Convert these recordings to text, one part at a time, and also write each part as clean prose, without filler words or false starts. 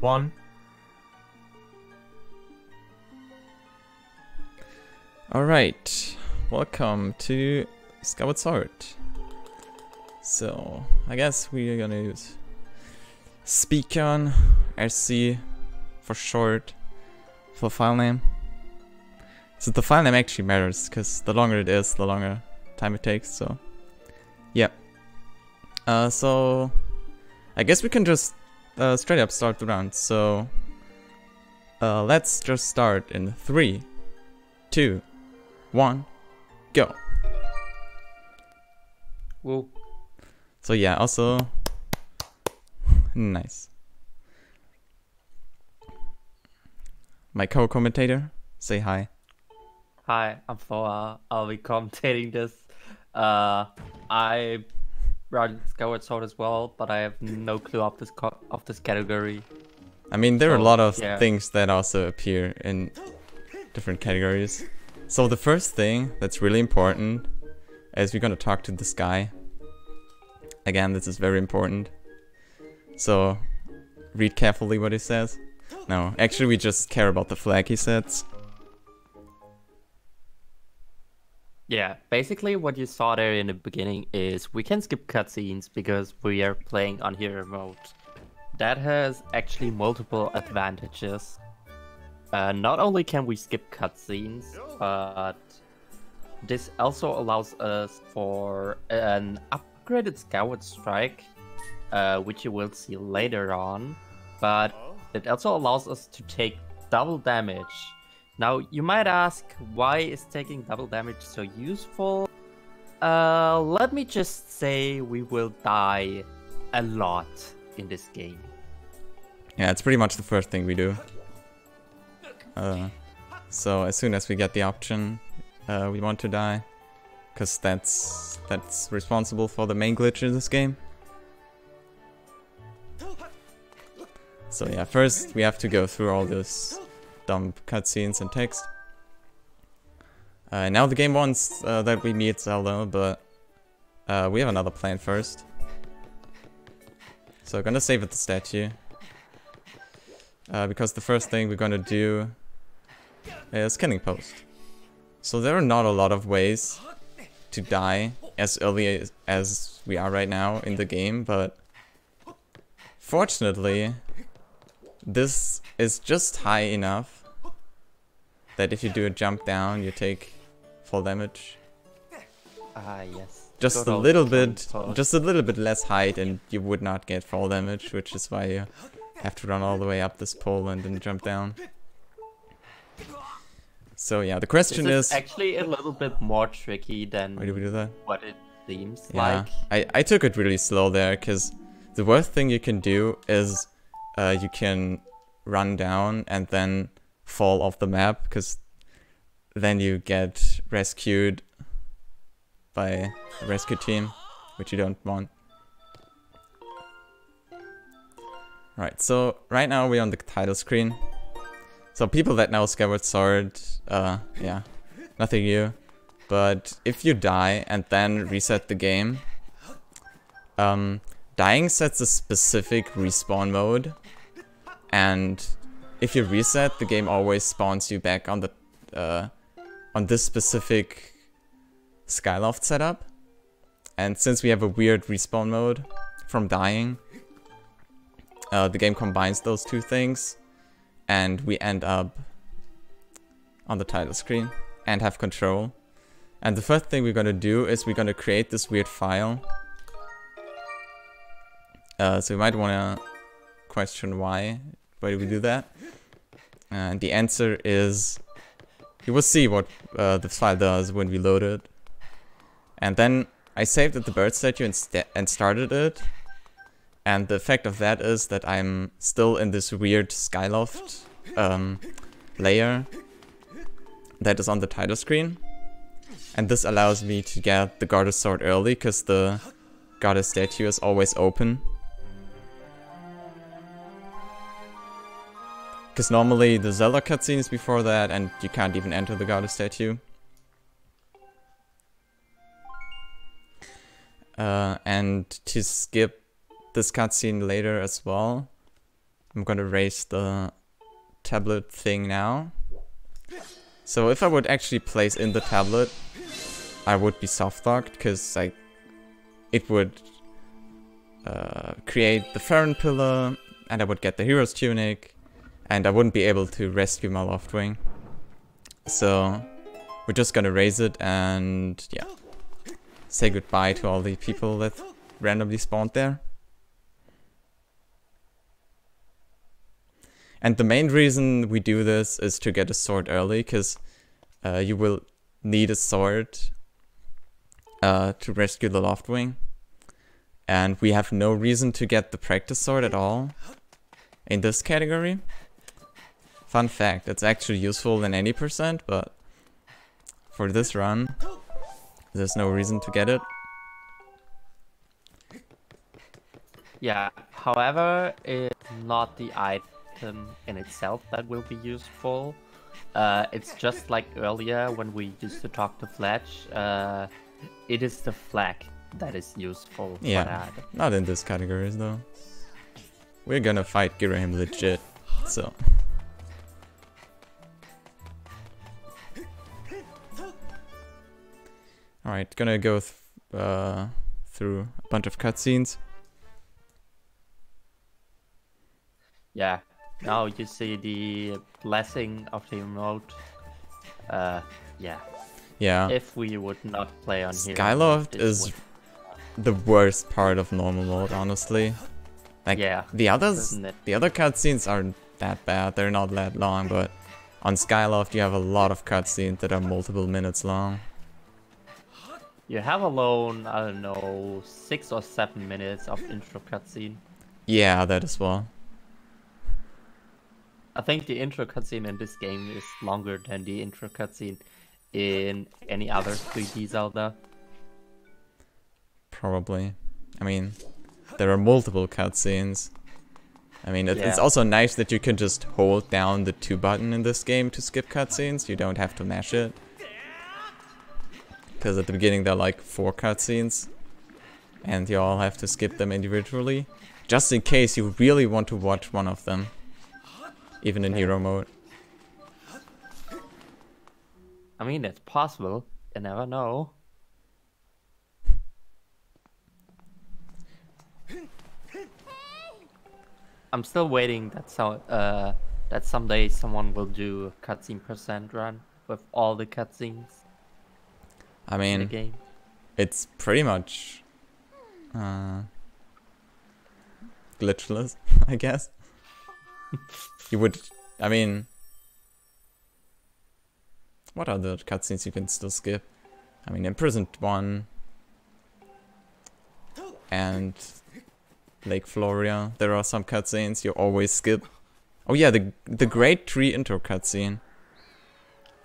1. Alright, welcome to Skyward Sword. So, I guess we're gonna use SpeedCon, RC for short, for file name. So the file name actually matters, because the longer it is, the longer time it takes, so yeah. So, I guess we can just straight up start the round, so let's just start in 3, 2, 1, go. Whoa. So yeah, also nice. My co-commentator, say hi. Hi, I'm Thor. I'll be commentating this. I run Skyward Sword as well, but I have no clue of this category. I mean, there are a lot of yeah. things that also appear in different categories. So the first thing that's really important is we're gonna talk to this guy. Again, this is very important. So read carefully what he says. No, actually we just care about the flag he sets. Yeah, basically what you saw there in the beginning is we can skip cutscenes because we are playing on hero mode. That has actually multiple advantages. Not only can we skip cutscenes, but this also allows us for an upgraded Skyward Strike, which you will see later on, but it also allows us to take double damage. Now, you might ask, why is taking double damage so useful? Let me just say we will die a lot in this game. Yeah, it's pretty much the first thing we do. So as soon as we get the option, we want to die, because that's responsible for the main glitch in this game. So yeah, first we have to go through all this dumb cutscenes and text. Now the game wants that we meet Zelda, but we have another plan first. So I'm gonna save at the statue, because the first thing we're gonna do is killing post. So there are not a lot of ways to die as early as we are right now in the game, but fortunately this is just high enough that if you do a jump down you take full damage. Yes. Just a little bit less height and you would not get full damage, which is why you have to run all the way up this pole and then jump down. So yeah, the question is actually a little bit more tricky than why do we do that? What it seems yeah, like. I took it really slow there, because the worst thing you can do is you can run down and then fall off the map, because then you get rescued by a rescue team, which you don't want. Right, so right now we're on the title screen. So people that know Skyward Sword, yeah, nothing new. But if you die and then reset the game, dying sets a specific respawn mode. And if you reset, the game always spawns you back on the on this specific Skyloft setup. And since we have a weird respawn mode from dying, the game combines those two things, and we end up on the title screen and have control. And the first thing we're gonna do is we're gonna create this weird file. So you might wanna question why do we do that? And the answer is, you will see what the file does when we load it. And then I saved at the bird statue and started it. And the effect of that is that I'm still in this weird Skyloft layer that is on the title screen. And this allows me to get the goddess sword early, because the goddess statue is always open. Because normally the Zelda cutscene is before that and you can't even enter the goddess statue. And to skip this cutscene later as well, I'm gonna raise the tablet thing now. So if I would actually place in the tablet, I would be soft-locked, because like it would create the Farron pillar, and I would get the hero's tunic, and I wouldn't be able to rescue my Loftwing. So we're just gonna raise it and yeah, say goodbye to all the people that randomly spawned there. And the main reason we do this is to get a sword early, because you will need a sword to rescue the Loftwing. And we have no reason to get the practice sword at all in this category. Fun fact, it's actually useful in any percent, but for this run, there's no reason to get it. Yeah, however, it's not the item in itself that will be useful. It's just like earlier when we used to talk to Fletch, it is the flag that is useful for that. Not in this categories though. We're gonna fight Girahim legit, so. Alright, gonna go through a bunch of cutscenes. Yeah, now you see the blessing of the emote. Yeah. Yeah. If we would not play on here. Skyloft is the worst part of normal mode, honestly. Like, yeah, the other cutscenes aren't that bad, they're not that long, but on Skyloft you have a lot of cutscenes that are multiple minutes long. You have alone, I don't know, 6 or 7 minutes of intro cutscene. Yeah, that as well. I think the intro cutscene in this game is longer than the intro cutscene in any other 3D Zelda. Probably. I mean, there are multiple cutscenes. I mean, it's also nice that you can just hold down the 2 button in this game to skip cutscenes. You don't have to mash it. Because at the beginning there are like 4 cutscenes. And you all have to skip them individually. Just in case you really want to watch one of them. Even in hero mode. I mean, it's possible. You never know. I'm still waiting that someday someone will do a cutscene percent run with all the cutscenes. I mean, in the game. It's pretty much glitchless, I guess. You would, I mean, what are the cutscenes you can still skip? I mean, Imprisoned 1 and Lake Floria, there are some cutscenes you always skip. Oh yeah, the Great Tree intro cutscene.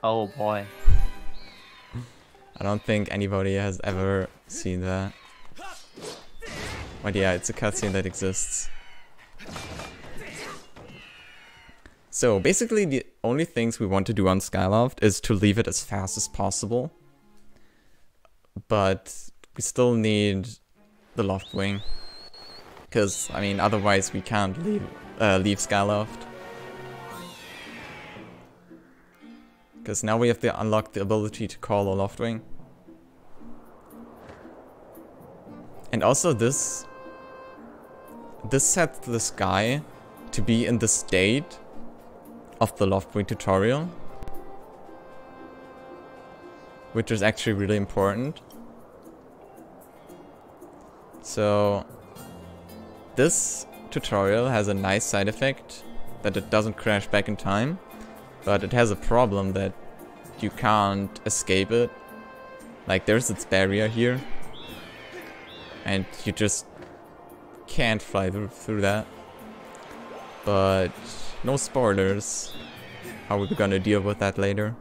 Oh boy. I don't think anybody has ever seen that. But yeah, it's a cutscene that exists. So basically the only things we want to do on Skyloft is to leave it as fast as possible. But we still need the Loftwing. Because, I mean, otherwise we can't leave Skyloft. Because now we have to unlock the ability to call a Loftwing. And also this sets the sky to be in the state of the Loftwing tutorial. Which is actually really important. So this tutorial has a nice side effect that it doesn't crash back in time. But it has a problem that you can't escape it. Like, there's its barrier here. And you just can't fly through that. But no spoilers. How are we gonna deal with that later?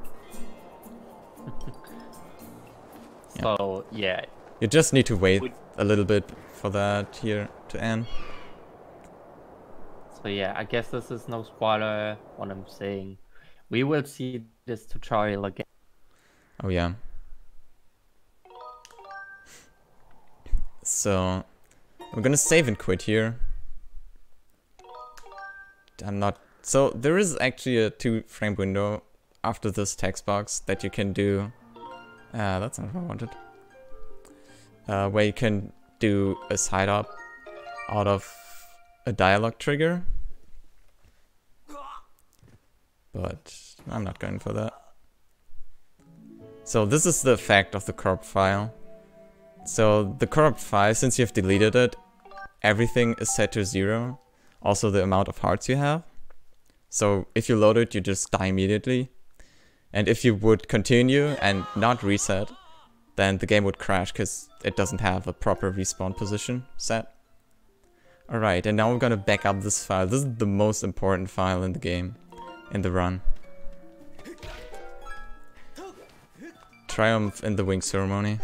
So, yeah. You just need to wait a little bit for that here to end. So yeah, I guess this is no spoiler what I'm saying. We will see this tutorial again. Oh yeah. So, we're gonna save and quit here. I'm not... So there is actually a 2-frame window after this text box that you can do... that's not what I wanted. Where you can do a side up out of a dialogue trigger. But I'm not going for that. So this is the effect of the corrupt file. So the corrupt file, since you've deleted it, everything is set to 0. Also the amount of hearts you have. So if you load it, you just die immediately. And if you would continue and not reset, then the game would crash because it doesn't have a proper respawn position set. Alright, and now we're gonna back up this file. This is the most important file in the game, in the run. Triumph in the Wing Ceremony.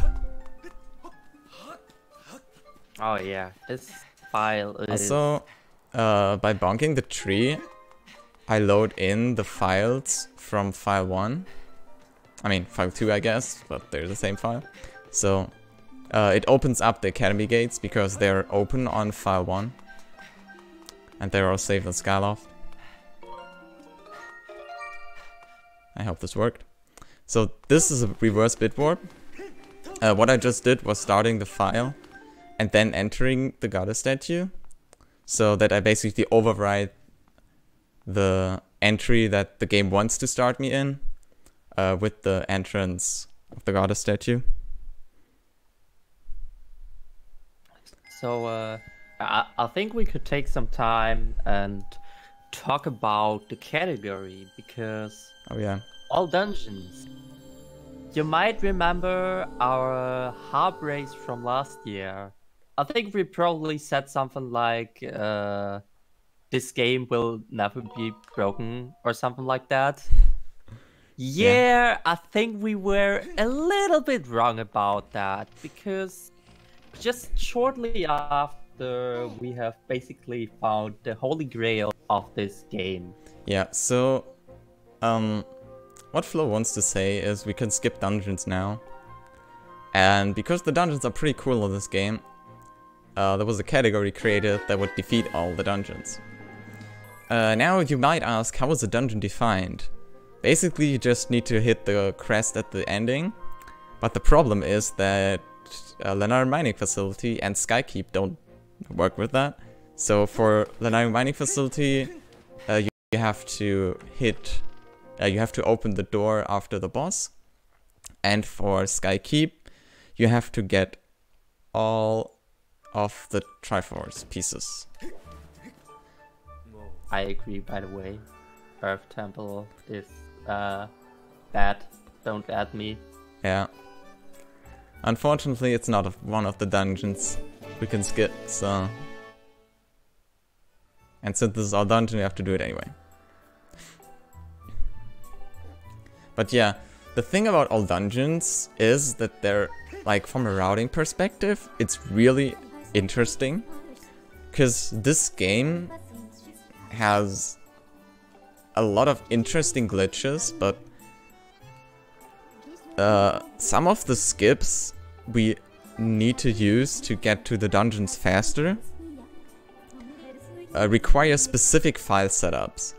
Oh yeah, this file is... Also, by bonking the tree, I load in the files from file 1. I mean, file 2 I guess, but they're the same file. So, it opens up the academy gates because they're open on file 1. And they're all saved on Skyloft. I hope this worked. So this is a reverse bit warp. What I just did was starting the file and then entering the goddess statue. So that I basically override the entry that the game wants to start me in with the entrance of the goddess statue. So I think we could take some time and talk about the category, because Oh yeah. all dungeons. You might remember our harp race from last year. I think we probably said something like this game will never be broken or something like that. Yeah, I think we were a little bit wrong about that, because just shortly after we have basically found the holy grail of this game. Yeah, so what Flo wants to say is we can skip dungeons now. And because the dungeons are pretty cool in this game, there was a category created that would defeat all the dungeons. Now you might ask, how is a dungeon defined? Basically you just need to hit the crest at the ending, but the problem is that Lennar Mining Facility and Skykeep don't work with that. So for Lennar Mining Facility, you have to hit... you have to open the door after the boss, and for Skykeep, you have to get all of the Triforce pieces. I agree, by the way. Earth Temple is bad. Don't add me. Yeah. Unfortunately, it's not one of the dungeons we can skip, so... And since this is our dungeon, we have to do it anyway. But yeah, the thing about all dungeons is that they're, like, from a routing perspective, it's really interesting. Because this game has a lot of interesting glitches, but some of the skips we need to use to get to the dungeons faster require specific file setups.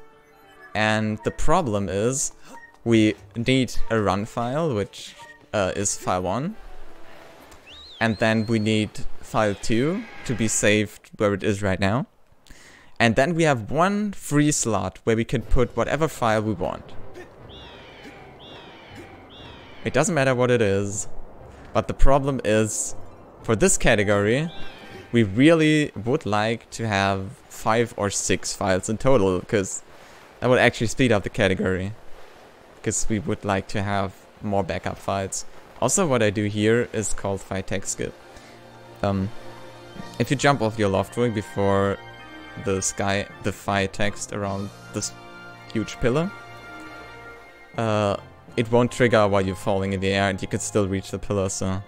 And the problem is, we need a run file, which is file 1. And then we need file 2 to be saved where it is right now. And then we have one free slot where we can put whatever file we want. It doesn't matter what it is, but the problem is, for this category, we really would like to have 5 or 6 files in total, because that would actually speed up the category. Because we would like to have more backup files. Also, what I do here is called Phi text skip. If you jump off your loft wing before the Phi text around this huge pillar, it won't trigger while you're falling in the air, and you can still reach the pillar. So,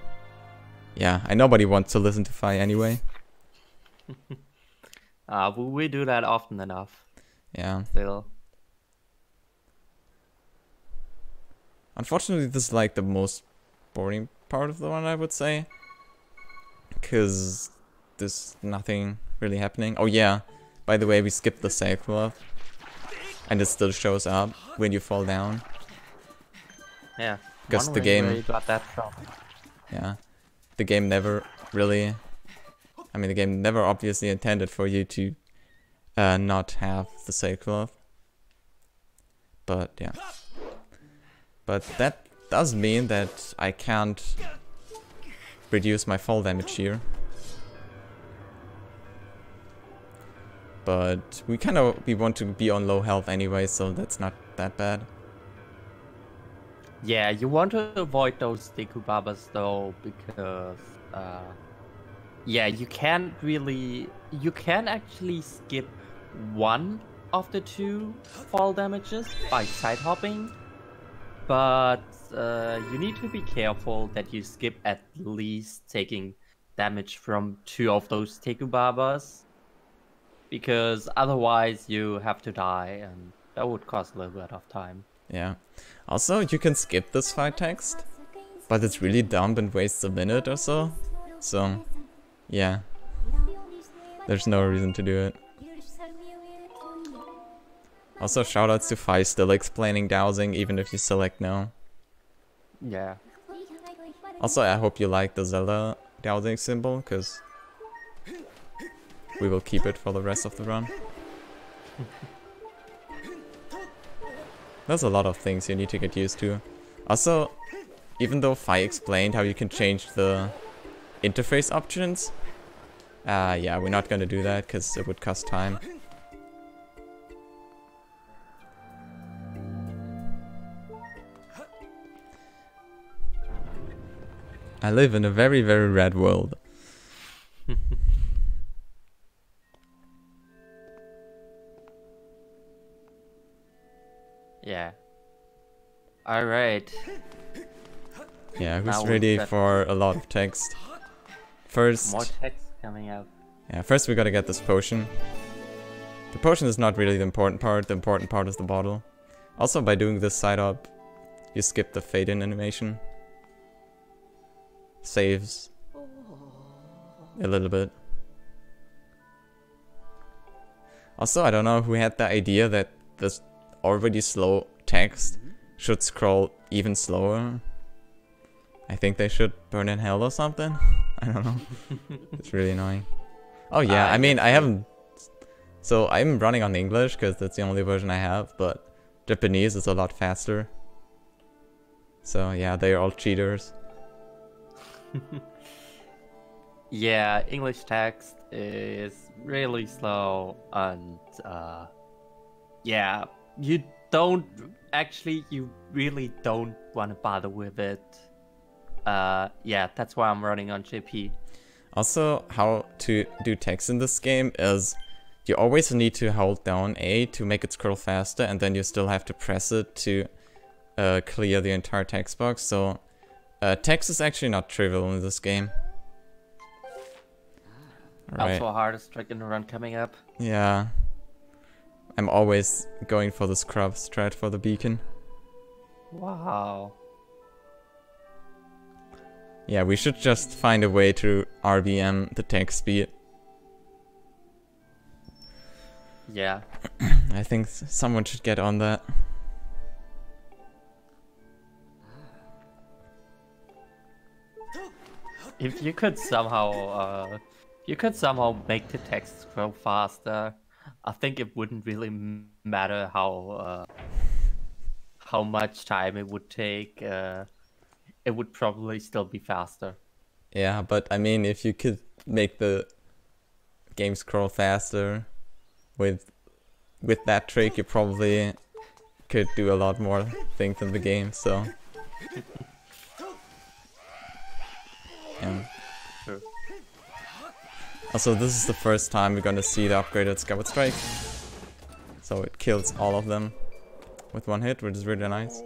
yeah, nobody wants to listen to Phi anyway. We do that often enough. Yeah. Still. Unfortunately, this is like the most boring part of the one, I would say. Because there's nothing really happening. Oh yeah, by the way, we skipped the save cloth. and it still shows up when you fall down. Yeah. Because the Wondering game, where you got that from. yeah, the game never really, I mean, the game never obviously intended for you to not have the save cloth. But yeah, but that does mean that I can't reduce my fall damage here. But we want to be on low health anyway, so that's not that bad. Yeah, you want to avoid those Dekubabas though, because yeah, you can actually skip one of the two fall damages by side hopping, but you need to be careful that you skip at least taking damage from two of those Tekubabas, because otherwise you have to die, and that would cost a little bit of time. Yeah. Also, you can skip this fight text, but it's really dumb and wastes a minute or so. So, yeah. There's no reason to do it. Also, shoutouts to Fi still explaining dowsing even if you select no. Yeah. Also, I hope you like the Zelda dowsing symbol, because we will keep it for the rest of the run. There's a lot of things you need to get used to. Also, even though Fi explained how you can change the interface options, yeah, we're not gonna do that because it would cost time. I live in a very, very red world. Yeah. Alright. Yeah, who's Now ready for a lot of text? First... More text coming up. Yeah, first we gotta get this potion. The potion is not really the important part is the bottle. Also, by doing this side up, you skip the fade-in animation. Saves a little bit. Also, I don't know who had the idea that this already slow text should scroll even slower. I think they should burn in hell or something. I don't know. It's really annoying. Oh yeah, I mean, I haven't... So I'm running on English because that's the only version I have, but Japanese is a lot faster. So yeah, they're all cheaters. Yeah, English text is really slow, and yeah, you really don't want to bother with it. Yeah, that's why I'm running on JP. Also, how to do text in this game is you always need to hold down A to make it scroll faster, and then you still have to press it to clear the entire text box. So text is actually not trivial in this game. Right. Also, hardest trick in the run coming up. Yeah. I'm always going for the scrub strat for the beacon. Wow. Yeah, we should just find a way to RBM the text speed. Yeah. I think someone should get on that. If you could somehow make the text scroll faster, I think it wouldn't really matter how much time it would take. It would probably still be faster. Yeah, but I mean, if you could make the game scroll faster with that trick, you probably could do a lot more things in the game, so... Yeah. Sure. Also, this is the first time we're gonna see the upgraded Skyward Strike. So it kills all of them with one hit, which is really nice.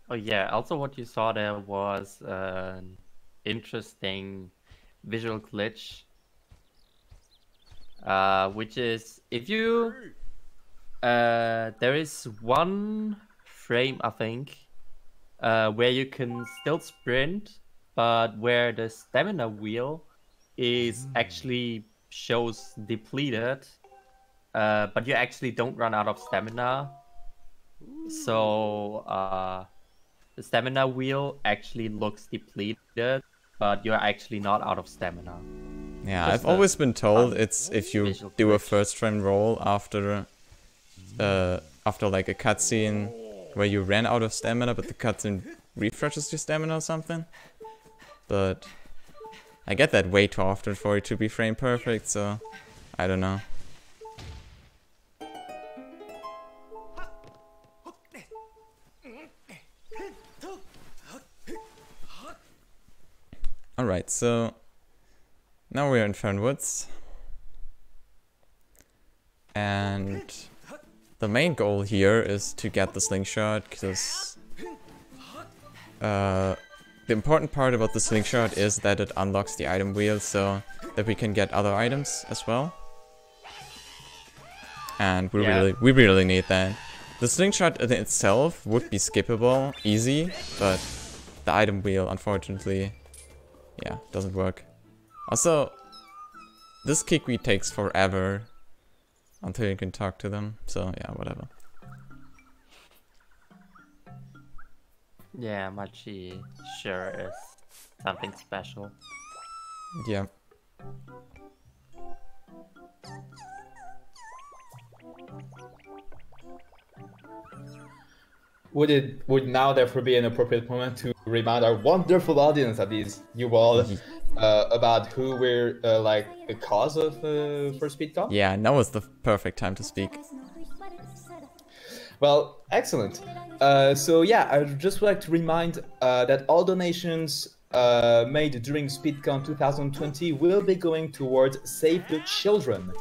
Oh yeah, also what you saw there was an interesting visual glitch. Which is, if you... there is one frame, I think, where you can still sprint, but where the stamina wheel is actually shows depleted, but you actually don't run out of stamina. So the stamina wheel actually looks depleted, but you're actually not out of stamina. Yeah, Just I've always been told it's if you visual do a glitch. first run roll after like a cutscene where you ran out of stamina, but the cutscene refreshes your stamina or something. But I get that way too often for it to be frame perfect, so I don't know. Alright, so now we're in Fernwoods. And the main goal here is to get the slingshot, because the important part about the slingshot is that it unlocks the item wheel so that we can get other items as well. And we really need that. The slingshot in itself would be skippable, easy, but the item wheel, unfortunately, yeah, doesn't work. Also, this Kikwi takes forever until you can talk to them, so yeah, whatever. Yeah, Machi sure is something special. Yeah. Would now therefore be an appropriate moment to remind our wonderful audience, at least you all, about who we're like the cause of for SpeedCon? Yeah, now is the perfect time to speak. Well, excellent. So yeah, I would just like to remind that all donations made during SpeedCon 2020 will be going towards Save the Children.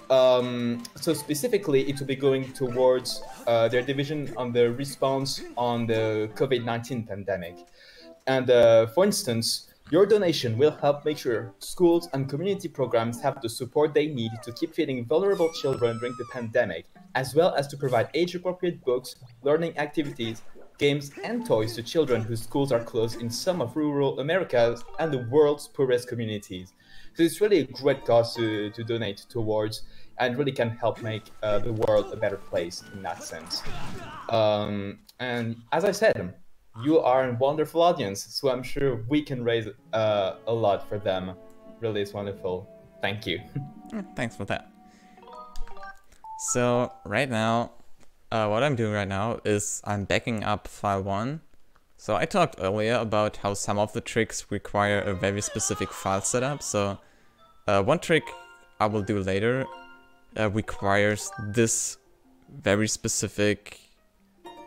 So specifically, it will be going towards their division on the response on the COVID-19 pandemic. And for instance, your donation will help make sure schools and community programs have the support they need to keep feeding vulnerable children during the pandemic, as well as to provide age-appropriate books, learning activities, games, and toys to children whose schools are closed in some of rural America and the world's poorest communities. So it's really a great cause to donate towards, and really can help make the world a better place in that sense. And as I said, you are a wonderful audience, so I'm sure we can raise a lot for them. Really, it's wonderful. Thank you. Thanks for that. So right now, what I'm doing right now is I'm backing up file 1. So I talked earlier about how some of the tricks require a very specific file setup. So one trick I will do later requires this very specific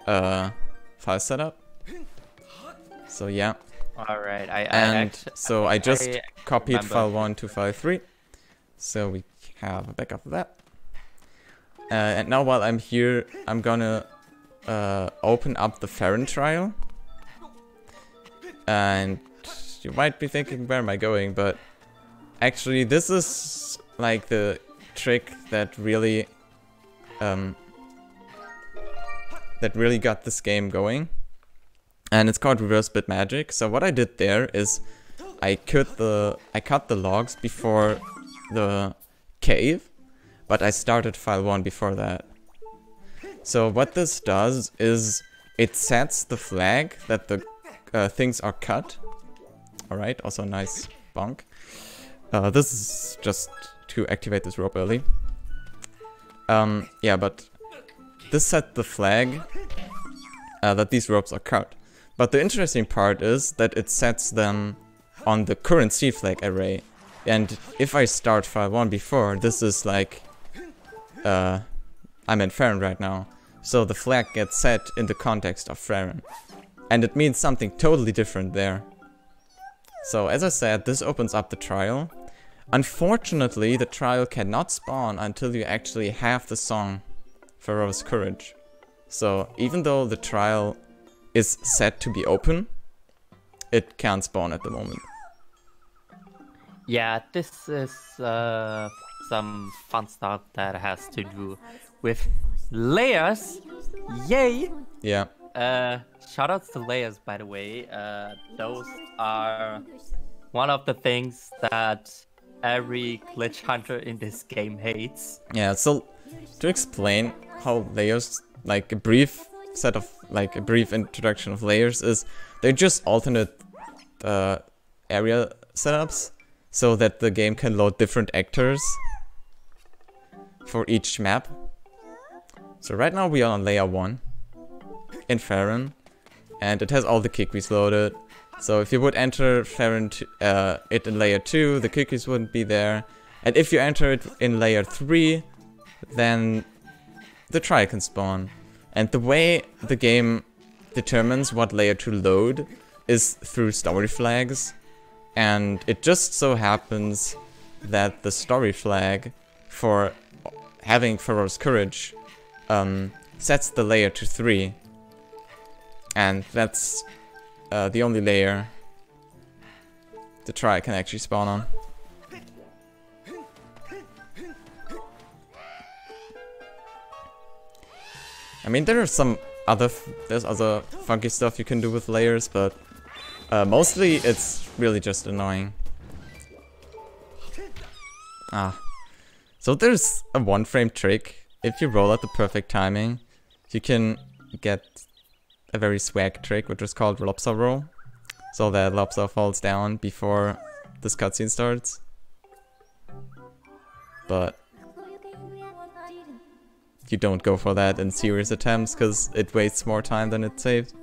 file setup. So yeah. Alright, so I just copied remember. file 1 to file 3. So we have a backup of that. And now while I'm here, I'm gonna open up the Farron trial. And you might be thinking, where am I going? But actually this is like the trick that really got this game going. And it's called reverse bit magic. So what I did there is I cut the logs before the cave, but I started file 1 before that. So what this does is it sets the flag that the things are cut. Alright, also nice bonk. This is just to activate this rope early. Yeah, but this set the flag that these ropes are cut. But the interesting part is that it sets them on the current C flag array. And if I start file 1 before, this is like I'm in Farron right now. So the flag gets set in the context of Farron. And it means something totally different there. So as I said, this opens up the trial. Unfortunately, the trial cannot spawn until you actually have the song Pharaoh's Courage. So even though the trial is set to be open, it can't spawn at the moment. Yeah, this is some fun stuff that has to do with layers. Yay! Yeah. Shoutouts to layers, by the way. Those are one of the things that every glitch hunter in this game hates. Yeah, so to explain how layers, like a brief set of, like a brief introduction of layers is, they're just alternate area setups so that the game can load different actors for each map. So right now we are on layer 1 in Farron, and it has all the Kikris loaded. So if you would enter Farron it in layer 2, the Kikris wouldn't be there. And if you enter it in layer 3, then the trial can spawn. And the way the game determines what layer to load is through story flags. And it just so happens that the story flag for having Pharaoh's Courage sets the layer to 3. And that's the only layer the trial can actually spawn on. I mean, there's other funky stuff you can do with layers, but mostly it's really just annoying. So there's a 1-frame trick. If you roll at the perfect timing, you can get a very swag trick, which is called Lobster Roll. So that Lobster falls down before this cutscene starts. But you don't go for that in serious attempts, because it wastes more time than it saves.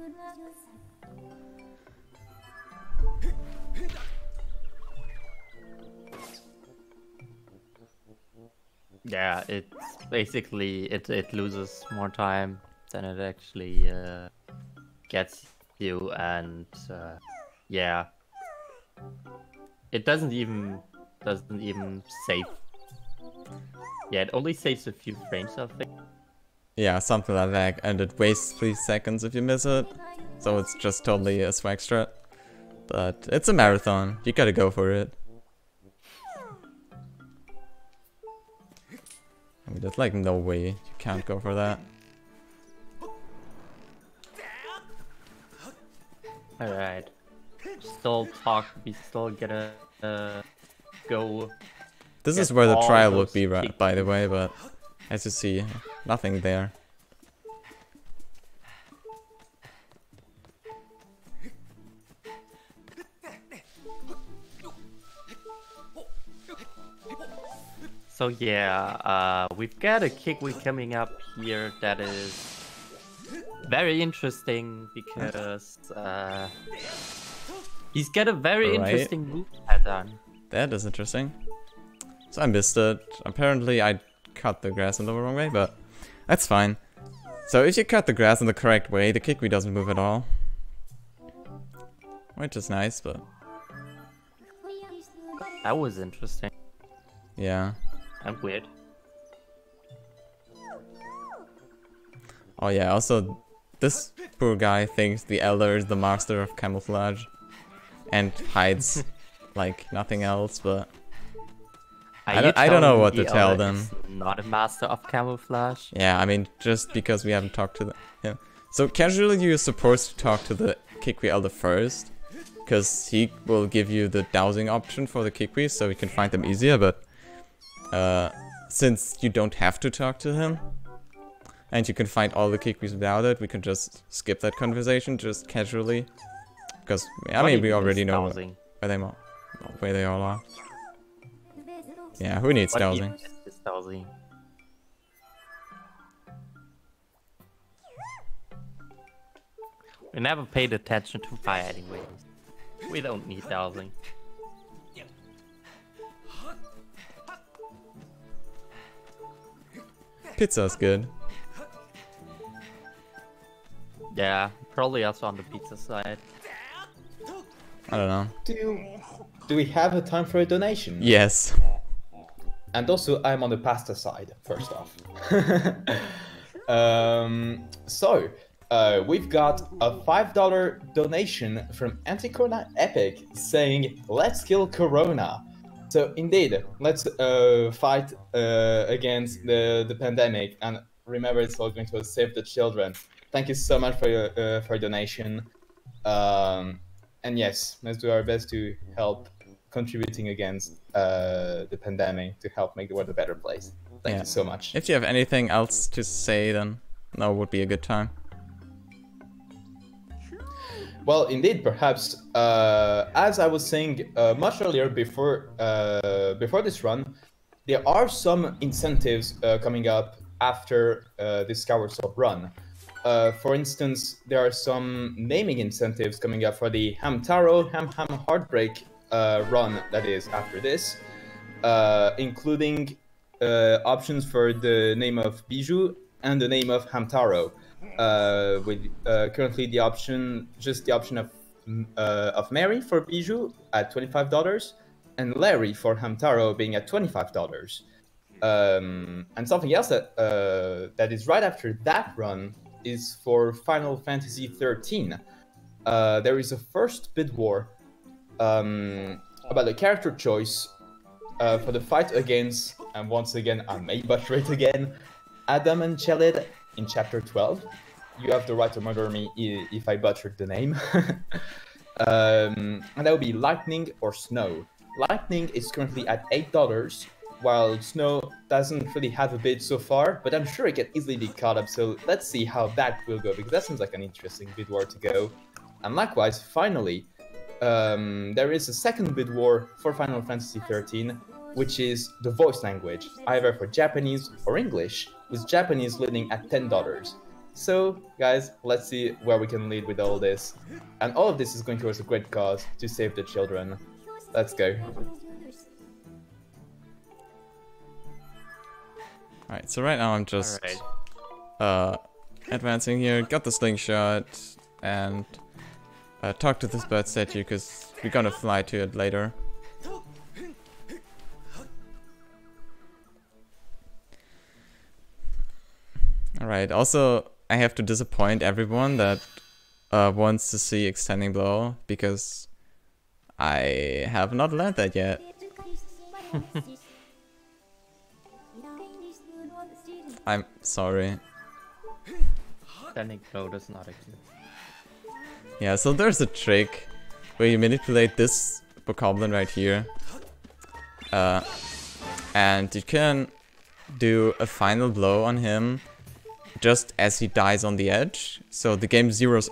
Yeah, it's basically it loses more time than it actually gets you, and yeah, it doesn't even save. Yeah, it only saves a few frames, I think. Yeah, something like that, and it wastes 3 seconds if you miss it, so it's just totally a swag strat. But it's a marathon, you gotta go for it. I mean, there's like no way you can't go for that. Alright. We still gotta go. This is where the trial would be, right, by the way, but as you see, nothing there. So yeah, we've got a Kikwi coming up here that is very interesting because he's got a very interesting move pattern. That is interesting. So I missed it. Apparently I cut the grass in the wrong way, but that's fine. So if you cut the grass in the correct way, the Kikwi doesn't move at all. Which is nice, but... That was interesting. Yeah. And weird. Oh yeah, also this poor guy thinks the Elder is the master of camouflage and hides like nothing else, but I don't know what to tell them. Not a master of camouflage. Yeah, I mean, just because we haven't talked to him. So casually you're supposed to talk to the Kikwi Elder first, because he will give you the dowsing option for the Kikwi, so you can find them easier, but since you don't have to talk to him, and you can find all the Kikwis without it, we can just skip that conversation, just casually. Because, I mean, we already know where they all are. Yeah, who needs dowsing? We never paid attention to fire anyways. We don't need dowsing. Pizza's good. Yeah, probably also on the pizza side. I don't know. Do we have a time for a donation? Yes. And also, I'm on the pasta side, first off. We've got a $5 donation from Anti-Corona Epic saying, "Let's kill Corona." So indeed, let's fight against the pandemic, and remember, it's all going to save the children. Thank you so much for your donation. And yes, let's do our best to help contributing against the pandemic to help make the world a better place. Thank you so much. If you have anything else to say, then now would be a good time. Well, indeed, perhaps as I was saying much earlier before this run, there are some incentives coming up after this Skyward Sword run. For instance, there are some naming incentives coming up for the Hamtaro Ham Heartbreak run that is after this, including options for the name of Bijou and the name of Hamtaro. With currently the option of Mary for Bijou at $25 and Larry for Hamtaro being at $25. And something else that is right after that run is for Final Fantasy XIII. There is a first bid war about the character choice for the fight against, and once again I may butcher it again, Adam and Chelid in Chapter 12. You have the right to murder me if I butchered the name. And that would be Lightning or Snow. Lightning is currently at $8, while Snow doesn't really have a bid so far, but I'm sure it can easily be caught up, so let's see how that will go, because that seems like an interesting bid war to go. And likewise, finally, there is a second bid war for Final Fantasy XIII, which is the voice language, either for Japanese or English, with Japanese leading at $10. So, guys, let's see where we can lead with all this. And all of this is going towards a great cause to save the children. Let's go. Alright, so right now I'm just advancing here, got the slingshot, and talk to this bird statue because we're gonna fly to it later. Alright, also I have to disappoint everyone that wants to see Extending Blow because I have not learned that yet. I'm sorry. Extending Blow does not exist. Yeah, so there's a trick where you manipulate this bokoblin right here. And you can do a final blow on him just as he dies on the edge. So the game zeroes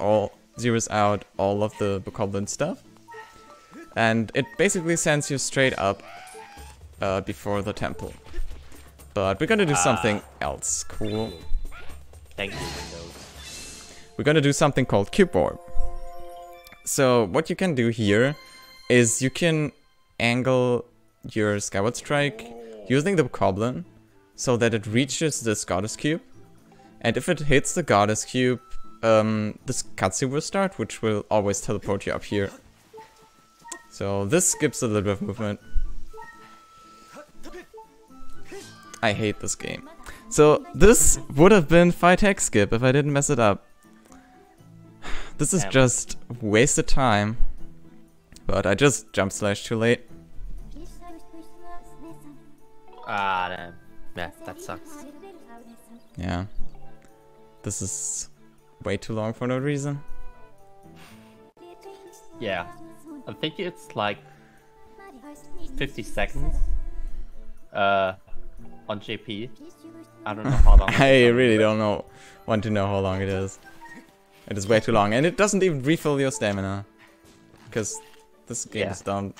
out all of the bokoblin stuff. And it basically sends you straight up before the temple. But we're gonna do something else cool. Thank you, Windows. We're gonna do something called Cube Orb. So what you can do here is you can angle your Skyward Strike using the bokoblin so that it reaches this Goddess Cube. And if it hits the Goddess Cube, this cutscene will start, which will always teleport you up here. So this skips a little bit of movement. I hate this game. So this would have been fight hex skip if I didn't mess it up. This is just wasted time. But I just jump slashed too late. Ah, yeah, that sucks. Yeah. This is way too long for no reason. Yeah, I think it's like 50 seconds on JP. I don't know how long. I really don't want to know how long it is. It is way too long, and it doesn't even refill your stamina. Because this game is dumb.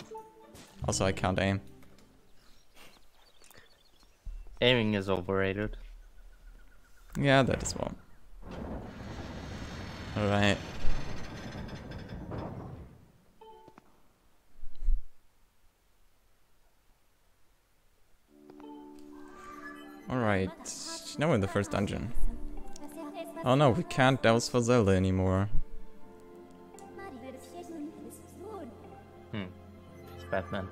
Also, I can't aim. Aiming is overrated. Yeah, that is one. Alright. Alright. Now we're in the first dungeon. Oh no, we can't douse for Zelda anymore. It's Batman.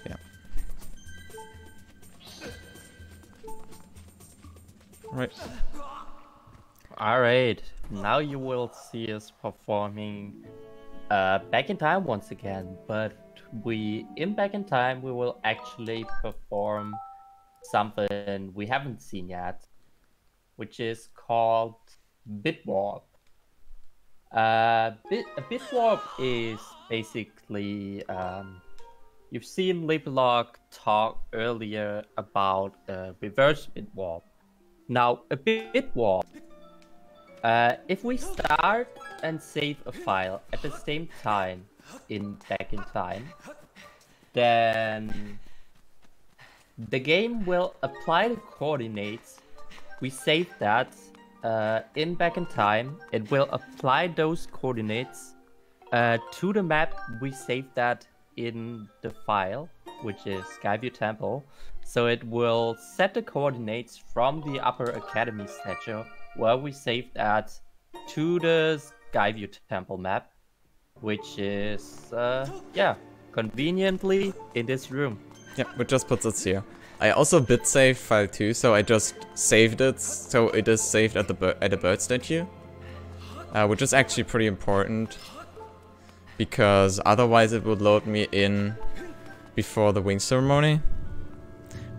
Yeah. Right. Alright, now you will see us performing Back in time once again, but in Back in Time we will actually perform something we haven't seen yet, which is called Bit Warp. A bit warp is basically you've seen lepelog talk earlier about reverse bit warp. Now a bit warp. If we start and save a file at the same time in Back in Time, then the game will apply the coordinates we saved that in Back in Time. It will apply those coordinates to the map we saved that in the file, which is Skyview Temple. So it will set the coordinates from the Upper Academy statue where we saved that to the Skyview Temple map, which is conveniently in this room. Yeah, which just puts us here. I also bit saved file 2, so I just saved it, so it is saved at the bird statue, which is actually pretty important, because otherwise it would load me in before the wing ceremony,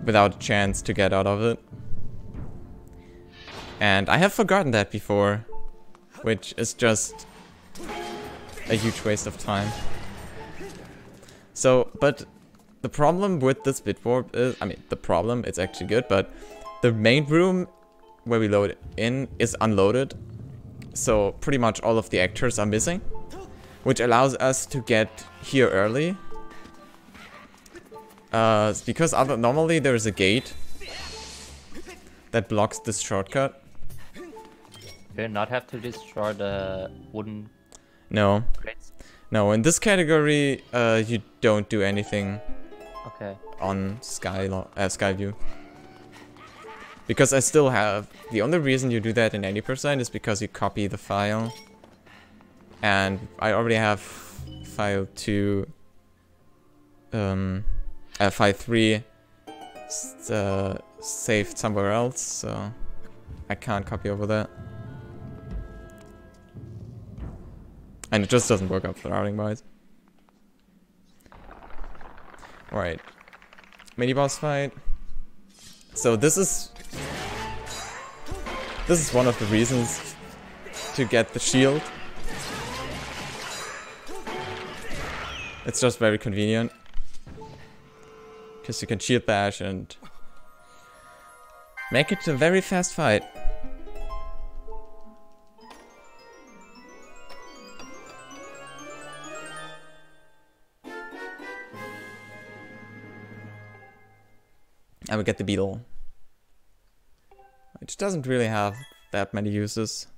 without a chance to get out of it. And I have forgotten that before, which is just a huge waste of time. So, but the problem with this bit warp is, it's actually good, but the main room where we load in is unloaded. So pretty much all of the actors are missing, which allows us to get here early. Because normally there is a gate that blocks this shortcut. Do not have to destroy the wooden crates? No, in this category, you don't do anything. Okay. On Skyview. Because I still have... The only reason you do that in 80% is because you copy the file. And I already have file 2... file 3 saved somewhere else, so I can't copy over that. And it just doesn't work out for routing wise. Alright. Mini boss fight. So this is one of the reasons to get the shield. It's just very convenient. Because you can shield bash and make it a very fast fight. And we get the beetle, which doesn't really have that many uses.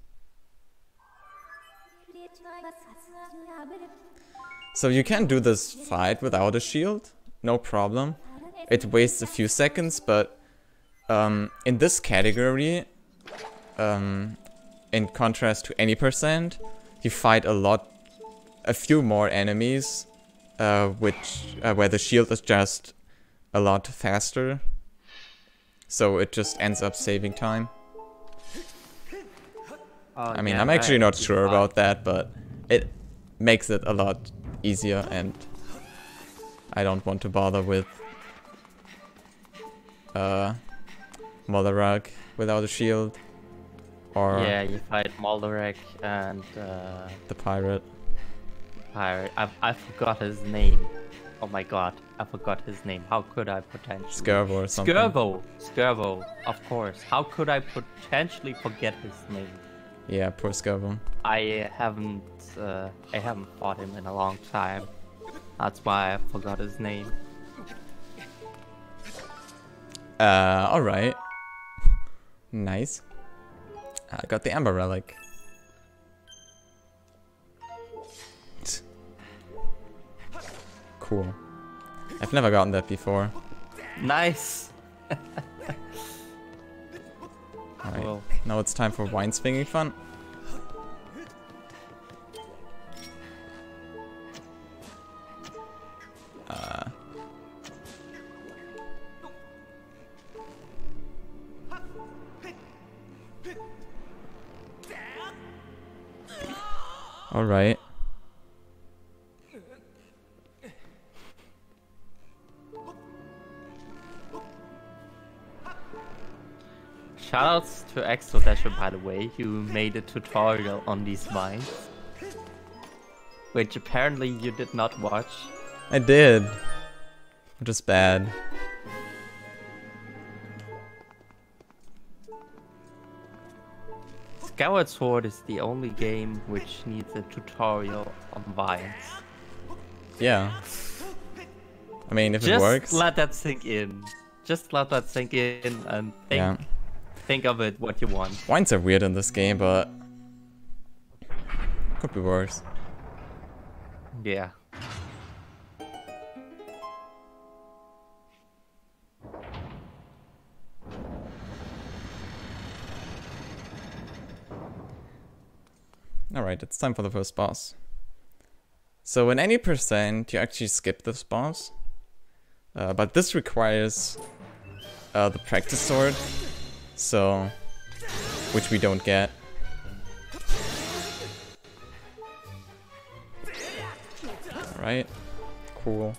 So you can do this fight without a shield, no problem. It wastes a few seconds, but in this category, in contrast to any percent, you fight a few more enemies, where the shield is just a lot faster. So it just ends up saving time. I mean, I'm actually not sure about that, but it makes it a lot easier, and I don't want to bother with Moldarag without a shield. Or yeah, you fight Moldarag and the pirate. I forgot his name. Oh my god, I forgot his name. How could I potentially... Skyward or something. Skyward, of course. How could I potentially forget his name? Yeah, poor Skyward. I haven't fought him in a long time. That's why I forgot his name. Alright. Nice. I got the Amber Relic. Cool. I've never gotten that before. Nice. Alright, Cool. Now it's time for wine swinging fun. Alright. Shoutouts to Exodasher, by the way, who made a tutorial on these mines, which apparently you did not watch. I did. Just bad. Skyward Sword is the only game which needs a tutorial on vines. Yeah. I mean, if it Just works. let that sink in. Just let that sink in and think of it what you want. Wines are weird in this game, but could be worse. Yeah. Alright, it's time for the first boss. So in any percent, you actually skip this boss. But this requires the practice sword, so which we don't get. Alright, cool.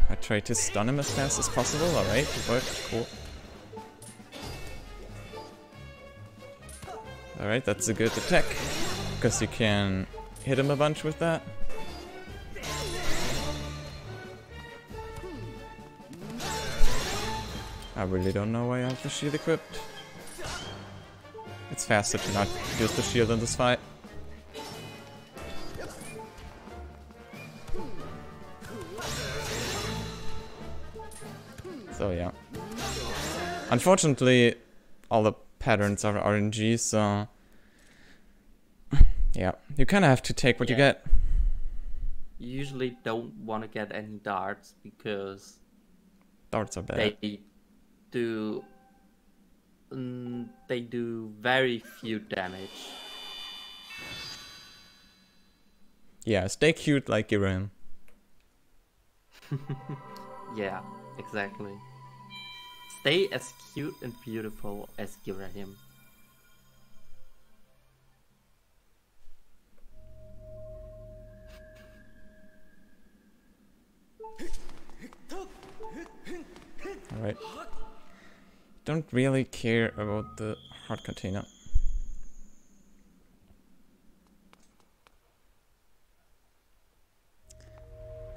I try to stun him as fast as possible. Alright, it worked. Cool. Alright, that's a good attack, because you can hit him a bunch with that. I really don't know why I have the shield equipped. It's faster to not use the shield in this fight. So yeah. Unfortunately, all the patterns are RNG, so yeah, you kind of have to take what you get. You usually don't want to get any darts because Darts are bad. They do very few damage. Yeah, stay cute like Giram. Yeah, exactly. Stay as cute and beautiful as Girahim. Alright. Don't really care about the heart container.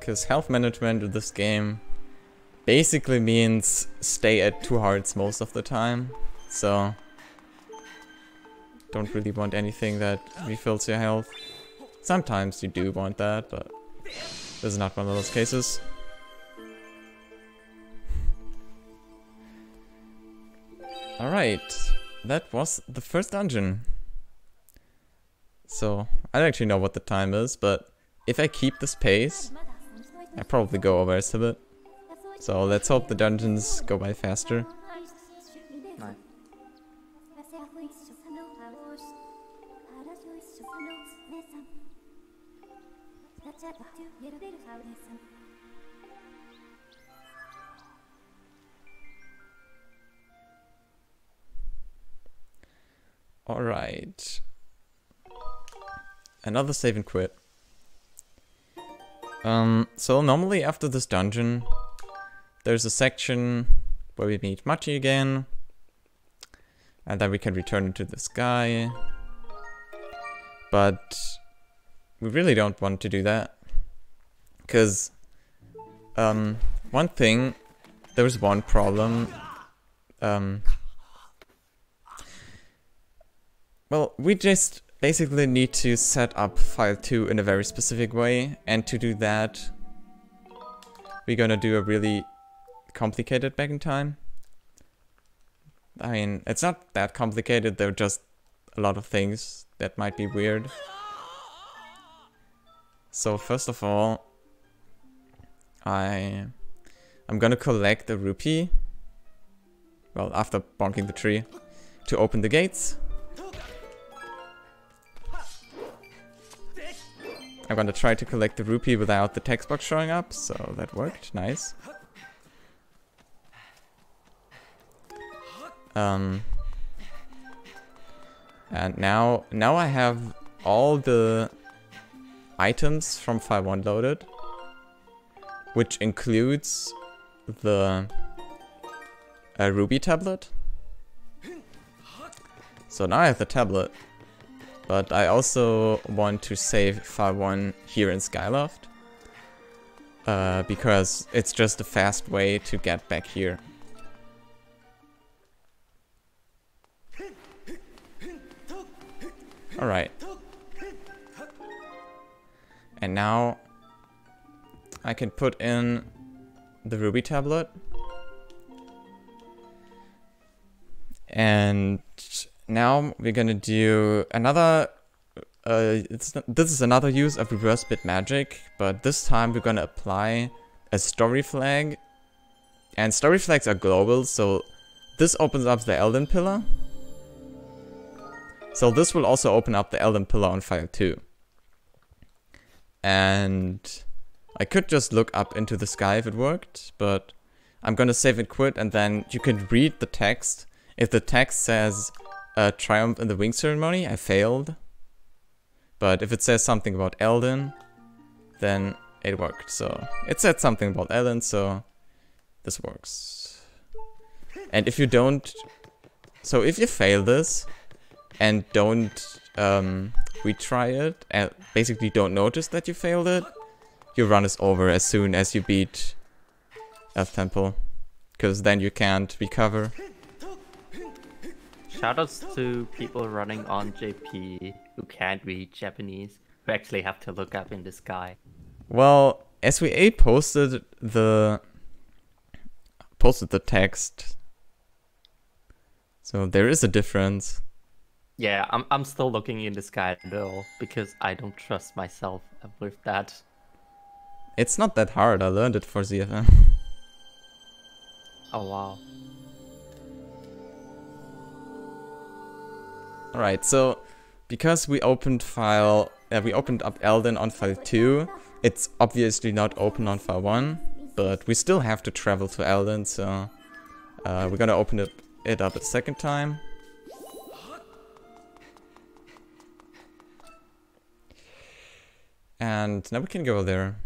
Because health management with this game basically means stay at 2 hearts most of the time. So don't really want anything that refills your health. Sometimes you do want that, but this is not one of those cases. Alright, that was the first dungeon. So, I don't actually know what the time is, but if I keep this pace, I probably go over a bit. So let's hope the dungeons go by faster. Nice. Alright. Another save and quit. So normally after this dungeon, there's a section where we meet Machi again. And then we can return into the sky. But we really don't want to do that. Because, one thing, there's one problem. Well, we just basically need to set up file 2 in a very specific way, and to do that, we're gonna do a really complicated back in time. I mean, it's not that complicated, there are just a lot of things that might be weird. So first of all, I'm gonna collect a rupee, well, after bonking the tree, to open the gates. I'm gonna try to collect the rupee without the text box showing up, so that worked, nice. And now I have all the items from file 1 loaded, which includes the Ruby tablet. So now I have the tablet, but I also want to save file 1 here in Skyloft, because it's just a fast way to get back here. Alright. And now I can put in the Ruby tablet. And now we're gonna do another, this is another use of reverse bit magic, but this time we're gonna apply a story flag. And story flags are global, so this opens up the Elden pillar. So this will also open up the Elden pillar on file 2. And I could just look up into the sky if it worked, but I'm gonna save and quit, and then you can read the text. If the text says triumph in the wing ceremony, I failed. But if it says something about Elden, then it worked. So it said something about Elden, so this works. And if you don't, so if you fail this and don't retry it, and basically don't notice that you failed it, your run is over as soon as you beat Elf Temple, because then you can't recover. Shoutouts to people running on JP who can't read Japanese, who actually have to look up in the sky. Well, SWA posted the text, so there is a difference. Yeah, I'm still looking in the sky though, because I don't trust myself with that. It's not that hard, I learned it for ZFM. Oh wow. Alright, so because we opened up Elden on file 2, it's obviously not open on file 1, but we still have to travel to Elden, so we're gonna open it up a second time. And now we can go there.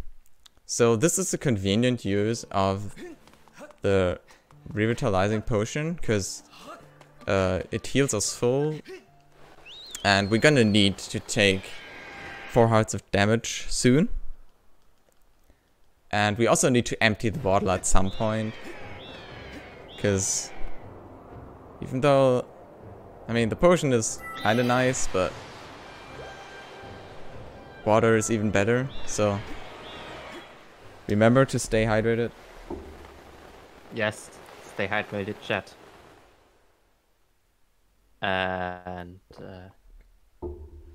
So this is a convenient use of the revitalizing potion, because it heals us full. And we're gonna need to take 4 hearts of damage soon. And we also need to empty the bottle at some point. Because even though, I mean, the potion is kinda nice, but water is even better, so remember to stay hydrated. Yes, stay hydrated, chat. And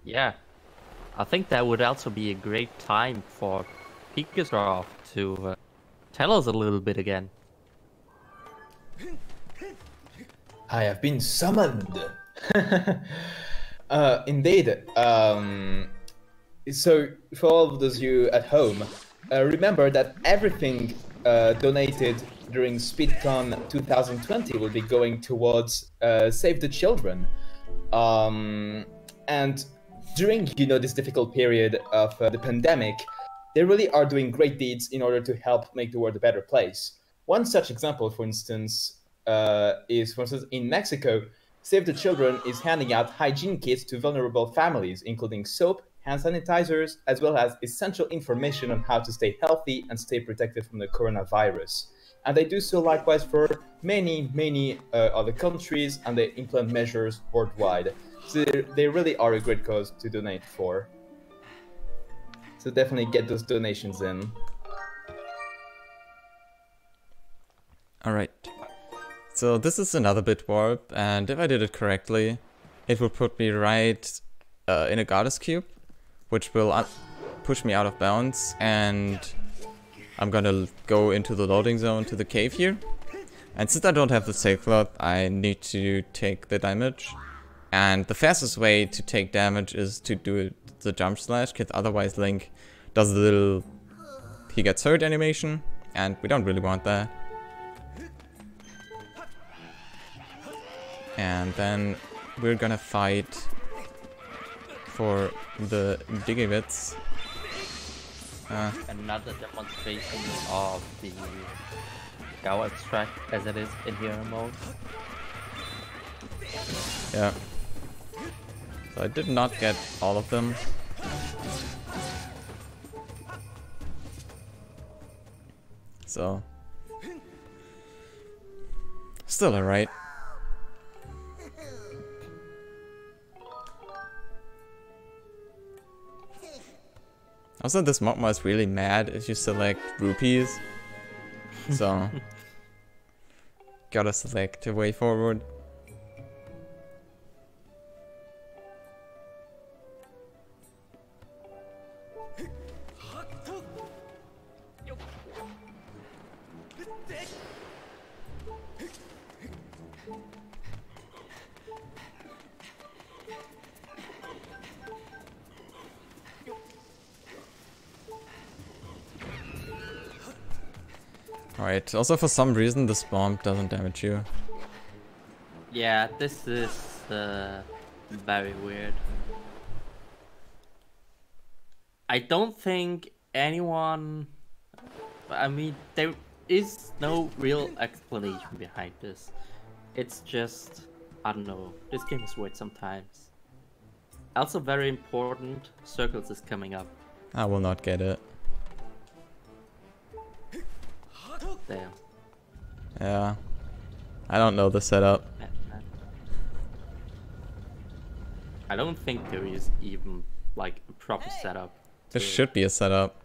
yeah, I think that would also be a great time for Pikachu to tell us a little bit again. I have been summoned. Indeed. So for all of those of you at home, remember that everything donated during SpeedCon 2020 will be going towards Save the Children. And during, this difficult period of the pandemic, they really are doing great deeds in order to help make the world a better place. One such example, for instance, is, in Mexico, Save the Children is handing out hygiene kits to vulnerable families, including soap, hand sanitizers, as well as essential information on how to stay healthy and stay protected from the coronavirus. And they do so likewise for many other countries, and they implement measures worldwide. So they really are a great cause to donate for. So definitely get those donations in. Alright. So this is another bit warp, and if I did it correctly, it will put me right in a goddess cube, which will push me out of bounds, and I'm gonna go into the loading zone to the cave here. And since I don't have the safe slot, I need to take the damage. And the fastest way to take damage is to do the jump slash, because otherwise Link does the little he gets hurt animation, and we don't really want that. And then we're gonna fight for the gigabits. another demonstration of the Skyward track as it is in hero mode. Yeah. So I did not get all of them. So still alright. Also, this Mogma is really mad if you select rupees. So gotta select a way forward. Alright, also for some reason this bomb doesn't damage you. Yeah, this is very weird. I don't think anyone... I mean, there is no real explanation behind this. It's just... I don't know, this game is weird sometimes. Also very important, Circles is coming up. I will not get it. There. Yeah. I don't know the setup. I don't think there is even like a proper setup. There should be a setup.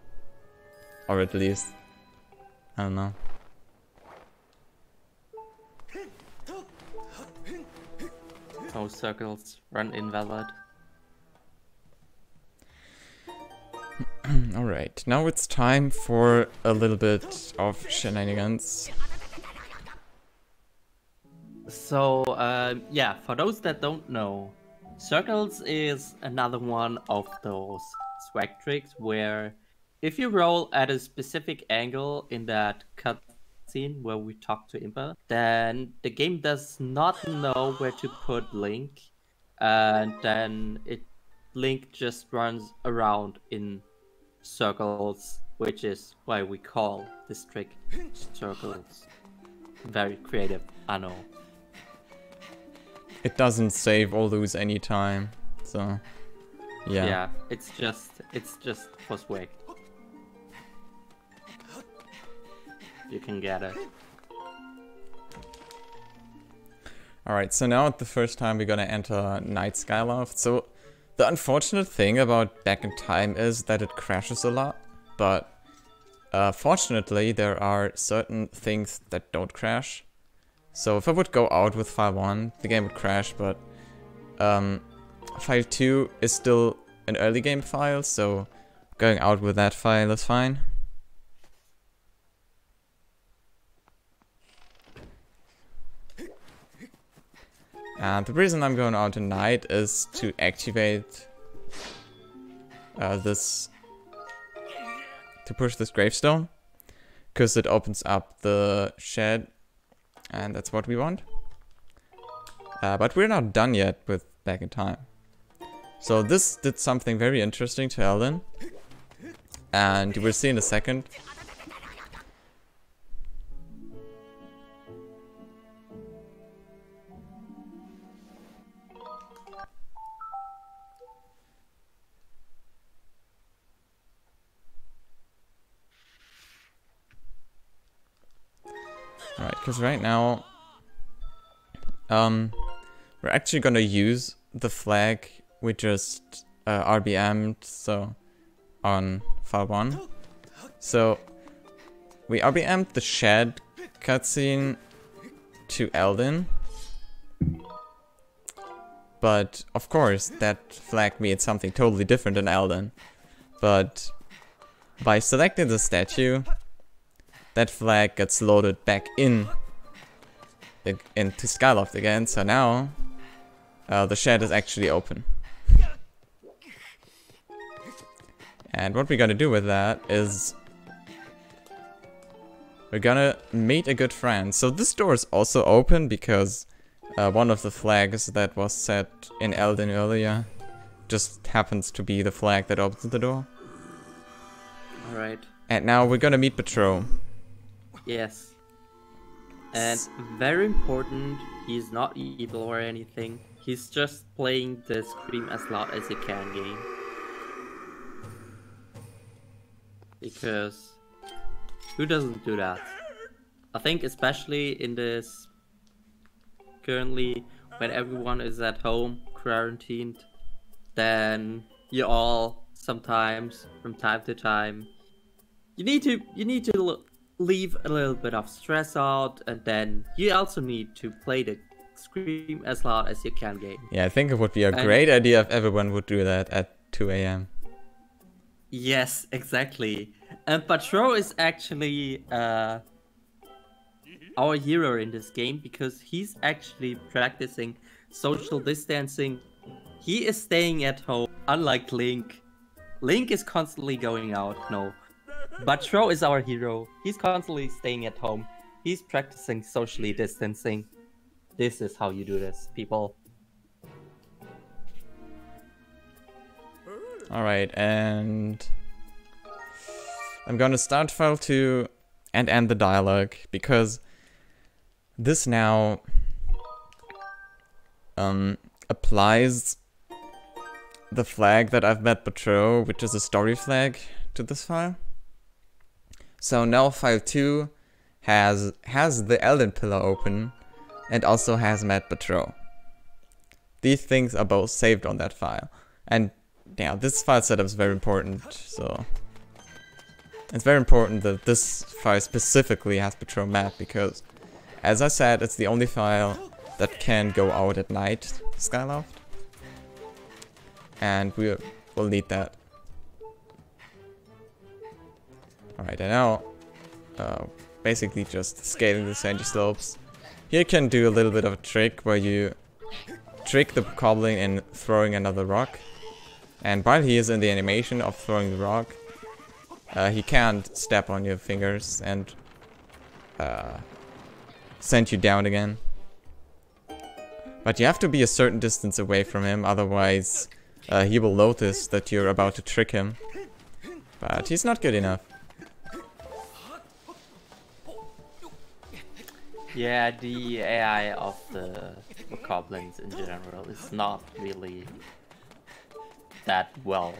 Or at least. I don't know. No circles run invalid. Alright, now it's time for a little bit of shenanigans. So, yeah, for those that don't know, Circles is another one of those swag tricks where if you roll at a specific angle in that cutscene where we talk to Impa, then the game does not know where to put Link, and then Link just runs around in circles, which is why we call this trick Circles. Very creative, I know. It doesn't save or lose any time, so yeah. Yeah, it's just for swag. You can get it. Alright, so now the first time we're gonna enter Night Skyloft. So the unfortunate thing about Back in Time is that it crashes a lot, but fortunately there are certain things that don't crash. So if I would go out with file 1, the game would crash, but file 2 is still an early game file, so going out with that file is fine. And the reason I'm going out tonight is to activate this, to push this gravestone, because it opens up the shed, and that's what we want. But we're not done yet with Back in Time. So this did something very interesting to Elden, and you will see in a second. Right, because right now, we're actually gonna use the flag we just RBM'd, so on file 1. So we RBM'd the shed cutscene to Elden, but of course that flag means something totally different than Elden. But by selecting the statue, that flag gets loaded back into Skyloft again, so now the shed is actually open. And what we're gonna do with that is we're gonna meet a good friend. So this door is also open because one of the flags that was set in Elden earlier just happens to be the flag that opens the door. Alright. And now we're gonna meet Patrol. Yes. And very important, he's not evil or anything. He's just playing the scream as loud as he can game. Because who doesn't do that? I think especially in this currently when everyone is at home quarantined, then you all sometimes from time to time you need to leave a little bit of stress out, and then you also need to play the scream as loud as you can game. Yeah, I think it would be a great idea if everyone would do that at 2 AM. Yes, exactly. And Patro is actually our hero in this game because he's actually practicing social distancing. He is staying at home, unlike Link. Link is constantly going out, no. Patro is our hero. He's constantly staying at home. He's practicing socially distancing. This is how you do this, people. Alright, and I'm gonna start file 2 and end the dialogue, because this now applies the flag that I've met Patro, which is a story flag, to this file. So now file 2 has the Elden pillar open and also has Matt Patro. These things are both saved on that file. And yeah, this file setup is very important, so it's very important that this file specifically has Patro map, because as I said, it's the only file that can go out at night, Skyloft. And we'll need that. Alright, and now basically just scaling the sandy slopes. Here you can do a little bit of a trick where you trick the goblin in throwing another rock. And while he is in the animation of throwing the rock, he can't step on your fingers and send you down again. But you have to be a certain distance away from him, otherwise he will notice that you're about to trick him. But he's not good enough. Yeah, the AI of the goblins in general is not really that well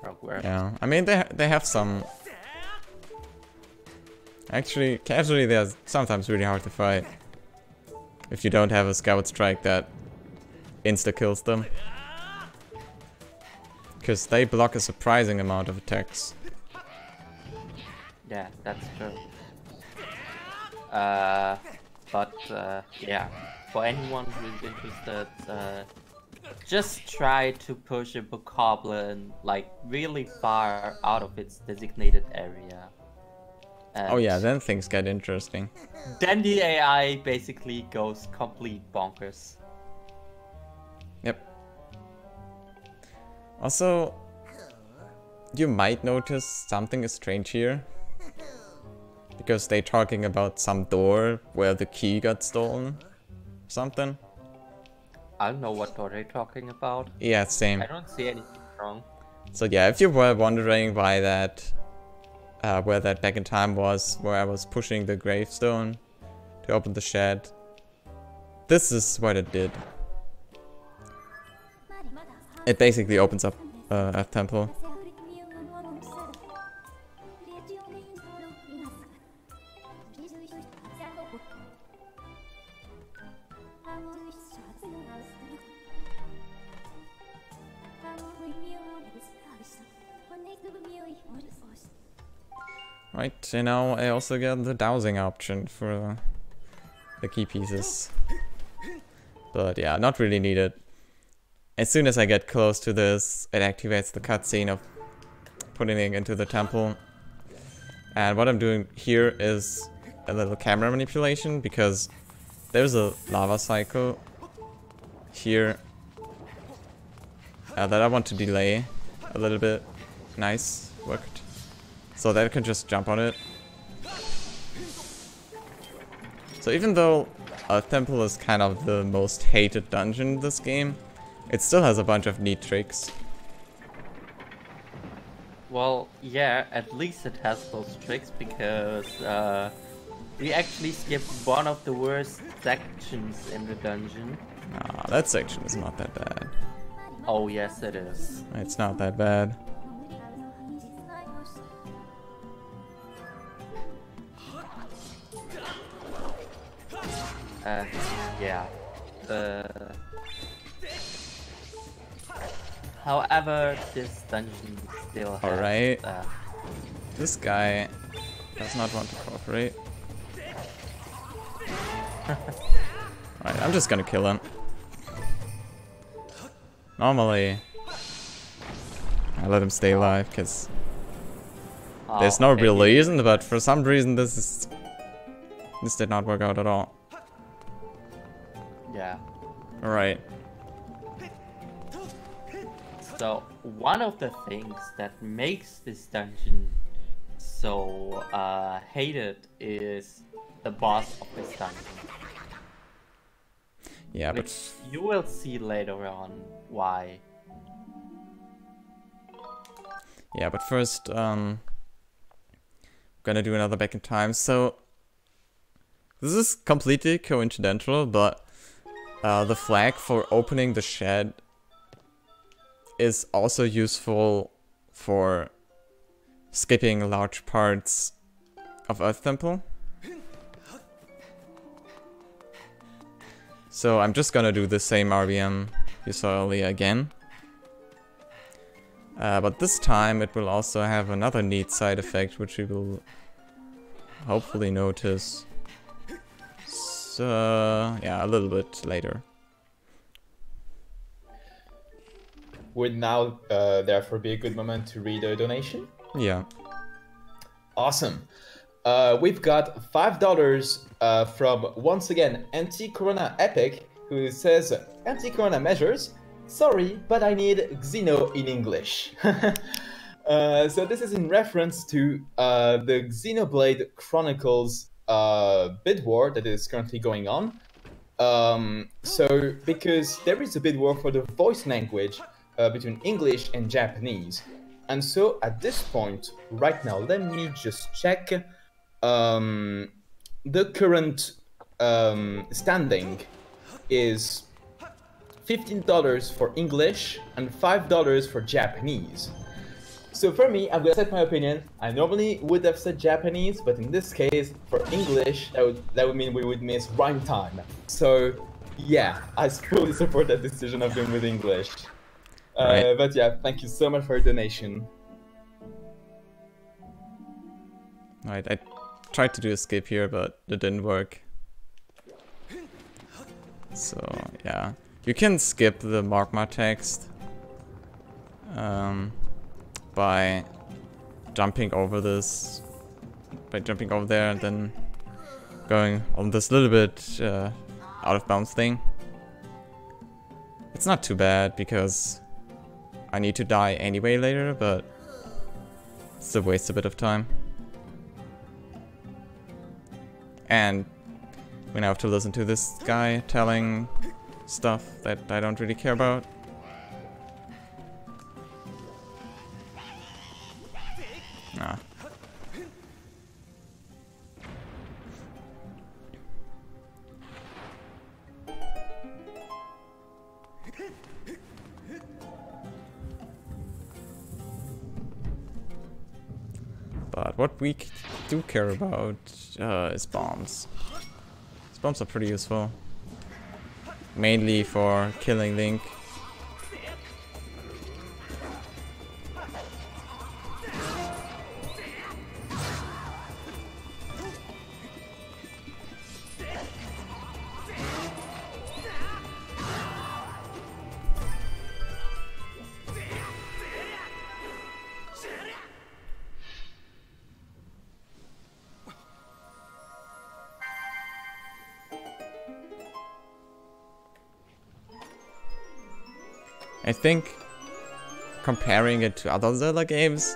programmed. Yeah, I mean they have some. Actually, casually they're sometimes really hard to fight if you don't have a Skyward strike that insta kills them, because they block a surprising amount of attacks. Yeah, that's true. But yeah, for anyone who's interested, just try to push a bokoblin like really far out of its designated area. Oh yeah, then things get interesting. Then the AI basically goes complete bonkers. Yep. Also, you might notice something is strange here, because they're talking about some door where the key got stolen. Something. I don't know what door they're talking about. Yeah, same. I don't see anything wrong. So yeah, if you were wondering why that, where that back in time was, where I was pushing the gravestone to open the shed, this is what it did. It basically opens up a temple. Right, and now I also get the dowsing option for the key pieces. But yeah, not really needed. As soon as I get close to this, it activates the cutscene of putting it into the temple. And what I'm doing here is a little camera manipulation, because there's a lava cycle here that I want to delay a little bit. Nice, worked. So that I can just jump on it. So even though a temple is kind of the most hated dungeon in this game, it still has a bunch of neat tricks. Well, yeah, at least it has those tricks because we actually skipped one of the worst sections in the dungeon. Nah, that section is not that bad. Oh yes, it is. It's not that bad. Yeah. However, this dungeon still has... Alright. This guy does not want to cooperate. Alright, I'm just gonna kill him. Normally, I let him stay alive, because there's no real reason, but for some reason this did not work out at all. Yeah. Alright. So, one of the things that makes this dungeon so hated is the boss of this dungeon. Yeah, which but you will see later on why. yeah, but first, gonna do another back in time. So this is completely coincidental, but the flag for opening the shed is also useful for skipping large parts of Earth Temple. So I'm just gonna do the same RBM you saw earlier again. But this time it will also have another neat side effect, which we will hopefully notice. So, yeah, a little bit later. Would now therefore be a good moment to read a donation? Yeah. Awesome. We've got $5 from, once again, Anti-Corona Epic, who says, Anti-Corona measures, sorry, but I need Xeno in English. So this is in reference to the Xenoblade Chronicles bid war that is currently going on. So, because there is a bid war for the voice language between English and Japanese. And so, at this point, right now, let me just check the current standing is $15 for English and $5 for Japanese. So for me, I'm gonna set my opinion. I normally would have said Japanese, but in this case, for English, that would mean we would miss rhyme time. So yeah, I fully support that decision of going with English. Right. But yeah, thank you so much for your donation. Alright, I tried to do a skip here, but it didn't work. So, yeah. You can skip the Magma text by jumping over this, by jumping over there and then going on this little bit out of bounds thing. It's not too bad because I need to die anyway later, but it's a waste a bit of time. And we now have to listen to this guy telling stuff that I don't really care about. Nah. But what we do care about is bombs. These bombs are pretty useful. Mainly for killing Link. I think, comparing it to other Zelda games,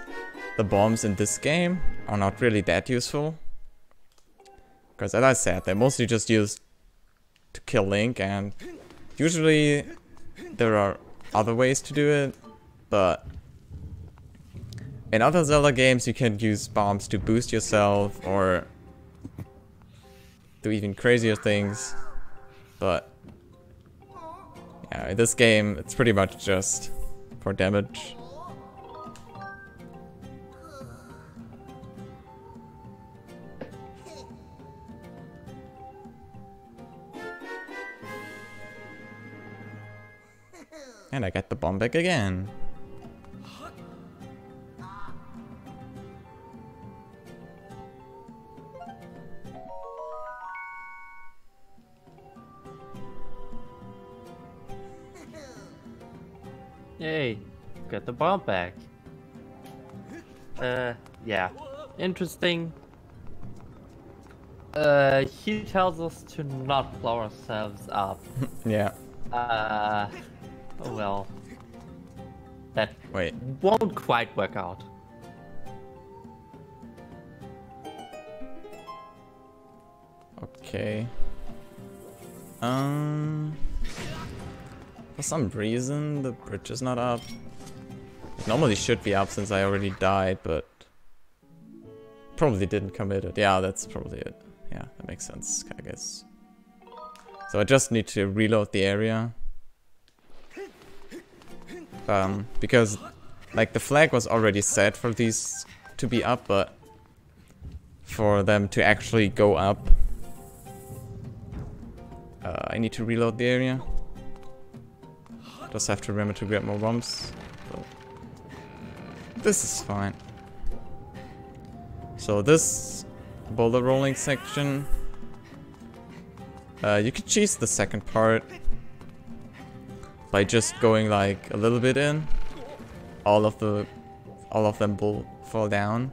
the bombs in this game are not really that useful. Because as I said, they're mostly just used to kill Link, and usually there are other ways to do it, but in other Zelda games you can use bombs to boost yourself or do even crazier things, but yeah, in this game it's pretty much just for damage. And I get the bomb back again. Yay, got the bomb back. Yeah, interesting. He tells us to not blow ourselves up. Yeah. Oh well. That Wait. won't quite work out. Okay. For some reason the bridge is not up. It normally should be up since I already died, but probably didn't commit it. Yeah, that's probably it. Yeah, that makes sense, I guess. So I just need to reload the area. Because like the flag was already set for these to be up, but for them to actually go up, I need to reload the area. Just have to remember to grab more bombs. So this is fine. So this boulder rolling section, you could cheese the second part by just going like a little bit in. All of them will fall down,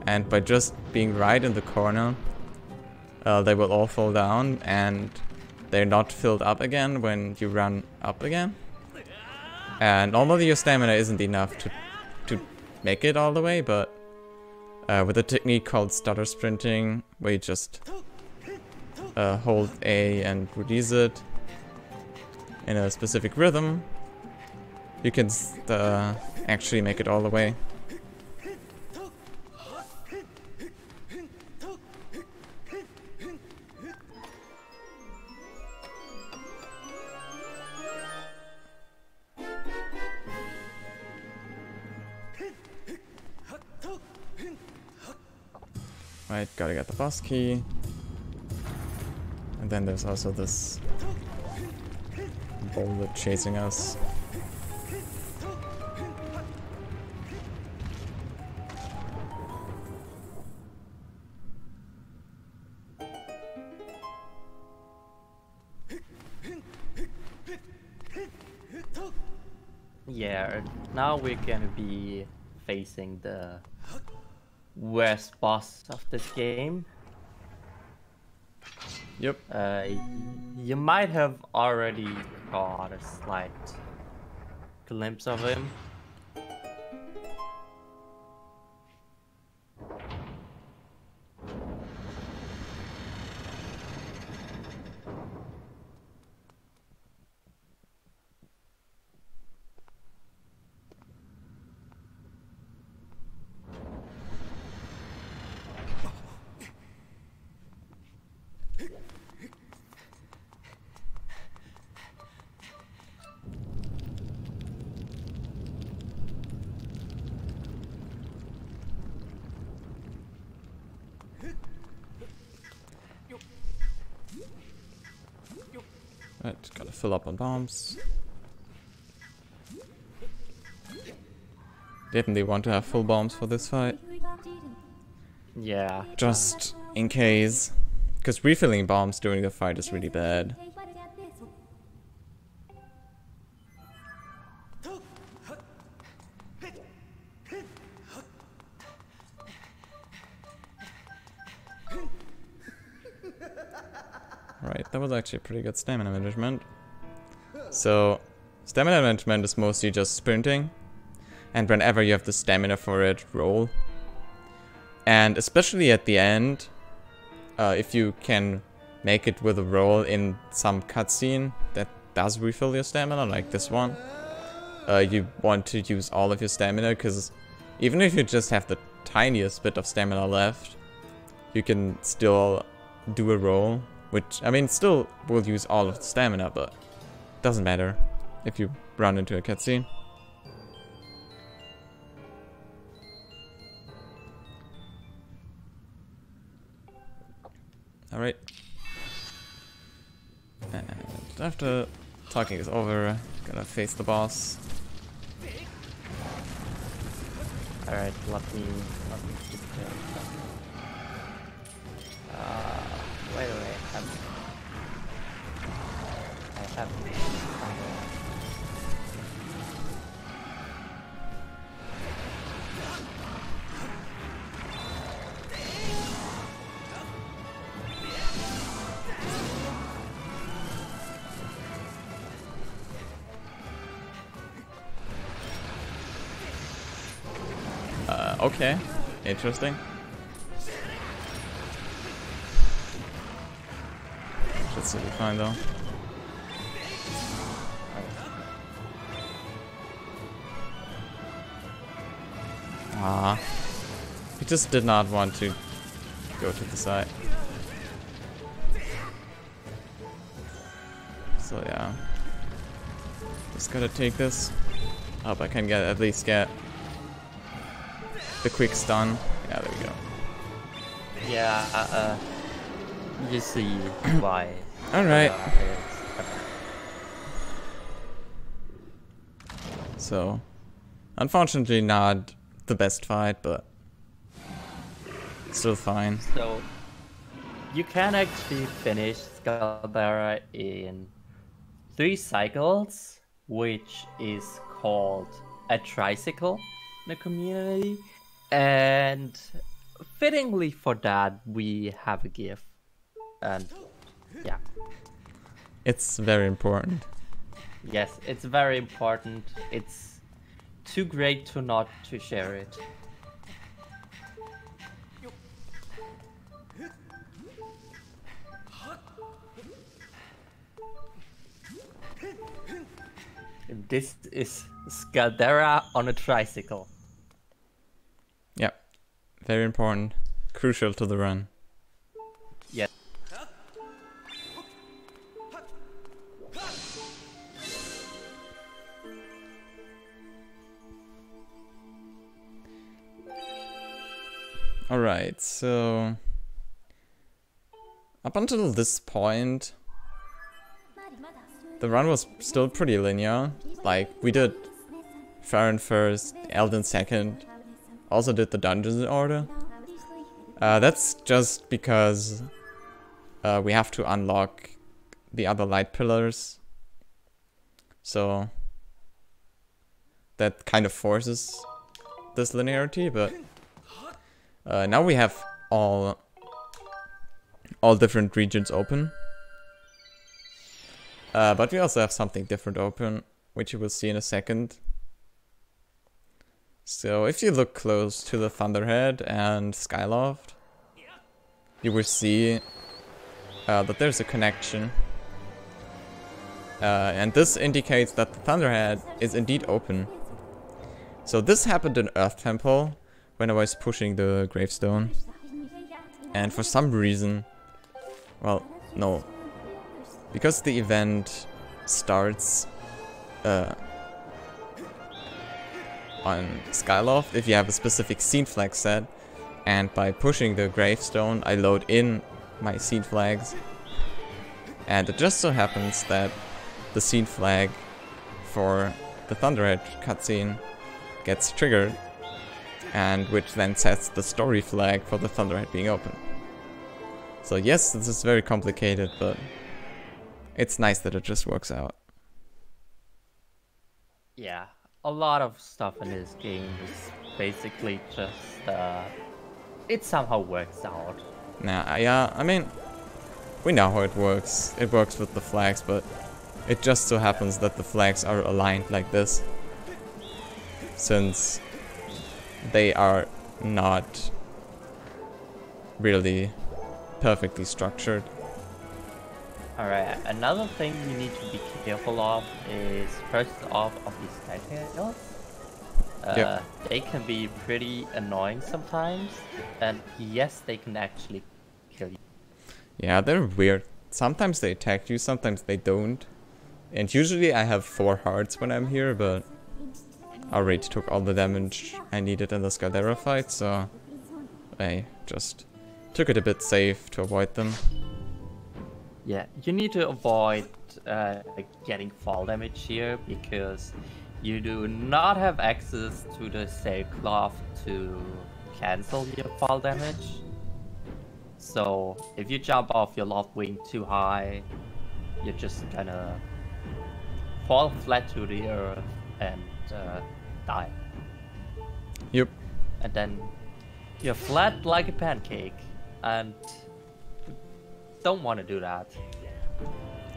and by just being right in the corner, they will all fall down, and they're not filled up again when you run up again. And normally your stamina isn't enough to make it all the way, but with a technique called stutter sprinting, where you just hold A and release it in a specific rhythm, you can actually make it all the way. Right, gotta get the boss key. And then there's also this boulder chasing us. Yeah, now we're gonna be facing the worst boss of this game. Yep. You might have already caught a slight glimpse of him. Right, gotta fill up on bombs. Definitely want to have full bombs for this fight. Yeah. Just in case. Because refilling bombs during the fight is really bad. Right, that was actually pretty good stamina management. So, stamina management is mostly just sprinting. And whenever you have the stamina for it, roll. And especially at the end, if you can make it with a roll in some cutscene that does refill your stamina, like this one, you want to use all of your stamina, because even if you just have the tiniest bit of stamina left, you can still do a roll, which, I mean, still will use all of the stamina, but doesn't matter if you run into a cutscene. Alright. And after talking is over, gonna face the boss. Alright, let me keep going. Wait. I have. Okay, interesting. Should still be fine though. Ah, he just did not want to go to the side. So yeah, just gotta take this. Hope I can at least get the quick stun. Yeah, there we go. Yeah, you see why. Alright. So, unfortunately not the best fight, but still fine. So, you can actually finish Skyward in 3 cycles, which is called a tricycle in the community. And fittingly for that, we have a gift. And yeah. It's very important. Yes, it's very important. It's too great to not to share it. This is Scaldera on a tricycle. Yep. Very important. Crucial to the run. Yes. Alright, so up until this point, the run was still pretty linear. Like, we did Farron first, Elden second, also did the dungeons in order. That's just because we have to unlock the other light pillars. So that kind of forces this linearity, but now we have all different regions open. But we also have something different open, which you will see in a second. So if you look close to the Thunderhead and Skyloft, you will see that there's a connection. And this indicates that the Thunderhead is indeed open. So this happened in Earth Temple when I was pushing the gravestone. And for some reason, well, no. Because the event starts on Skyloft if you have a specific scene flag set, and by pushing the gravestone I load in my scene flags, and it just so happens that the scene flag for the Thunderhead cutscene gets triggered, and which then sets the story flag for the Thunderhead being open. So yes, this is very complicated, but it's nice that it just works out. Yeah, a lot of stuff in this game is basically just, it somehow works out. Nah, yeah, I mean, we know how it works. It works with the flags, but it just so happens that the flags are aligned like this, since they are not really perfectly structured. Alright, another thing you need to be careful of is first off of these skytails. Yep. They can be pretty annoying sometimes, and yes, they can actually kill you. Yeah, they're weird. Sometimes they attack you, sometimes they don't. And usually I have 4 hearts when I'm here, but I already took all the damage I needed in the Scaldera fight, so I just took it a bit safe to avoid them. Yeah, you need to avoid getting fall damage here, because you do not have access to the sailcloth to cancel your fall damage. So if you jump off your loft wing too high, you're just gonna fall flat to the earth and die. Yep. And then you're flat like a pancake, and don't want to do that.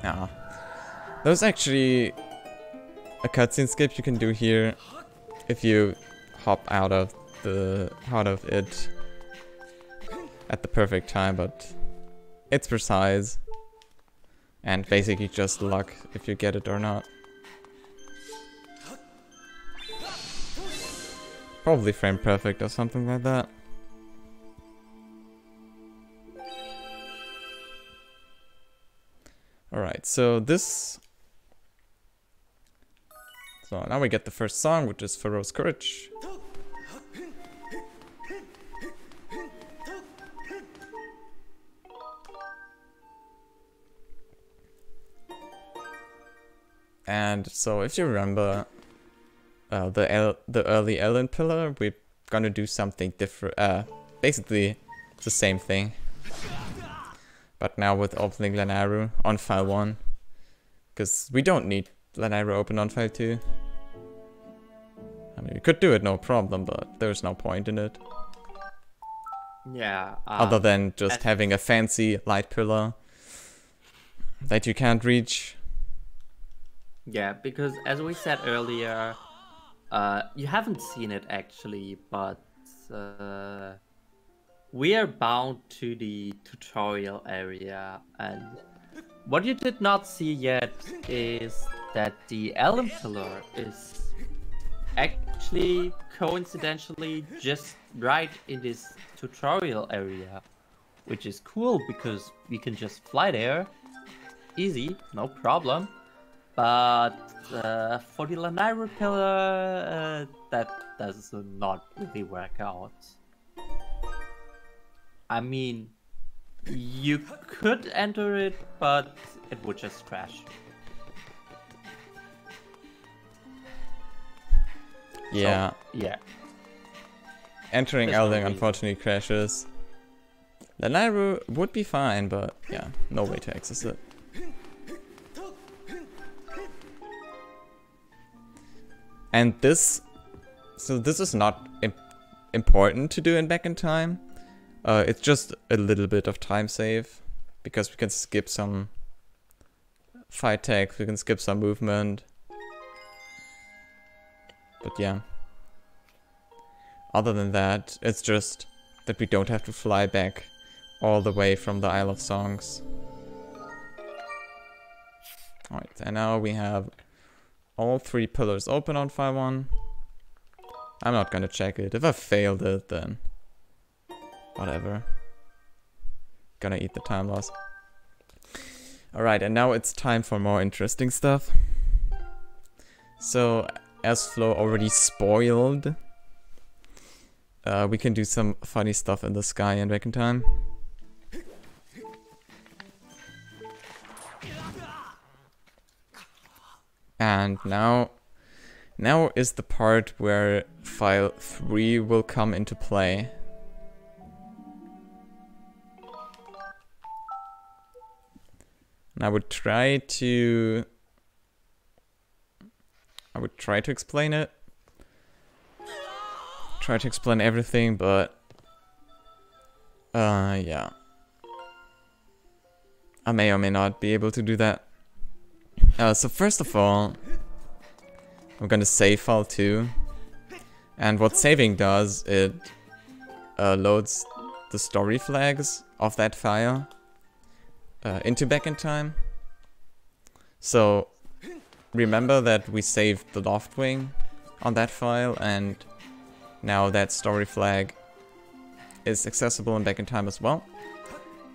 Yeah. There's actually a cutscene skip you can do here if you hop out of it at the perfect time, but it's precise and basically just luck if you get it or not. Probably frame perfect or something like that. Alright, so now we get the first song, which is Pharaoh's Courage. And so if you remember the early Ellen pillar, we're gonna do something different. Basically it's the same thing, but now with opening Lanayru on file 1, because we don't need Lanayru open on file 2. I mean, we could do it no problem, but there's no point in it. Yeah. Other than just having a fancy light pillar that you can't reach. Yeah, because as we said earlier, you haven't seen it actually, but we are bound to the tutorial area, and what you did not see yet is that the Elm Pillar is actually coincidentally just right in this tutorial area, which is cool because we can just fly there, easy, no problem. But for the Lanayru pillar, that does not really work out. I mean, you could enter it, but it would just crash. Yeah. So, yeah. Entering There's no Elding reason. unfortunately crashes. Lanayru would be fine, but yeah, no way to access it. And this is not important to do in Back in Time. It's just a little bit of time save, because we can skip some fight tags, we can skip some movement. But yeah. Other than that, it's just that we don't have to fly back all the way from the Isle of Songs. Alright, and now we have all 3 pillars open on file 1. I'm not gonna check it. If I failed it, then whatever. Gonna eat the time loss. Alright, and now it's time for more interesting stuff. So, as Flo already spoiled, we can do some funny stuff in the sky in Back in Time. And now is the part where file 3 will come into play. And I would try to explain it. Try to explain everything, but yeah. I may or may not be able to do that. So first of all, I'm gonna save file 2, and what saving does, it loads the story flags of that file into Back in Time. So remember that we saved the loft wing on that file, and now that story flag is accessible in Back in Time as well.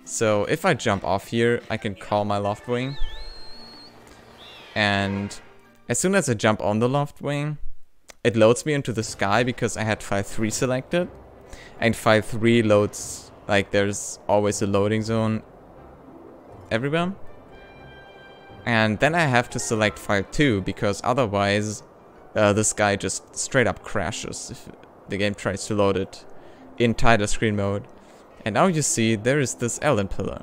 So if I jump off here, I can call my loft wing. And as soon as I jump on the loft wing, it loads me into the sky because I had file 3 selected. And file 3 loads, like there's always a loading zone everywhere. And then I have to select file 2 because otherwise the sky just straight up crashes if the game tries to load it in title screen mode. And now you see there is this Ellen pillar.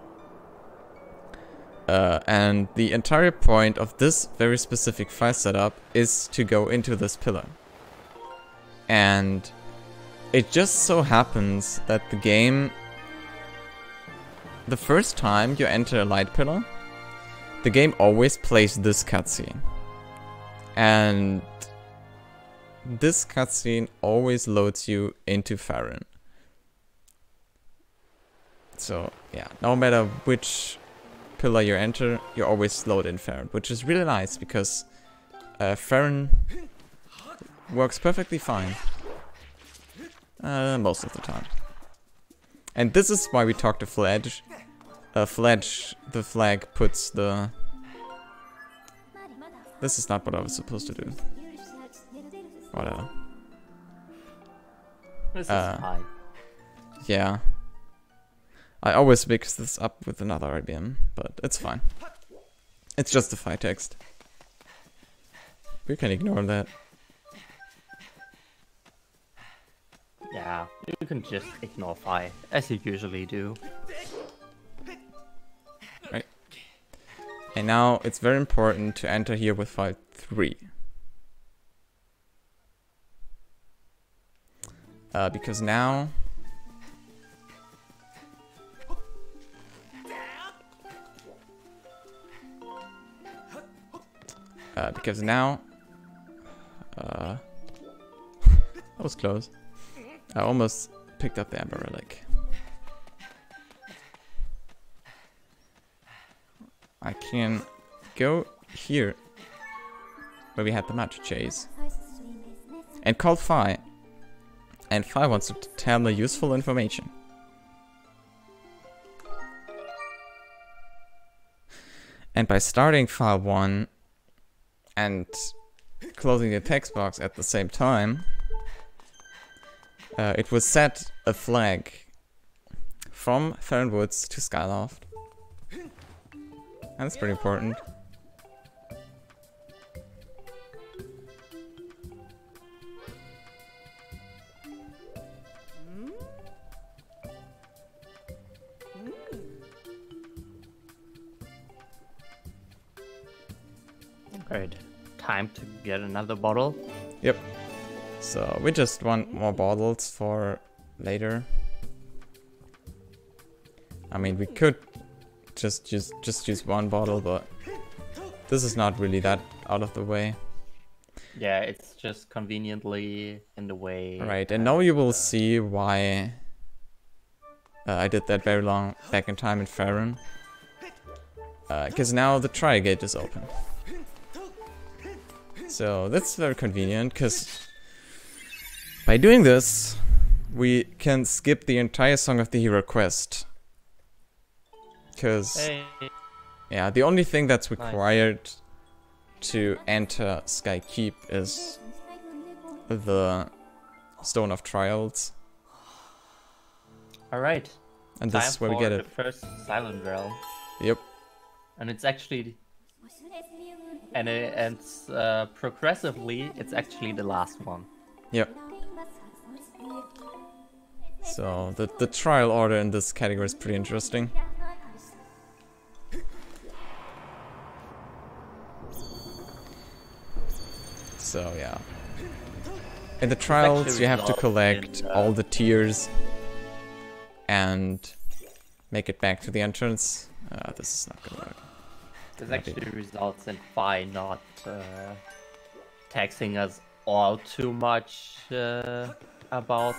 And the entire point of this very specific file setup is to go into this pillar. And it just so happens that the game, the first time you enter a light pillar, the game always plays this cutscene. And this cutscene always loads you into Farron. So yeah, no matter which pillar you enter, you always load in Farron, which is really nice because Farron works perfectly fine most of the time. And this is why we talked to Fledge. Fledge, the flag puts the... This is not what I was supposed to do. Whatever. This is fine. Yeah. I always mix this up with another IBM, but it's fine. It's just a phi text. We can ignore that. Yeah, you can just ignore phi, as you usually do. Right. And now it's very important to enter here with file 3. Because now... that was close. I almost picked up the Amber Relic. I can go here, where we had the match chase, and call Phi. And Phi wants to tell me useful information. And by starting file 1 and closing the text box at the same time, it will set a flag from Farron Woods to Skyloft. And that's pretty important. Great. Time to get another bottle. Yep. So we just want more bottles for later. I mean, we could just use one bottle, but this is not really that out of the way. Yeah, it's just conveniently in the way. Right, and now you will see why I did that very long Back in Time in Farron. Because now the Tri-Gate is open. So that's very convenient, because by doing this, we can skip the entire Song of the Hero quest. Because, yeah, the only thing that's required to enter Sky Keep is the Stone of Trials. Alright. And this is where we get it. The first Silent Realm. Yep. And it's actually... And progressively, it's actually the last one. Yep. So, the trial order in this category is pretty interesting. So, yeah. In the trials, you have to collect all the tiers and make it back to the entrance. This is not gonna work. This actually results in Phi not taxing us all too much about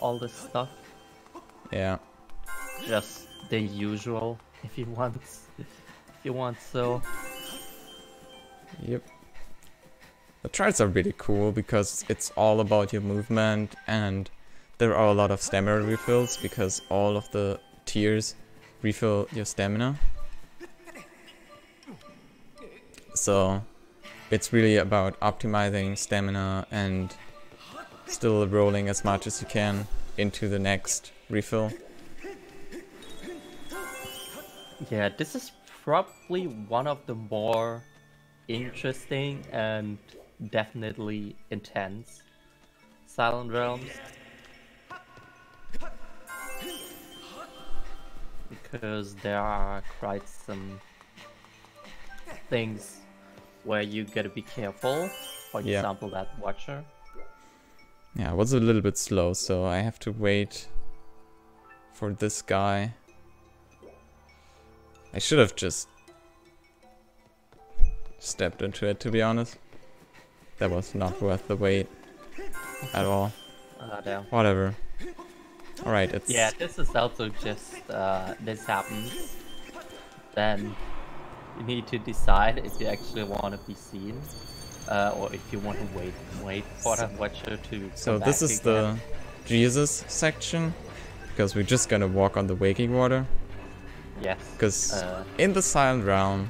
all this stuff. Yeah. Just the usual, if you want so. Yep. The trials are really cool because it's all about your movement, and there are a lot of stamina refills because all of the tiers refill your stamina. So it's really about optimizing stamina and still rolling as much as you can into the next refill. Yeah, this is probably one of the more interesting and definitely intense Silent Realms. Because there are quite some things where you gotta be careful. For example, that Watcher. Yeah, I was a little bit slow, so I have to wait for this guy. I should have just stepped into it, to be honest. That was not worth the wait at all. Damn. Whatever. Alright, it's... Yeah, this is also just, this happens. Then you need to decide if you actually want to be seen, or if you want to wait for that Watcher to come So back this is again. the Jesus section, because we're just gonna walk on the waking water. Yes. Because in the Silent Realm,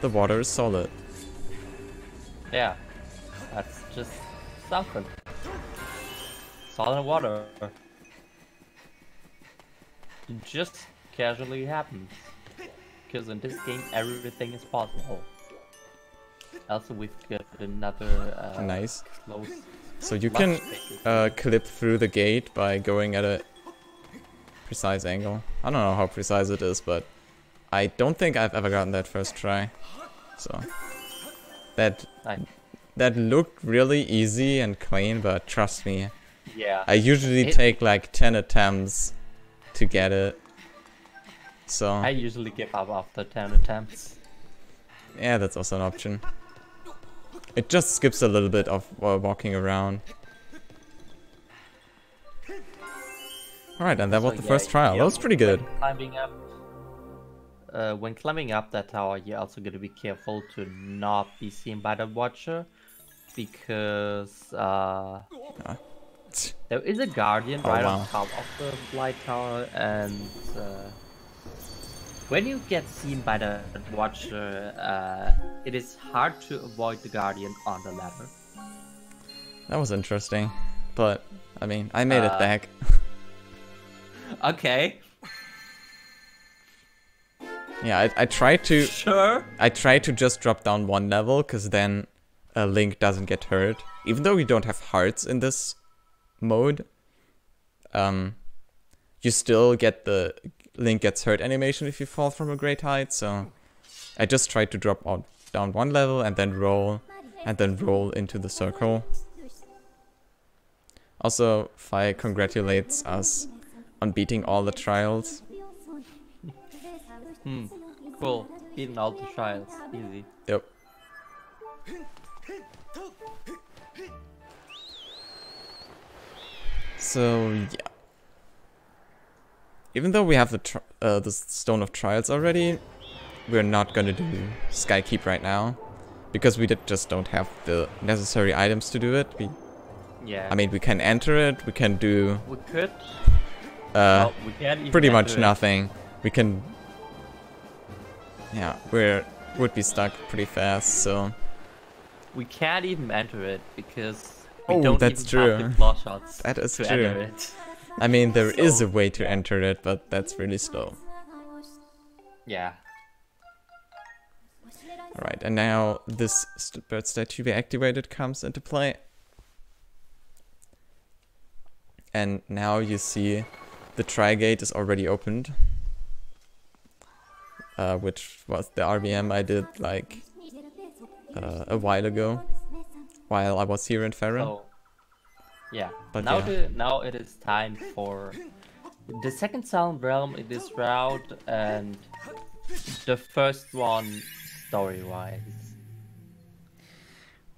the water is solid. Yeah, that's just something. Solid water. It just casually happens. Because in this game, everything is possible. Also, we've got another Nice. close. So you can clip through the gate by going at a precise angle. I don't know how precise it is, but I don't think I've ever gotten that first try. So that looked really easy and clean, but trust me, Yeah. I usually take like 10 attempts to get it. So I usually give up after 10 attempts. yeah, that's also an option. It just skips a little bit of walking around. Alright, and that was the first trial. That was pretty good. When climbing up that tower, you're also going to be careful to not be seen by the Watcher, because there is a guardian right on top of the flight tower, and when you get seen by the Watcher, it is hard to avoid the guardian on the ladder. That was interesting, but I mean, I made it back. Okay. Yeah, I tried to. Sure. I tried to just drop down one level, because then Link doesn't get hurt. Even though you don't have hearts in this mode, you still get the Link gets hurt animation if you fall from a great height. So I just tried to drop down one level and then roll into the circle. Also, Fi congratulates us on beating all the trials. Cool. Beating all the trials. Easy. Yep. So yeah. Even though we have the Stone of Trials already, we're not gonna do Skykeep right now, because we just don't have the necessary items to do it. Yeah. I mean, we can enter it. We can do. We could. We can't even pretty much enter it. nothing. We can. Yeah, would be stuck pretty fast. So. We can't even enter it because we Oh, don't that's even true. have the claw shots That is to true. enter it. I mean, there is a way to enter it, but that's really slow. Yeah. Alright, and now this bird statue we activated comes into play. And now you see the tri-gate is already opened. Which was the RBM I did like a while ago, while I was here in Farron. So, yeah. But Now it is time for the second Silent Realm in this route, and the first one story-wise.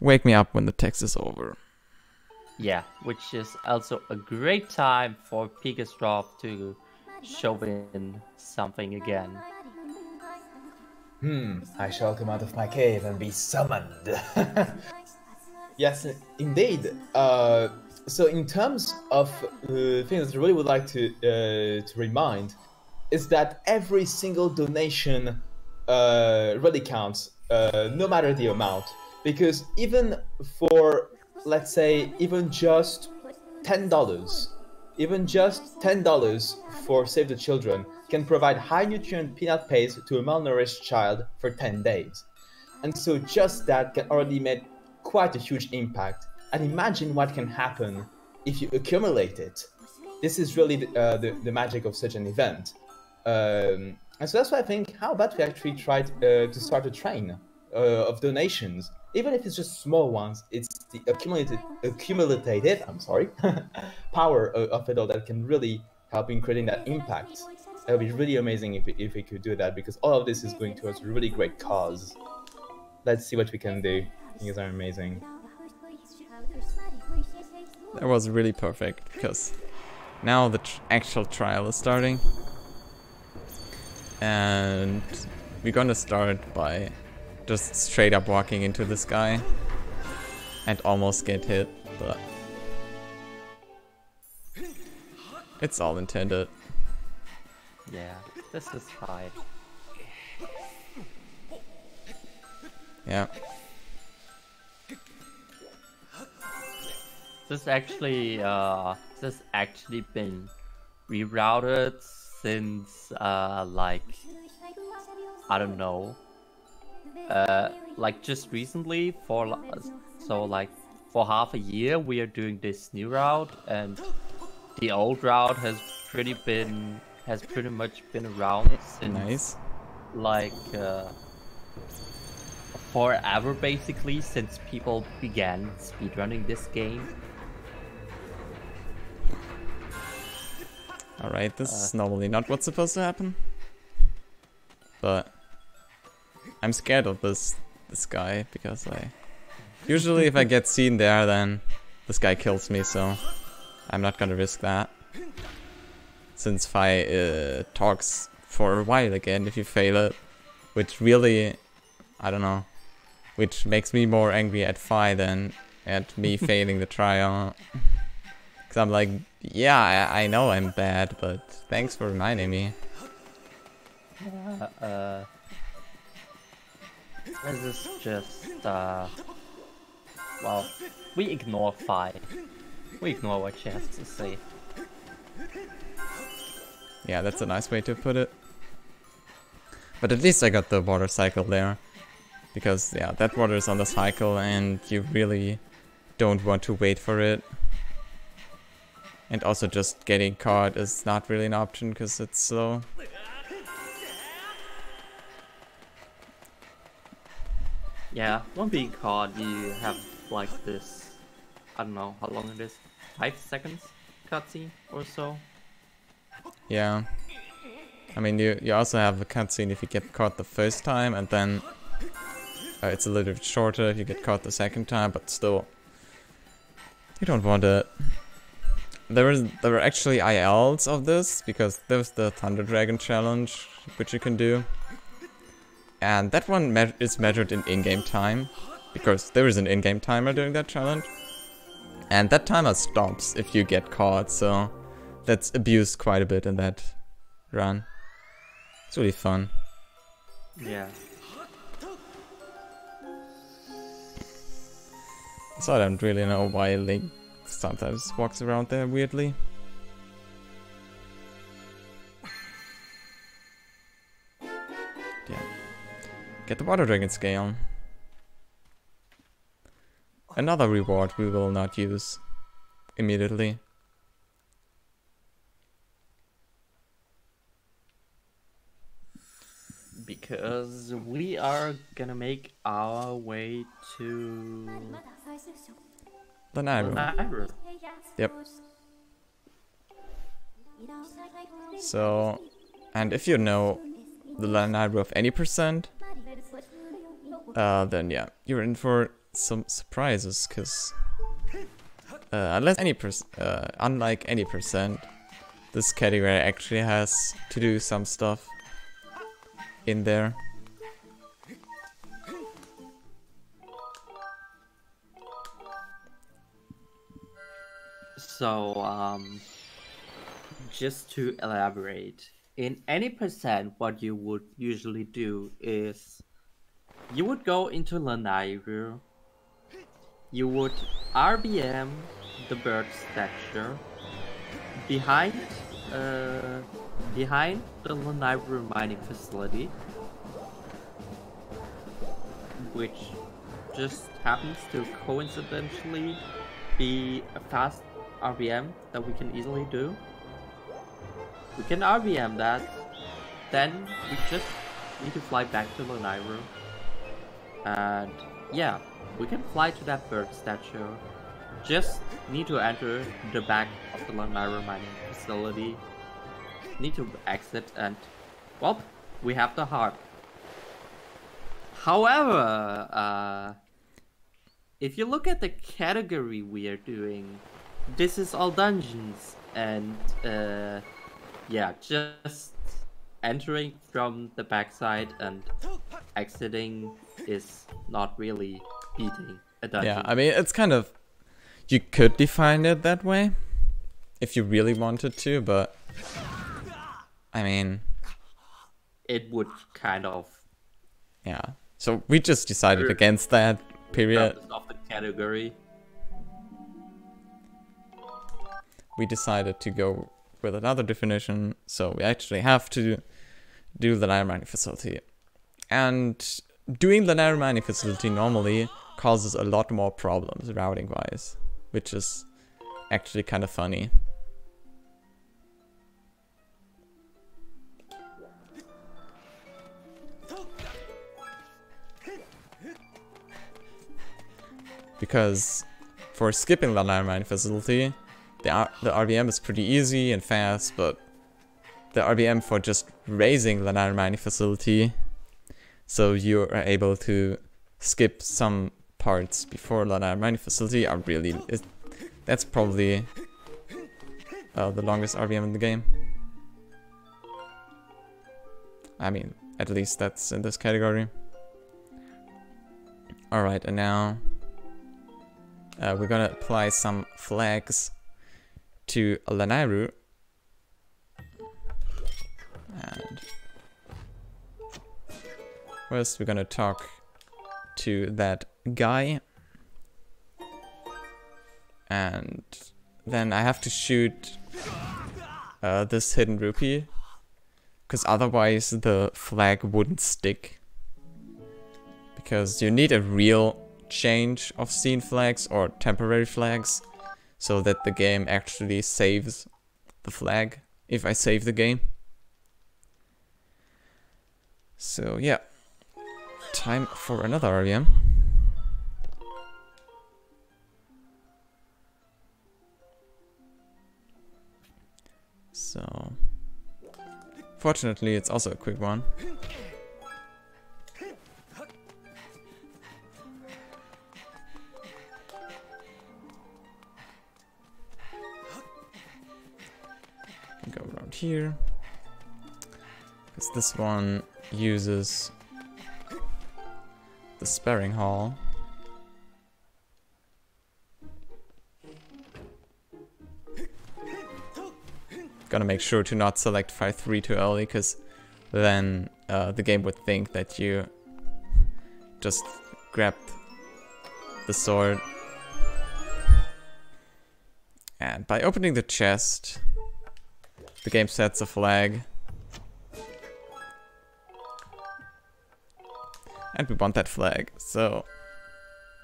Wake me up when the text is over. Yeah, which is also a great time for Picastrop to show in something again. I shall come out of my cave and be summoned. Yes, indeed. So in terms of things I really would like to remind is that every single donation really counts, no matter the amount. Because even for, let's say, even just $10, even just $10 for Save the Children can provide high nutrient peanut paste to a malnourished child for 10 days. And so just that can already make quite a huge impact. And imagine what can happen if you accumulate it. This is really the magic of such an event. And so that's why I think, how about we actually try to start a train of donations, even if it's just small ones. It's the accumulated power of it all that can really help in creating that impact. It would be really amazing if we could do that, because all of this is going towards a really great cause. Let's see what we can do. Things are amazing. That was really perfect, because now the actual trial is starting. And we're gonna start by just straight up walking into this guy and almost get hit, but it's all intended. Yeah, this is fine. Yeah. This actually been rerouted since like, I don't know, like just recently for for half a year we are doing this new route, and the old route has pretty much been around since Nice. like forever, basically, since people began speedrunning this game. Alright, this is normally not what's supposed to happen. But I'm scared of this guy, because usually if I get seen there, then this guy kills me, so I'm not gonna risk that. Since Fi talks for a while again if you fail it, which really, I don't know, which makes me more angry at Fi than at me failing the trial. Cause I'm like, yeah, I know I'm bad, but thanks for reminding me. This is just well, we ignore Fi. We ignore what she has to say. Yeah, that's a nice way to put it. But at least I got the water cycle there. Because, yeah, that water is on the cycle and you really don't want to wait for it. And also just getting caught is not really an option because it's slow. Yeah, when being caught, you have like this, I don't know how long it is, 5 seconds cutscene or so. Yeah. I mean, you also have a cutscene if you get caught the first time, and then it's a little bit shorter if you get caught the second time, but still, you don't want it. There were actually ILs of this, because there's the Thunder Dragon challenge, which you can do. And that one is measured in in-game time, because there is an in-game timer during that challenge. And that timer stops if you get caught, so that's abused quite a bit in that run. It's really fun. Yeah. So I don't really know why Link sometimes walks around there weirdly. Yeah. Get the Water Dragon scale. Another reward we will not use immediately. Because we are gonna make our way to The Nairo. Nairo. Yep. So, and if you know the Nairo of any percent, then yeah, you're in for some surprises, because unlike any percent, this category actually has to do some stuff in there. So, just to elaborate, in any percent, what you would usually do is you would go into Lanairu, you would RBM the bird statue behind uh, behind the Lanairu mining facility, which just happens to coincidentally be a fast RBM that we can easily do. We can RBM that, then we just need to fly back to Lanairu. And yeah, we can fly to that bird statue. Just need to enter the back of the Lanairu mining facility. Need to exit and, well, we have the heart. However, if you look at the category we are doing, this is all dungeons, and yeah, just entering from the backside and exiting is not really beating a dungeon. Yeah, I mean, it's kind of... You could define it that way, if you really wanted to, but... I mean... It would kind of... Yeah, so we just decided against that, period. Of the category. We decided to go with another definition, so we actually have to do the Lanairu mining facility. And doing the Lanairu mining facility normally causes a lot more problems routing-wise, which is actually kind of funny. Because for skipping the Lanairu mining facility, the RBM is pretty easy and fast, but the RBM for just raising the Lanairu mining facility, so you are able to skip some parts before Lanairu mining facility, are really... that's probably the longest RBM in the game. I mean, at least that's in this category. Alright, and now... we're gonna apply some flags to Lanairu. And first we're gonna talk to that guy. And then I have to shoot this hidden rupee, because otherwise the flag wouldn't stick. Because you need a real change of scene flags or temporary flags so that the game actually saves the flag if I save the game. So yeah, time for another RVM. So fortunately it's also a quick one. Go around here, because this one uses the sparring hall. Gotta make sure to not select 5-3 too early, because then the game would think that you just grabbed the sword. And by opening the chest, the game sets a flag. And we want that flag. So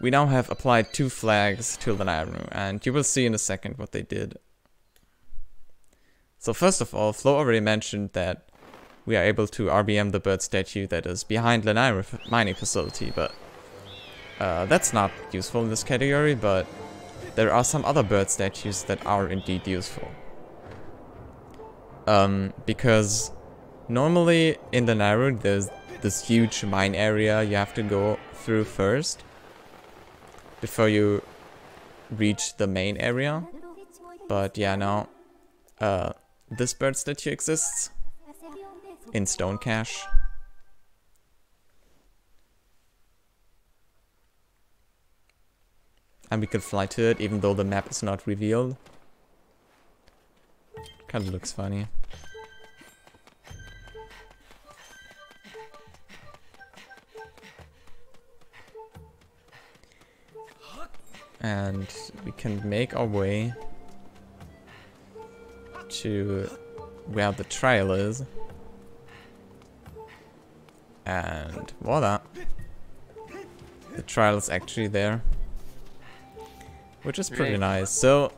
we now have applied 2 flags to Lanairu, and you will see in a second what they did. So first of all, Flo already mentioned that we are able to RBM the bird statue that is behind Lanairu mining facility, but that's not useful in this category, but there are some other bird statues that are indeed useful. Because normally in Lanairu there's this huge mine area you have to go through first before you reach the main area. But yeah, now this bird statue exists in Stone Cache. And we can fly to it even though the map is not revealed. Kinda looks funny. And we can make our way to where the trial is. And voila! The trial is actually there. Which is pretty nice. So,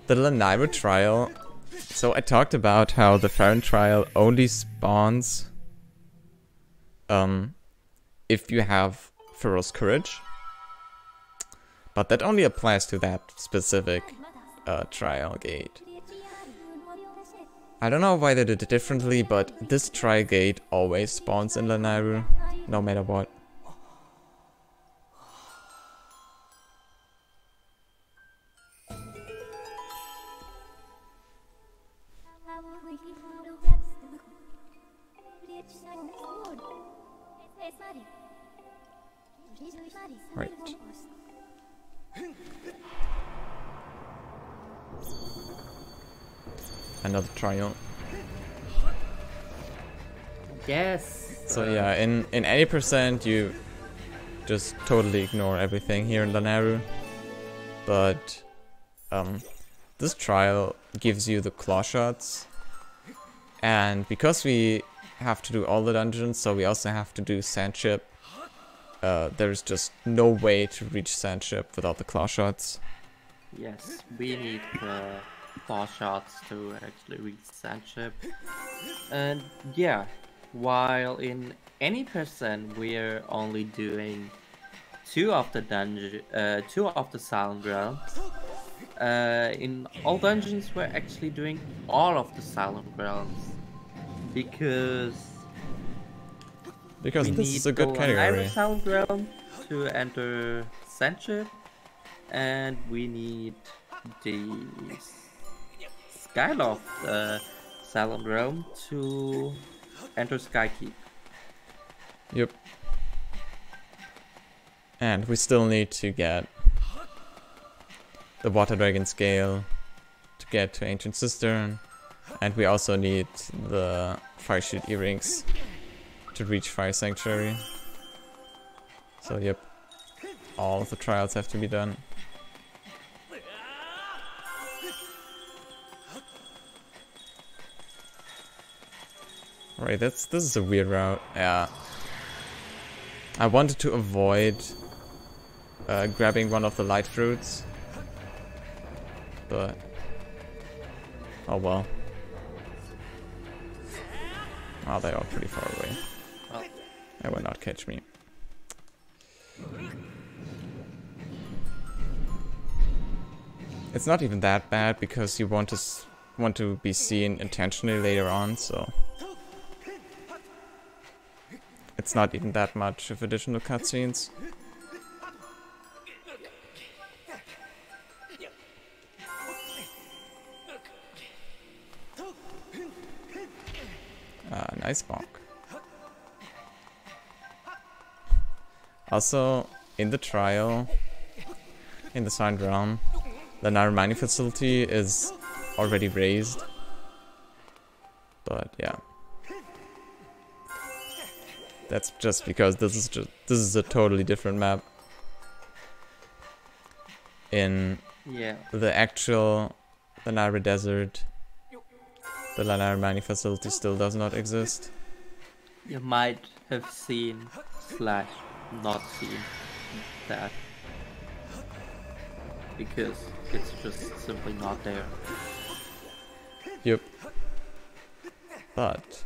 the Lanayru trial. So I talked about how the Farron trial only spawns if you have Pharaoh's Courage. But that only applies to that specific trial gate. I don't know why they did it differently, but this trial gate always spawns in Lanayru, no matter what. Right. Another trial. Yes. So yeah, in any percent you just totally ignore everything here in Lanayru. But this trial gives you the claw shots. And because we have to do all the dungeons, so we also have to do Sandship. There's just no way to reach Sandship without the claw shots. Yes, we need claw shots to actually reach Sandship. And yeah, while in any percent we're only doing 2 of the dungeon, 2 of the Silent Realms. In all dungeons we're actually doing all of the Silent Realms because this is a good category. Silent Realm to enter Sandship, and we need the Skyloft Silent Realm to enter Skykeep. Yep. And we still need to get the Water Dragon Scale to get to Ancient Cistern, and we also need the Fire Shield Earrings to reach Fire Sanctuary. So yep, all of the trials have to be done. Alright, this is a weird route. Yeah. I wanted to avoid grabbing one of the light fruits, but oh well. Oh, they are pretty far away. Oh. They will not catch me. It's not even that bad because you want to be seen intentionally later on, so it's not even that much of additional cutscenes. Nice bonk. Also, in the trial, in the Silent Realm, the Lanayru mining facility is already raised. But yeah. That's just because this is a totally different map. In the actual Lanayru Desert, the Lanayru mining facility still does not exist. You might have seen / not seen that because it's just simply not there. Yep. But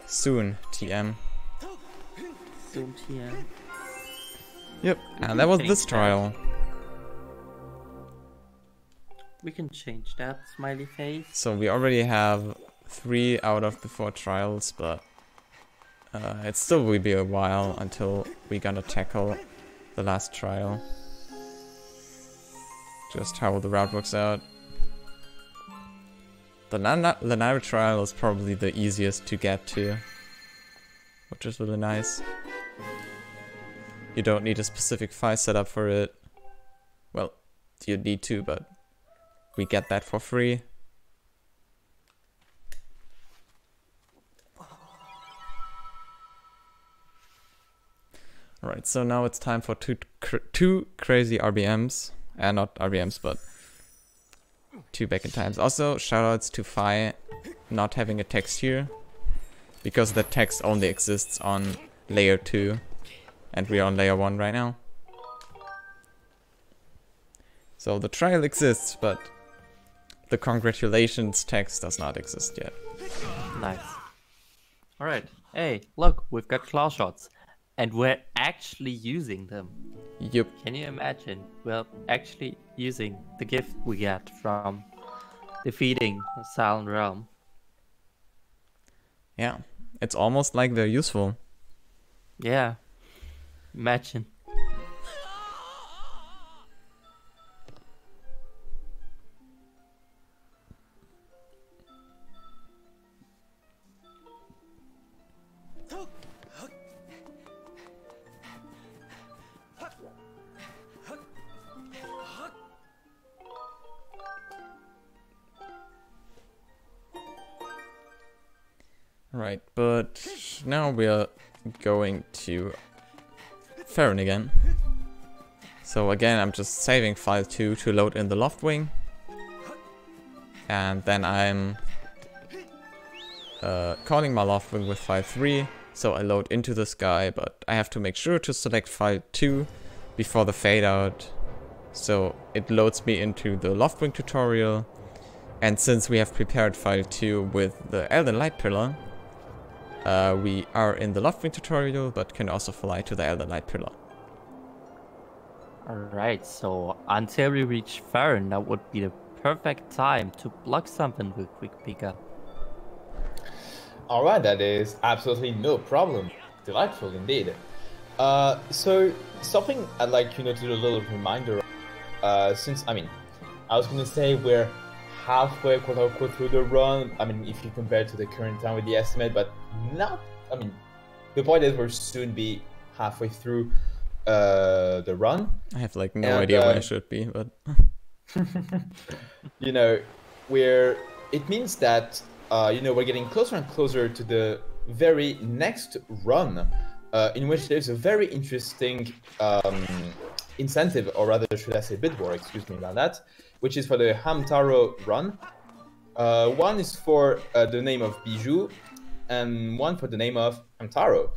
soon, TM. Soon, TM. Yep, and that was this trial. We can change that, smiley face. So we already have 3 out of the 4 trials, but it still will be a while until we're gonna tackle the last trial. Just how the route works out. The Lanayru trial is probably the easiest to get to, which is really nice. You don't need a specific file setup for it. Well, you need to, but we get that for free Alright, so now it's time for two crazy RBMs. Not RBMs, but 2 back in times. Also, shoutouts to Phi not having a text here, because the text only exists on layer 2, and we're on layer 1 right now. So the trial exists, but the congratulations text does not exist yet. Nice. Alright. Hey, look, we've got claw shots. And we're actually using them. Yup. Can you imagine? We're actually using the gift we get from defeating the Silent Realm. Yeah, it's almost like they're useful. Yeah. Imagine. Right, but now we're going to Farron again. So again, I'm just saving file 2 to load in the loft wing. And then I'm calling my loft wing with file 3. So I load into the sky, but I have to make sure to select file 2 before the fade out. So it loads me into the loft wing tutorial. And since we have prepared file 2 with the Elden Light pillar, we are in the Loftwing tutorial, but can also fly to the Elden Light pillar. Alright, so until we reach Farron, that would be the perfect time to block something with Quick Pika. Alright, that is absolutely no problem. Delightful indeed. So something I'd like to do a little reminder. Since I was gonna say we're halfway, quote unquote, through the run. I mean, if you compare it to the current time with the estimate, but not. I mean, the point is we'll soon be halfway through the run. I have like no idea where I should be, but it means that we're getting closer and closer to the very next run, in which there's a very interesting incentive, or rather should I say bid war, excuse me about that, which is for the Hamtaro run. One is for the name of Bijou, and one for the name of Hamtaro.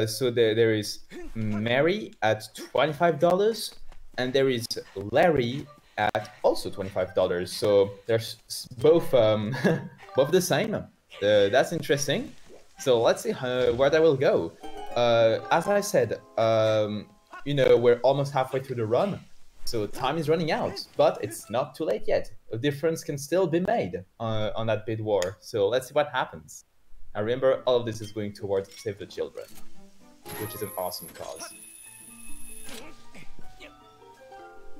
So there is Mary at $25, and there is Larry at also $25. So there's both both the same. That's interesting. So let's see where that will go. As I said, we're almost halfway through the run, so time is running out, but it's not too late yet. A difference can still be made on that bid war. So let's see what happens. And remember, all of this is going towards Save the Children, which is an awesome cause.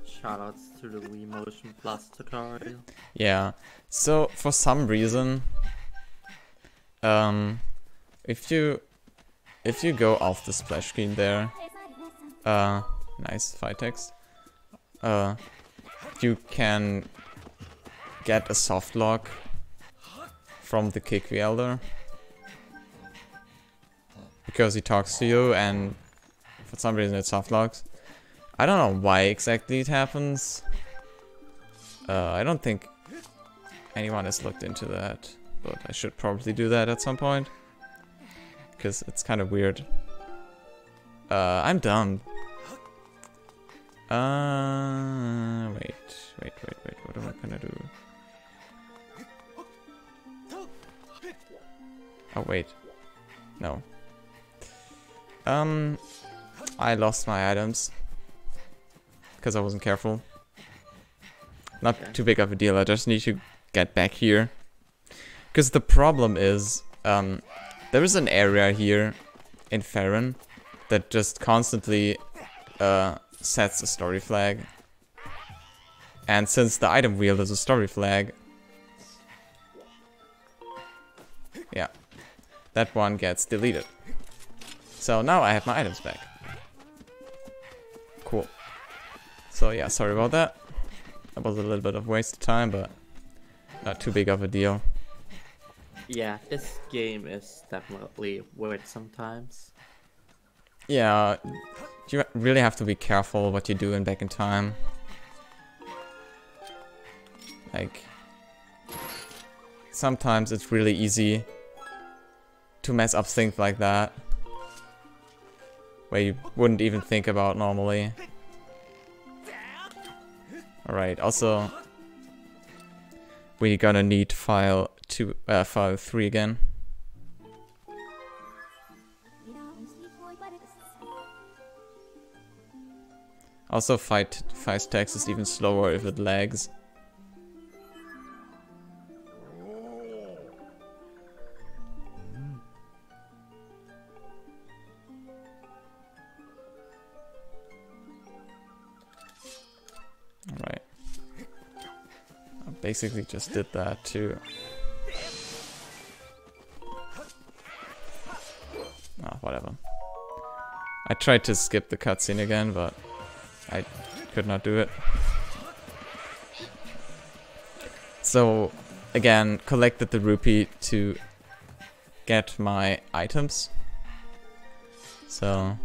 Shoutouts to the Wii Motion Plus tutorial. yeah. So for some reason, if you go off the splash screen there, nice fight text. You can get a soft lock from the Kikvi Elder, because he talks to you, and for some reason it soft locks. I don't know why exactly it happens. I don't think anyone has looked into that, but I should probably do that at some point, because it's kind of weird. I'm dumb. Wait, what am I gonna do? Oh, wait. No. I lost my items, because I wasn't careful. Not too big of a deal, I just need to get back here. Because the problem is, there is an area here in Farron that just constantly sets a story flag. And since the item wheel is a story flag, yeah, that one gets deleted. So now I have my items back. Cool. So yeah, sorry about that. That was a little bit of wasted time, but not too big of a deal. Yeah, this game is definitely weird sometimes. Yeah, you really have to be careful what you do in Back in Time. Like, sometimes it's really easy to mess up things like that, where you wouldn't even think about normally. Alright, also, we're gonna need file 3 again. Also, fast text is even slower if it lags. Alright. I basically just did that too. Ah, whatever. I tried to skip the cutscene again, but I could not do it. So, again, collected the rupee to get my items. So,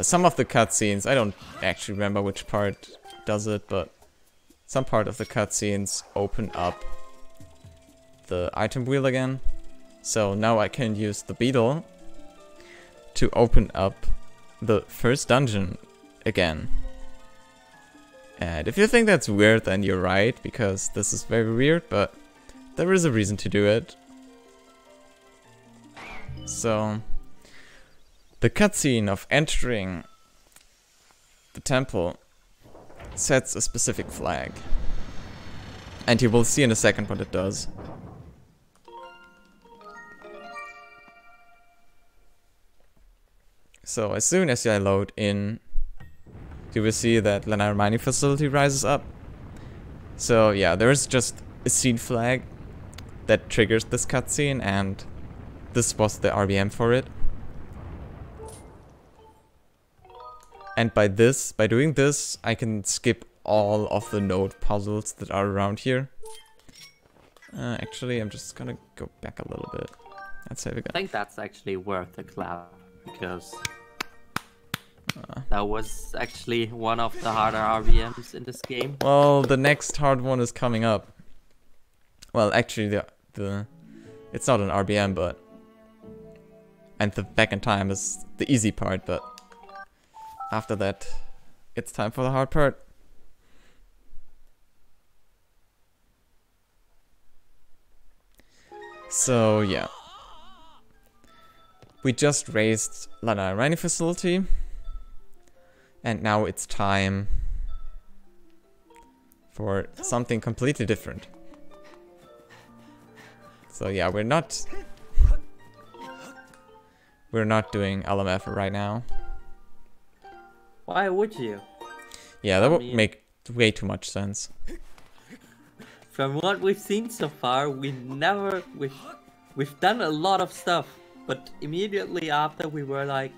some of the cutscenes, I don't actually remember which part does it, but some part of the cutscenes open up the item wheel again. So now I can use the beetle to open up the first dungeon again. And if you think that's weird, then you're right, because this is very weird, but there is a reason to do it. So, the cutscene of entering the temple sets a specific flag. And you will see in a second what it does. So as soon as I load in, you will see that Lanai mining facility rises up. So yeah, there is just a scene flag that triggers this cutscene, and this was the RBM for it. And by doing this, I can skip all of the node puzzles that are around here. Actually, I'm just gonna go back a little bit. Let's save again. I think that's actually worth a clap, because that was actually one of the harder RBMs in this game. Well, the next hard one is coming up. Well, actually, it's not an RBM, but and the back in time is the easy part, but after that, it's time for the hard part. So yeah, we just raised Lanai mining facility, and now it's time for something completely different. So yeah, we're not doing LMF right now. Why would you? Yeah, that would make way too much sense. From what we've seen so far, we've done a lot of stuff, but immediately after we were like,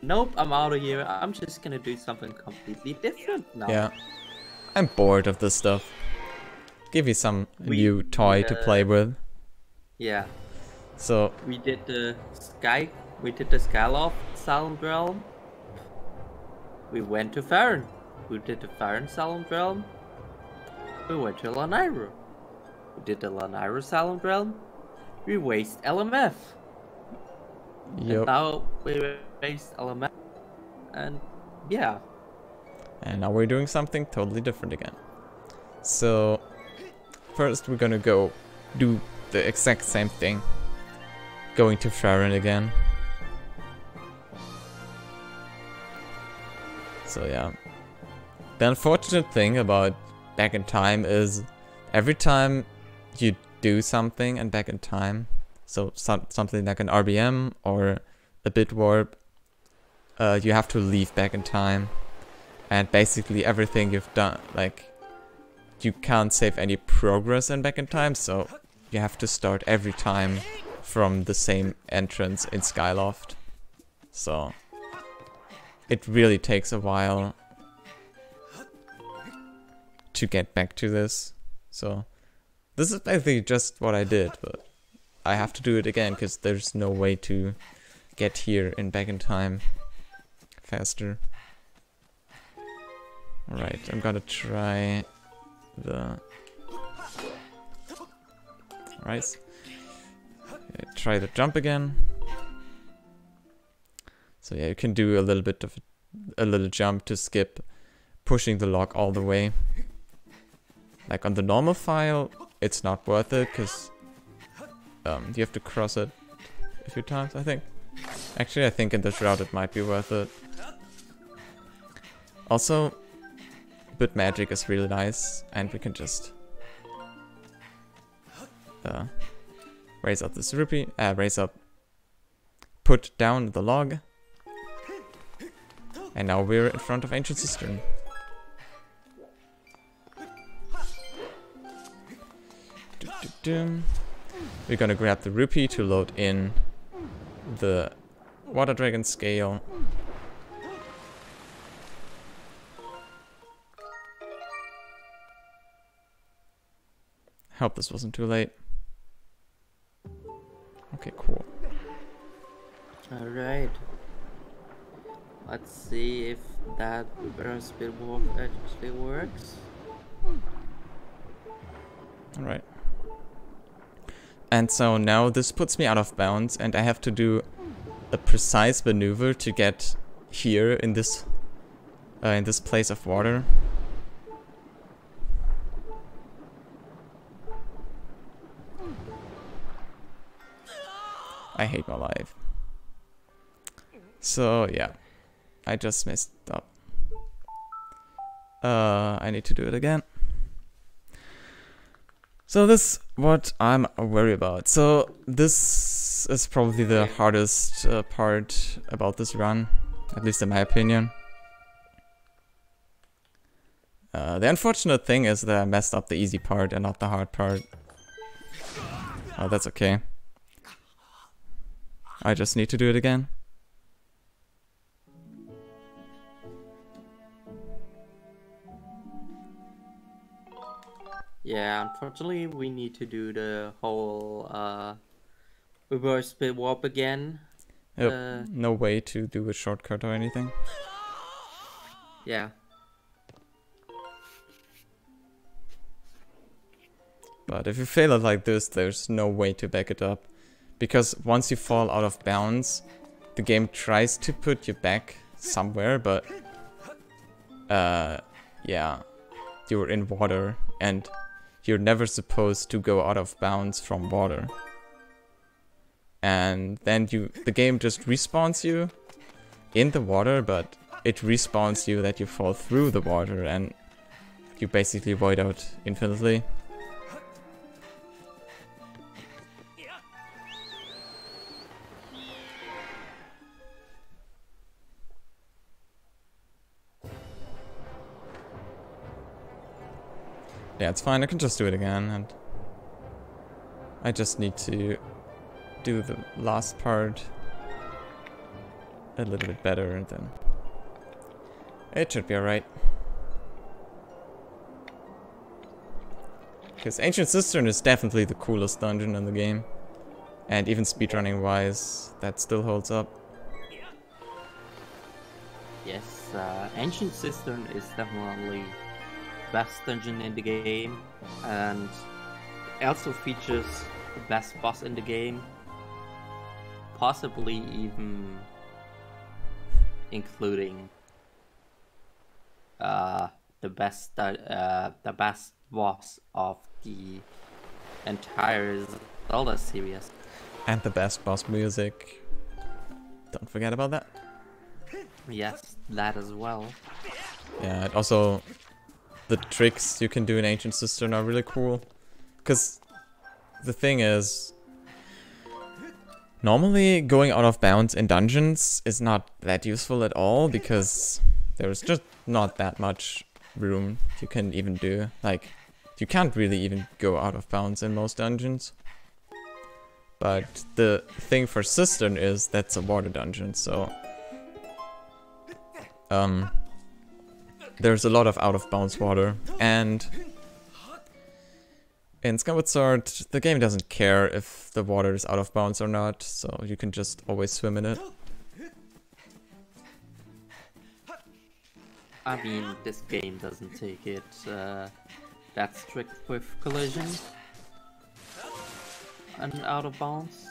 nope, I'm out of here. I'm just gonna do something completely different now. Yeah, I'm bored of this stuff. Give me some new toy to play with. Yeah. So we did the Skyloft Sound Realm. We went to Farron. We did the Farron Sound Realm. We went to Lanairu. We did the Lanairu Sound Realm. We raised LMF. Yep. And now we raised LMF. And yeah. And now we're doing something totally different again. So first we're gonna go do the exact same thing. Going to Farron again. So yeah. The unfortunate thing about Back in Time is every time you do something in Back in Time, so something like an RBM or a bit warp, you have to leave Back in Time, and basically everything you've done, like, you can't save any progress in Back in Time, so you have to start every time from the same entrance in Skyloft. So it really takes a while to get back to this. So this is basically just what I did, but I have to do it again because there's no way to get here and back in time faster. Alright, I'm gonna try the... Alright. Try the jump again. So yeah, you can do a little bit of a little jump to skip pushing the log all the way. Like on the normal file, it's not worth it because you have to cross it a few times, I think. Actually, I think in this route it might be worth it. Also, bit magic is really nice, and we can just raise up this rupee, put down the log, and now we're in front of Ancient Cistern. We're gonna grab the rupee to load in the water dragon scale. Hope this wasn't too late. Okay, cool. Alright. Let's see if that speed walk actually works. Alright. And so now this puts me out of bounds and I have to do a precise maneuver to get here in this place of water. I hate my life. So yeah, I just messed up. I need to do it again. So this is what I'm worried about. So this is probably the hardest part about this run, at least in my opinion. The unfortunate thing is that I messed up the easy part and not the hard part. Oh, that's okay. I just need to do it again. Yeah, unfortunately we need to do the whole reverse speed warp again. Yep, no way to do a shortcut or anything. Yeah. But if you fail it like this, there's no way to back it up. Because once you fall out of bounds, the game tries to put you back somewhere, but yeah, you're in water and you're never supposed to go out of bounds from water. And then the game just respawns you in the water, but it respawns you that you fall through the water and you basically void out infinitely. Yeah, it's fine, I can just do it again, and I just need to do the last part a little bit better, and then it should be alright. Because Ancient Cistern is definitely the coolest dungeon in the game, and even speedrunning wise, that still holds up. Yes, Ancient Cistern is definitely best dungeon in the game, and it also features the best boss in the game, possibly even including the best boss of the entire Zelda series. And the best boss music. Don't forget about that. Yes, that as well. Yeah, and also the tricks you can do in Ancient Cistern are really cool. Because the thing is, normally going out of bounds in dungeons is not that useful at all, because there's just not that much room you can even do. Like, you can't really even go out of bounds in most dungeons. But the thing for Cistern is that's a water dungeon, so there's a lot of out of bounds water, and in Skyward Sword, the game doesn't care if the water is out of bounds or not, so you can just always swim in it. I mean, this game doesn't take it that strict with collision and out of bounds.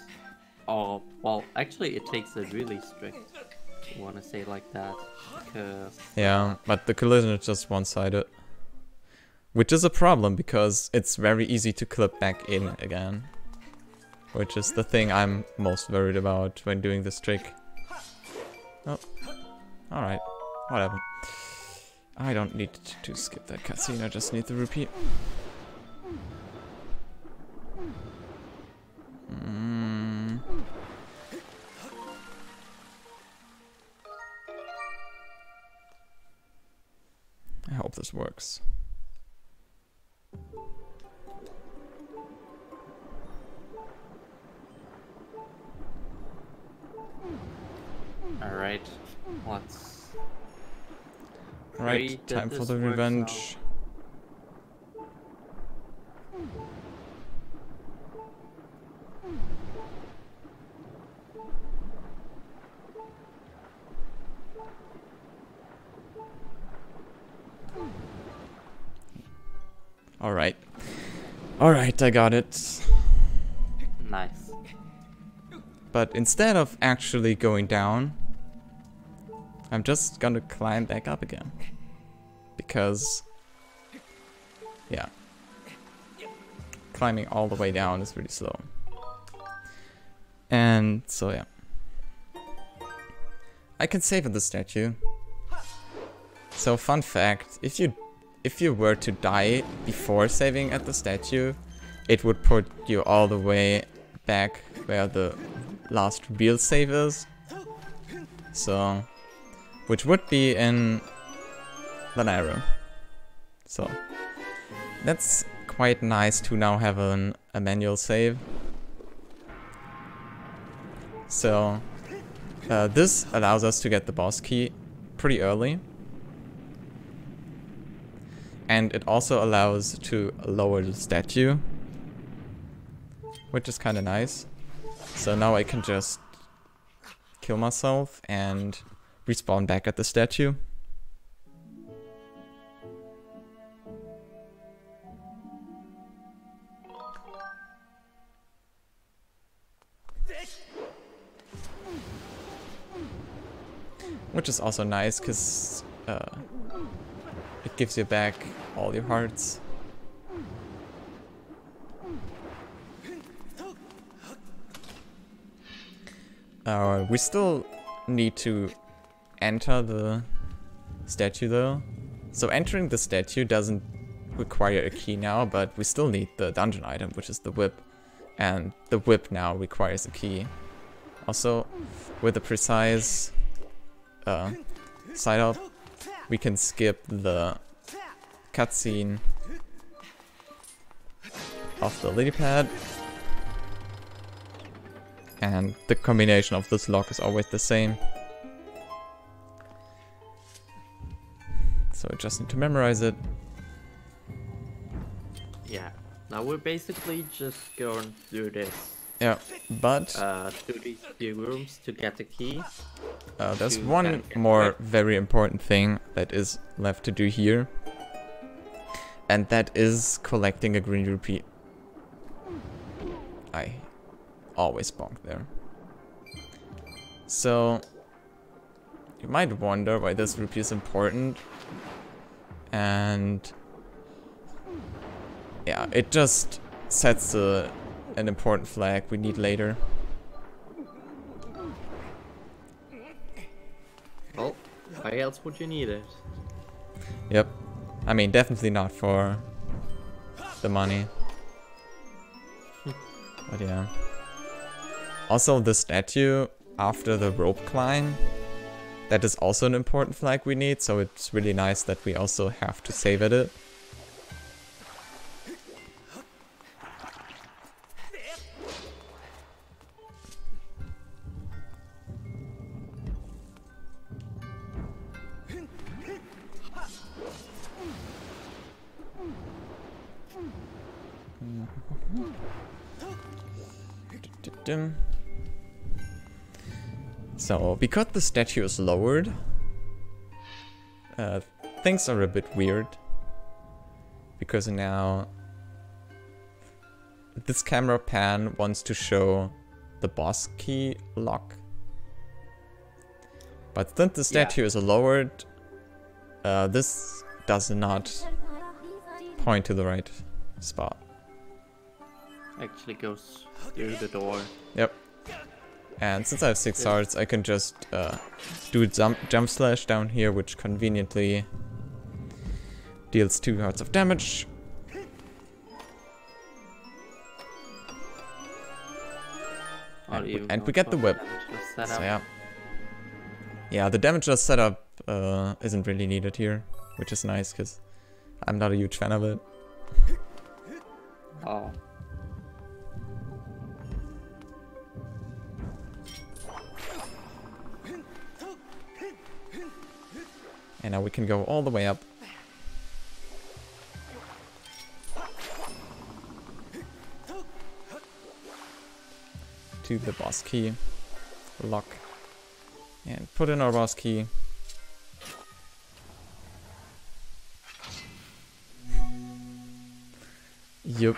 Oh, well, actually it takes it really strict, if you want to say it like that, because... Yeah, but the collision is just one-sided. Which is a problem, because it's very easy to clip back in again. Which is the thing I'm most worried about when doing this trick. Oh, alright, whatever. I don't need to skip that cutscene, I just need the rupee. I hope this works. Alright, let's... Right, time for the revenge. Alright. Alright, I got it. Nice. But instead of actually going down, I'm just gonna climb back up again. Because, yeah, climbing all the way down is really slow. And so yeah, I can save at the statue. So fun fact, if you were to die before saving at the statue, it would put you all the way back where the last real save is. So, which would be in Lanayru. So, that's quite nice to now have a manual save. So, this allows us to get the boss key pretty early. And it also allows to lower the statue, which is kind of nice. So now I can just kill myself and respawn back at the statue. Which is also nice, because it gives you back all your hearts. We still need to enter the statue though. So entering the statue doesn't require a key now, but we still need the dungeon item, which is the whip. And the whip now requires a key. Also, with a precise side up, we can skip the cutscene of the lily pad. And the combination of this lock is always the same. So I just need to memorize it. Yeah, now we're basically just going through this. Yeah, but through these few rooms to get the key. there's one more very important thing that is left to do here. And that is collecting a green rupee. I always bonk there. So you might wonder why this rupee is important, and yeah, it just sets an important flag we need later. Well, why else would you need it? Yep, I mean definitely not for the money. But yeah. Also, the statue after the rope climb, that is also an important flag we need, so it's really nice that we also have to save at it. So, because the statue is lowered, things are a bit weird. Because now this camera pan wants to show the boss key lock. But since the statue is lowered, this does not point to the right spot. Actually goes through the door. Yep. And since I have 6 hearts, I can just do jump slash down here, which conveniently deals 2 hearts of damage. And we get the whip. So yeah. Yeah, the damageless setup isn't really needed here, which is nice because I'm not a huge fan of it. Oh. And now we can go all the way up. To the boss key. Lock. And put in our boss key. Yup.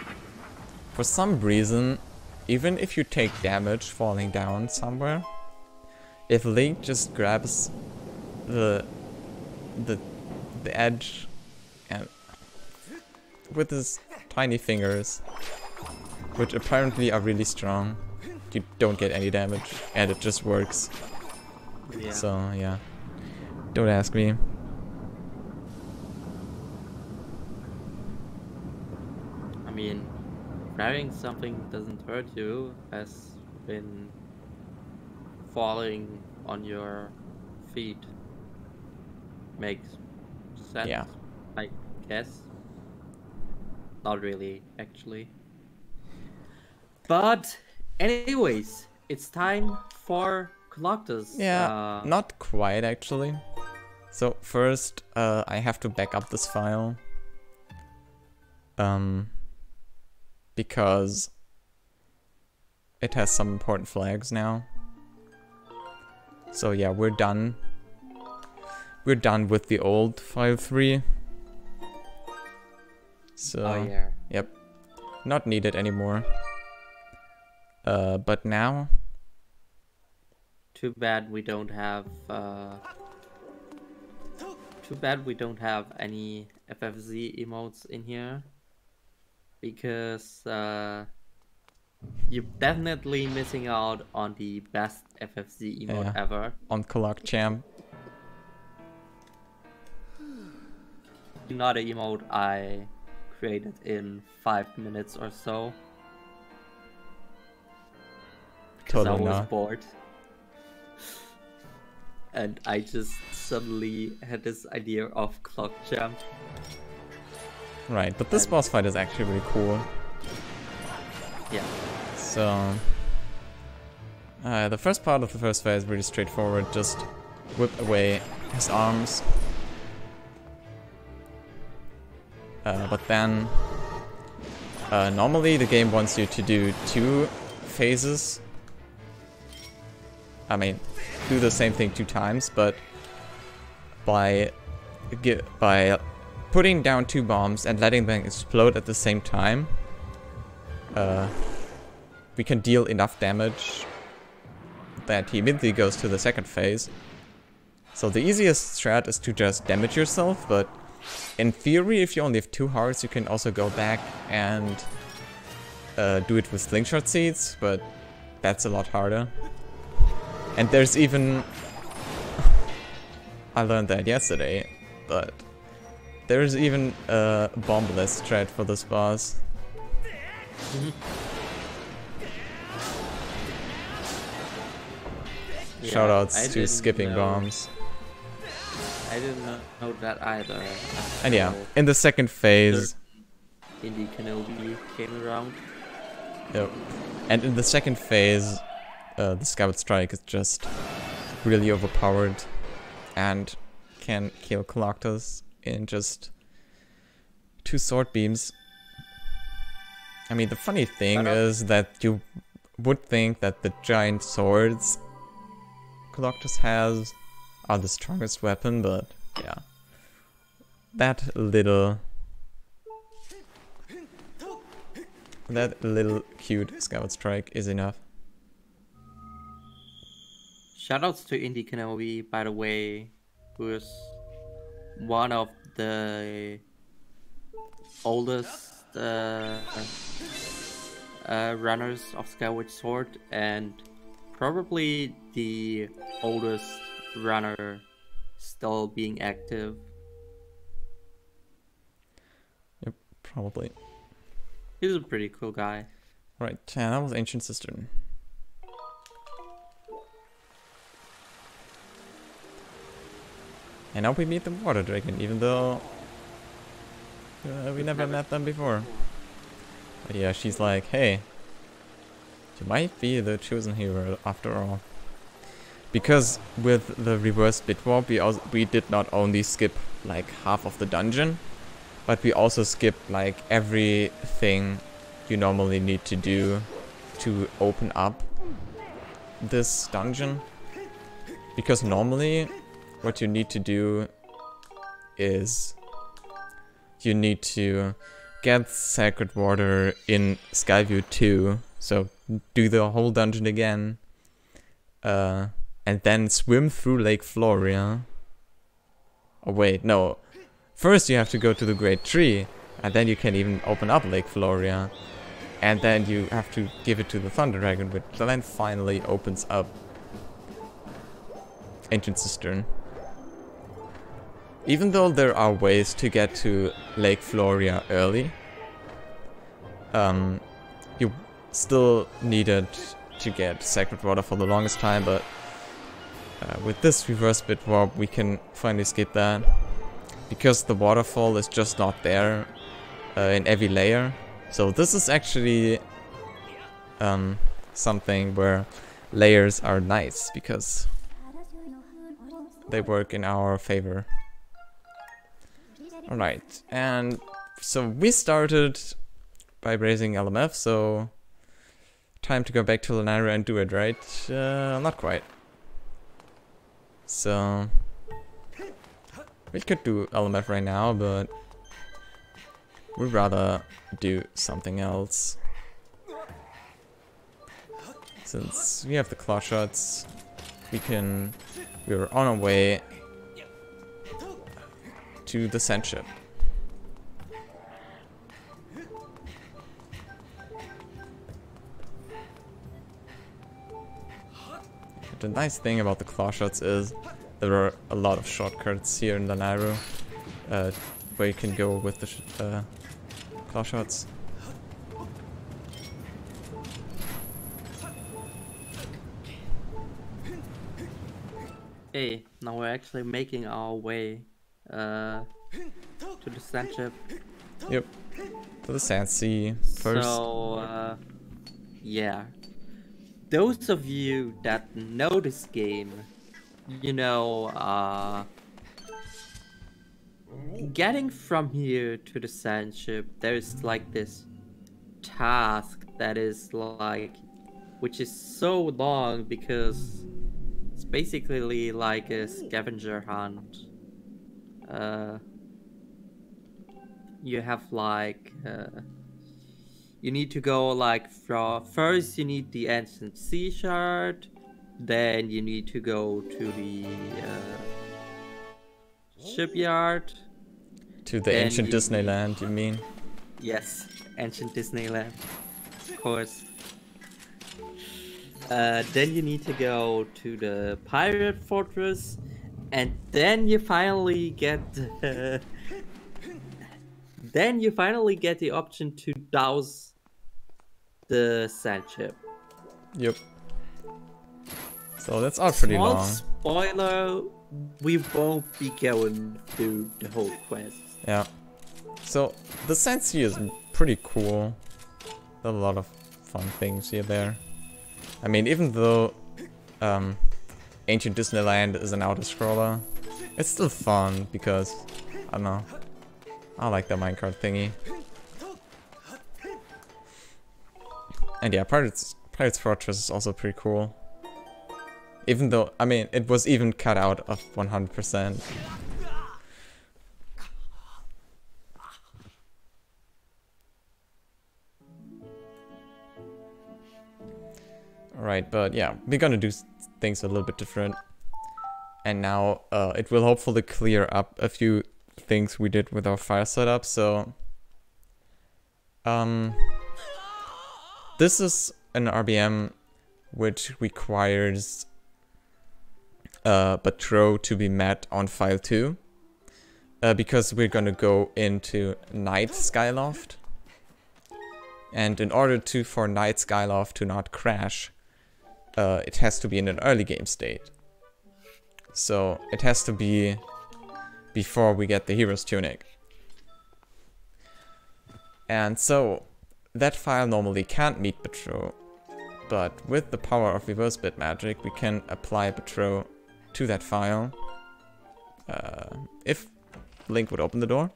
For some reason, even if you take damage falling down somewhere, if Link just grabs the edge and with his tiny fingers, which apparently are really strong, you don't get any damage and it just works. Yeah. So yeah, don't ask me. I mean, grabbing something doesn't hurt you, has been falling on your feet. Makes sense, Yeah. I guess. Not really, actually. But anyways, it's time for Collectors. Yeah, not quite actually. So first, I have to back up this file. Because it has some important flags now. So yeah, we're done. We're done with the old file 3. So, Oh yeah. yep, not needed anymore. But now, Too bad we don't have any FFZ emotes in here, because you're definitely missing out on the best FFZ emote Yeah. ever. on Clock Champ, Not an emote I created in 5 minutes or so. Because Totally I was not. bored. And I just suddenly had this idea of Clock Jump. right, but this boss fight is actually really cool. Yeah. So, the first part of the first phase is really straightforward, just whip away his arms. But then, normally the game wants you to do 2 phases. I mean, do the same thing 2 times, but by putting down 2 bombs and letting them explode at the same time, we can deal enough damage that he immediately goes to the second phase. So the easiest strat is to just damage yourself, but in theory, if you only have 2 hearts, you can also go back and do it with slingshot seeds, but that's a lot harder. And there's even... I learned that yesterday, but there's even a bombless strat for this boss. Yeah, Shoutouts I to didn't skipping know- bombs. I didn't know that either. And yeah, until in the second phase... Indie Kenobi came around. Yep. And in the second phase, the Skyward Strike is just really overpowered and can kill Collectors in just 2 sword beams. I mean, the funny thing is that you would think that the giant swords Colossus has are the strongest weapon, but yeah. That little cute Skyward Strike is enough. Shoutouts to Indie Kenobi, by the way, who is one of the oldest runners of Skyward Sword and probably the oldest runner still being active. Yep, probably. He's a pretty cool guy. Right, that was Ancient Cistern. And now we meet the Water Dragon, even though we never met them before. But yeah, she's like, hey, you might be the chosen hero after all. Because with the reverse bit warp, we did not only skip like half of the dungeon, but we also skipped like everything you normally need to do to open up this dungeon. Because normally what you need to do is you need to get sacred water in Skyview 2, so do the whole dungeon again, and then swim through Lake Floria. Oh wait, no. First you have to go to the Great Tree, and then you can even open up Lake Floria. And then you have to give it to the Thunder Dragon, which then finally opens up Ancient Cistern. Even though there are ways to get to Lake Floria early, you still needed to get Sacred Water for the longest time, but with this reverse bit warp we can finally skip that. Because the waterfall is just not there in every layer. So this is actually something where layers are nice, because they work in our favor. Alright, and so we started by raising LMF, so time to go back to Lanayru and do it, right? Not quite. So we could do LMF right now, but we'd rather do something else. Since we have the claw shots, we're on our way to the Sand Ship. The nice thing about the claw shots is there are a lot of shortcuts here in Lanayru where you can go with the claw shots. Hey, now we're actually making our way to the Sand Ship. Yep, to the Sand Sea first. So, yeah. Those of you that know this game, you know, getting from here to the Sand Ship, there's like this task that is like, which is so long because it's basically like a scavenger hunt. You have like, you need to go like first you need the ancient sea shard, then you need to go to the shipyard. To the ancient Disneyland, you mean? Yes, ancient Disneyland, of course. Then you need to go to the pirate fortress, and then you finally get then you finally get the option to douse the Sand Ship. Yep. So that's all pretty Small long. Spoiler, we won't be going through the whole quest. Yeah. So the Sand Sea is pretty cool. There are a lot of fun things here there. I mean, even though Ancient Disneyland is an auto-scroller, it's still fun because, I don't know, I like the minecart thingy. And yeah, Pirate's Fortress is also pretty cool. Even though, I mean, it was even cut out of 100%. Alright, but yeah, we're gonna do things a little bit different. And now it will hopefully clear up a few things we did with our fire setup. So this is an RBM which requires Batro to be met on file 2 because we're gonna go into Night Skyloft, and in order for Night Skyloft to not crash, it has to be in an early game state. So it has to be before we get the Hero's Tunic. And so that file normally can't meet Batro, but with the power of reverse bit magic we can apply Batro to that file if Link would open the door.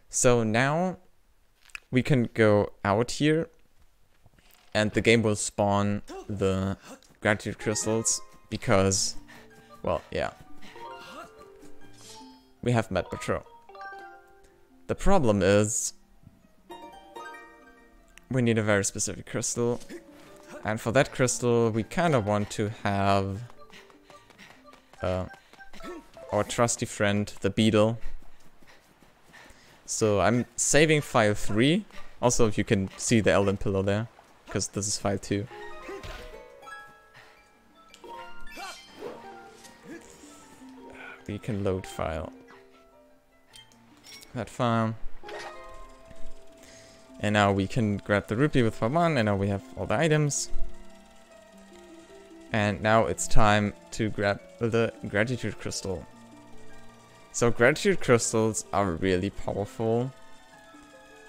So now we can go out here and the game will spawn the gratitude crystals because, well, yeah, we have met Batro. The problem is we need a very specific crystal, and for that crystal we kind of want to have our trusty friend, the beetle. So I'm saving file 3. Also, you can see the Elden Pillow there, because this is file 2. We can load file. That file. And now we can grab the rupee with file 1, and now we have all the items. And now it's time to grab the gratitude crystal. So gratitude crystals are really powerful,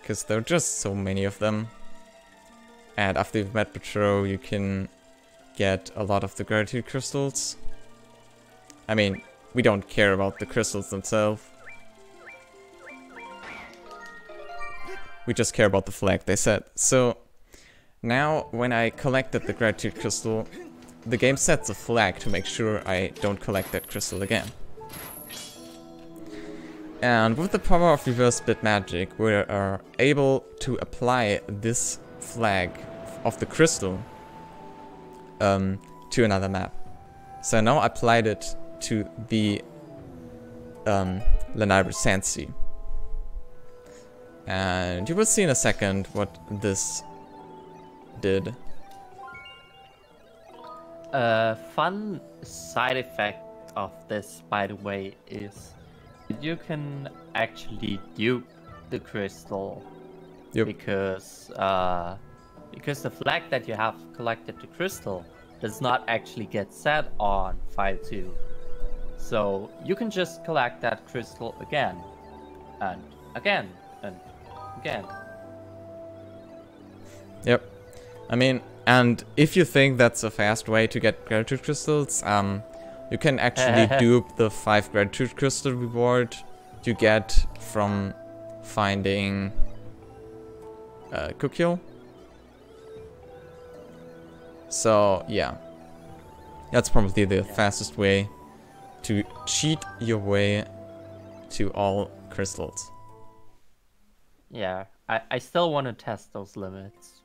because there are just so many of them. And after you've met Batro, you can get a lot of the gratitude crystals. I mean, we don't care about the crystals themselves. We just care about the flag they set. So now when I collected the gratitude crystal, the game sets a flag to make sure I don't collect that crystal again. And with the power of reverse bit magic, we are able to apply this flag of the crystal to another map. So now I applied it to the Lanayru Sandsea. And you will see in a second what this did. A fun side effect of this, by the way, is you can actually dupe the crystal. Yep. Because the flag that you have collected the crystal does not actually get set on file 2. So you can just collect that crystal again and again and again. Yep. I mean, and if you think that's a fast way to get gratitude crystals, you can actually dupe the 5 gratitude crystal reward you get from finding Kukyo. So yeah, that's probably the fastest way to cheat your way to all crystals. Yeah, I still want to test those limits.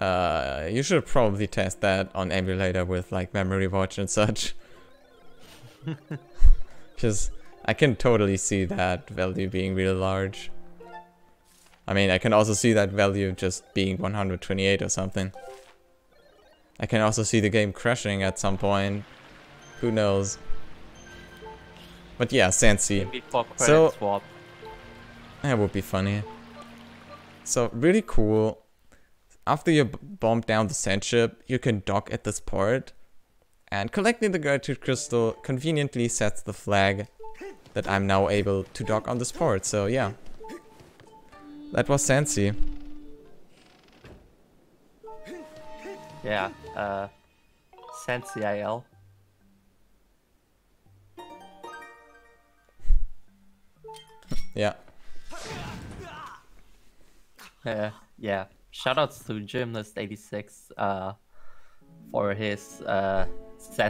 You should probably test that on emulator with like memory watch and such. Because I can totally see that value being really large. I mean, I can also see that value just being 128 or something. I can also see the game crashing at some point. Who knows? But yeah, Sandsea. So swap. That would be funny. So really cool. After you bomb down the sand ship, you can dock at this port, and collecting the gratitude crystal conveniently sets the flag that I'm now able to dock on this port. So yeah, that was Sandsea. Yeah, Sandsea IL. Yeah. Yeah, shoutouts to Gymnast86 for his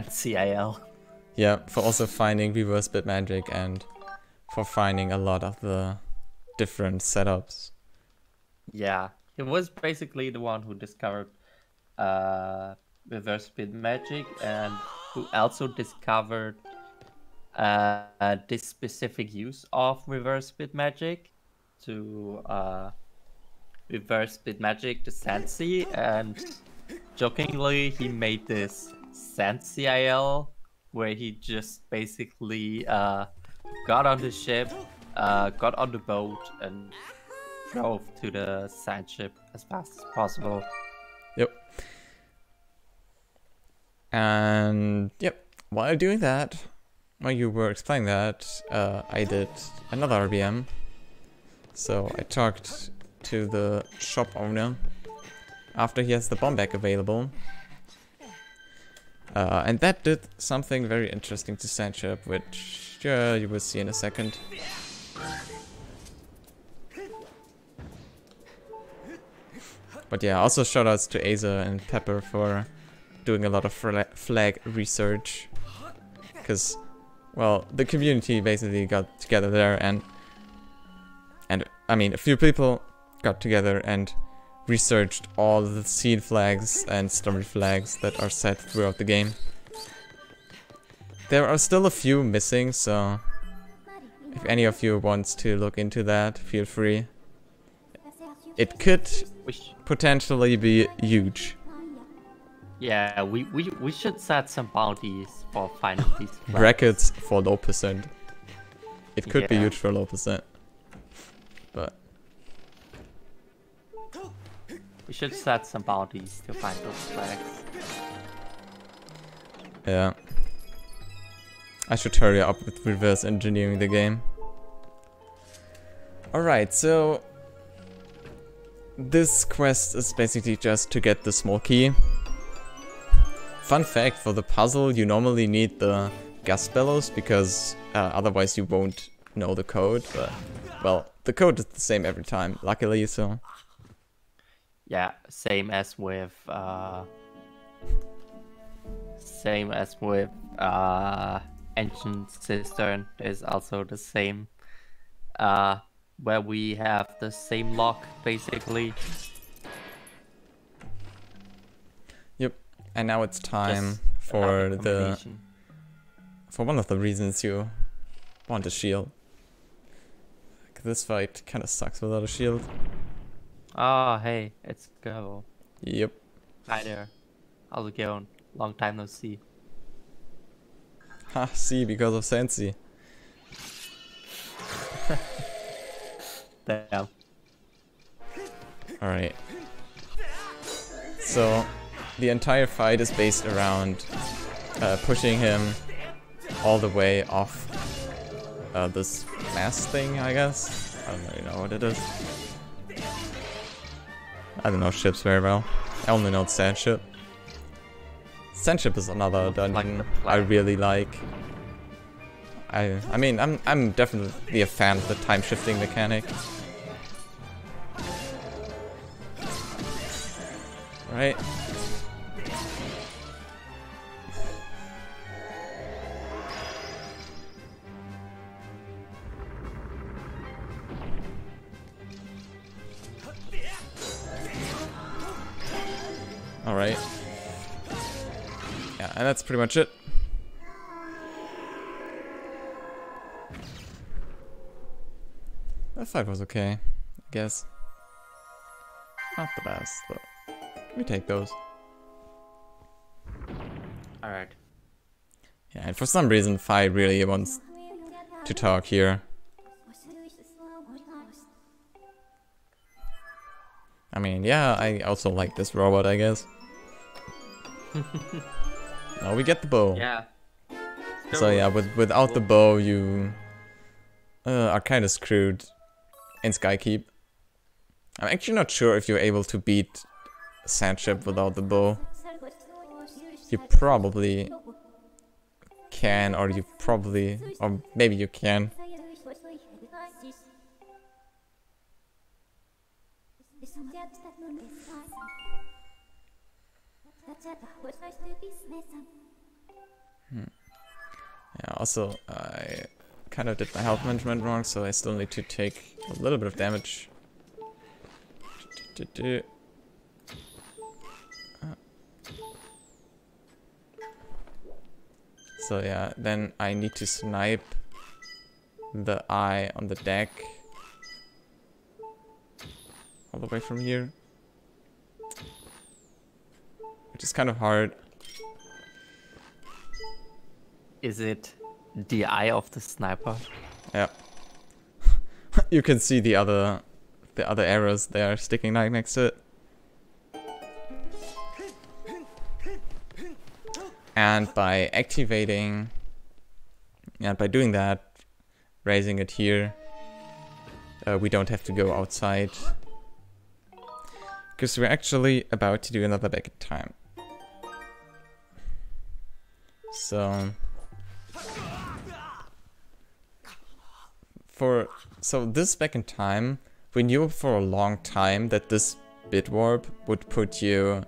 CIL. Yeah, for also finding reverse bit magic and for finding a lot of the different setups. Yeah, he was basically the one who discovered reverse bit magic and who also discovered this specific use of reverse bit magic to reverse bit magic the Sensi, and jokingly he made this CIL where he just basically got on the ship, got on the boat and drove to the sand ship as fast as possible. Yep. And yep, while doing that, while you were explaining that, I did another RBM. So I talked to the shop owner after he has the bomb bag available. And that did something very interesting to Sandship, which you will see in a second. But yeah, also shoutouts to Aza and Pepper for doing a lot of flag research. Because, well, the community basically got together there and I mean, a few people got together and researched all the seed flags and story flags that are set throughout the game. There are still a few missing, so if any of you wants to look into that, feel free. It could potentially be huge. Yeah, we should set some bounties for finding these flags. Brackets for low percent. It could be Yeah. huge for low percent. But We should set some bounties to find those flags. yeah. I should hurry up with reverse engineering the game. Alright, so this quest is basically just to get the small key. Fun fact, for the puzzle you normally need the gas bellows because otherwise you won't know the code, but well, the code is the same every time, luckily, so Yeah, same as with Ancient Cistern. There's also the same where we have the same lock basically. yep. And now it's time Just for another combination. for one of the reasons you want a shield. This fight kind of sucks without a shield. Oh, hey, it's Go. Yep. Hi there. How's it going? Long time no see. Ha, see, because of Sensi. Damn. Alright. So, the entire fight is based around pushing him all the way off this mast thing, I guess. I don't really know what it is. I don't know ships very well. I only know Sandship. Sandship is another dungeon I really like. I mean, I'm definitely a fan of the time shifting mechanic. Right. Alright. Yeah, and that's pretty much it. That fight was okay, I guess. Not the best, but we take those. Alright. Yeah, and for some reason Fi really wants to talk here. I mean, yeah, I also like this robot, I guess. Now we get the bow. Yeah. So yeah, without the bow, you are kind of screwed in Skykeep. I'm actually not sure if you're able to beat Sandship without the bow. You probably can, or maybe you can. Yeah, also, I kind of did my health management wrong, so I still need to take a little bit of damage. So yeah, then I need to snipe the eye on the deck all the way from here, which is kind of hard. Is it the eye of the sniper? Yeah. You can see the other arrows there sticking right next to it. And by activating, and by doing that, raising it here, we don't have to go outside. Because we're actually about to do another back in time. So this back in time, we knew for a long time that this bit warp would put you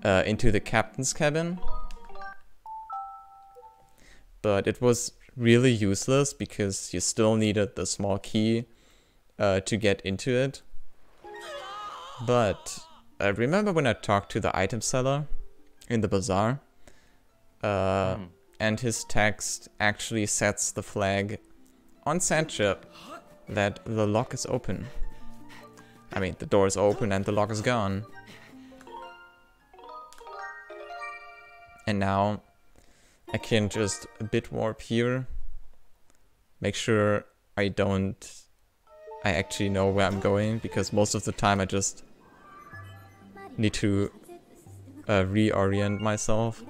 into the captain's cabin. But it was really useless because you still needed the small key to get into it. But remember when I talked to the item seller in the bazaar? And his text actually sets the flag on Sandship that the lock is open. I mean, the door is open and the lock is gone. And now I can just bit warp here, make sure I actually know where I'm going, because most of the time I just need to reorient myself.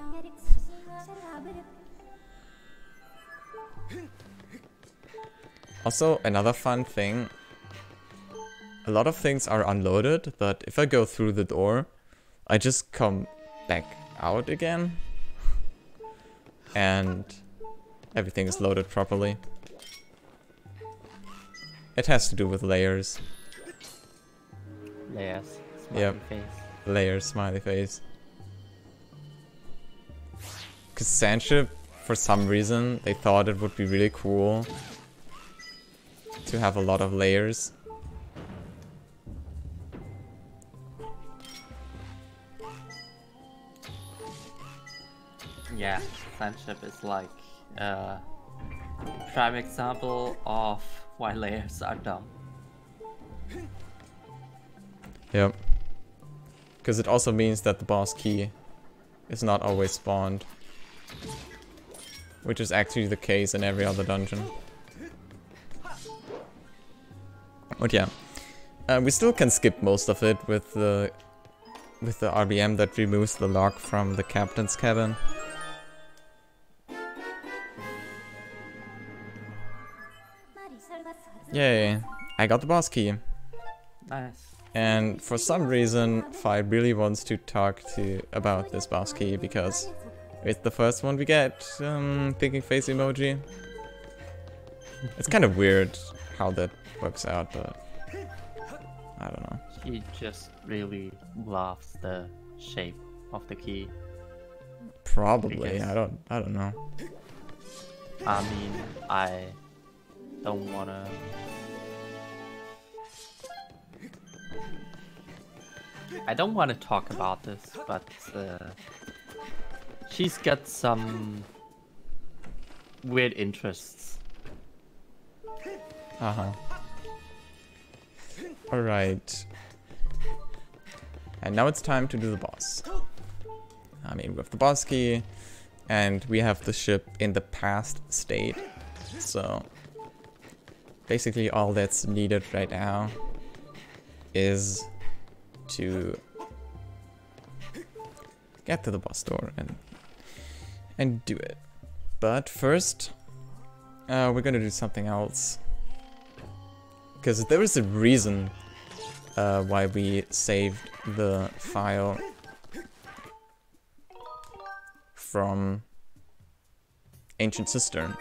Also, another fun thing, a lot of things are unloaded, but if I go through the door, I just come back out again. And everything is loaded properly. It has to do with layers. Layers. Yep. Smiley face. Layers, smiley face. Because Sandship, for some reason, they thought it would be really cool to have a lot of layers. Yeah, Sandship is like a prime example of why layers are dumb. Yep. Because it also means that the boss key is not always spawned. Which is actually the case in every other dungeon. But yeah. We still can skip most of it with the RBM that removes the lock from the captain's cabin. Yay, I got the boss key. Nice. And for some reason, Fi really wants to talk about this boss key because it's the first one we get, thinking face emoji. It's kind of weird how that works out, but I don't know. She just really loves the shape of the key. Probably, I don't know. I mean, I don't wanna... I don't want to talk about this, but she's got some weird interests. Uh-huh. Alright. And now it's time to do the boss. I mean, we have the boss key, and we have the ship in the past state. So, basically all that's needed right now is to get to the boss door and do it. But first, we're gonna do something else. Because there is a reason why we saved the file from Ancient Cistern.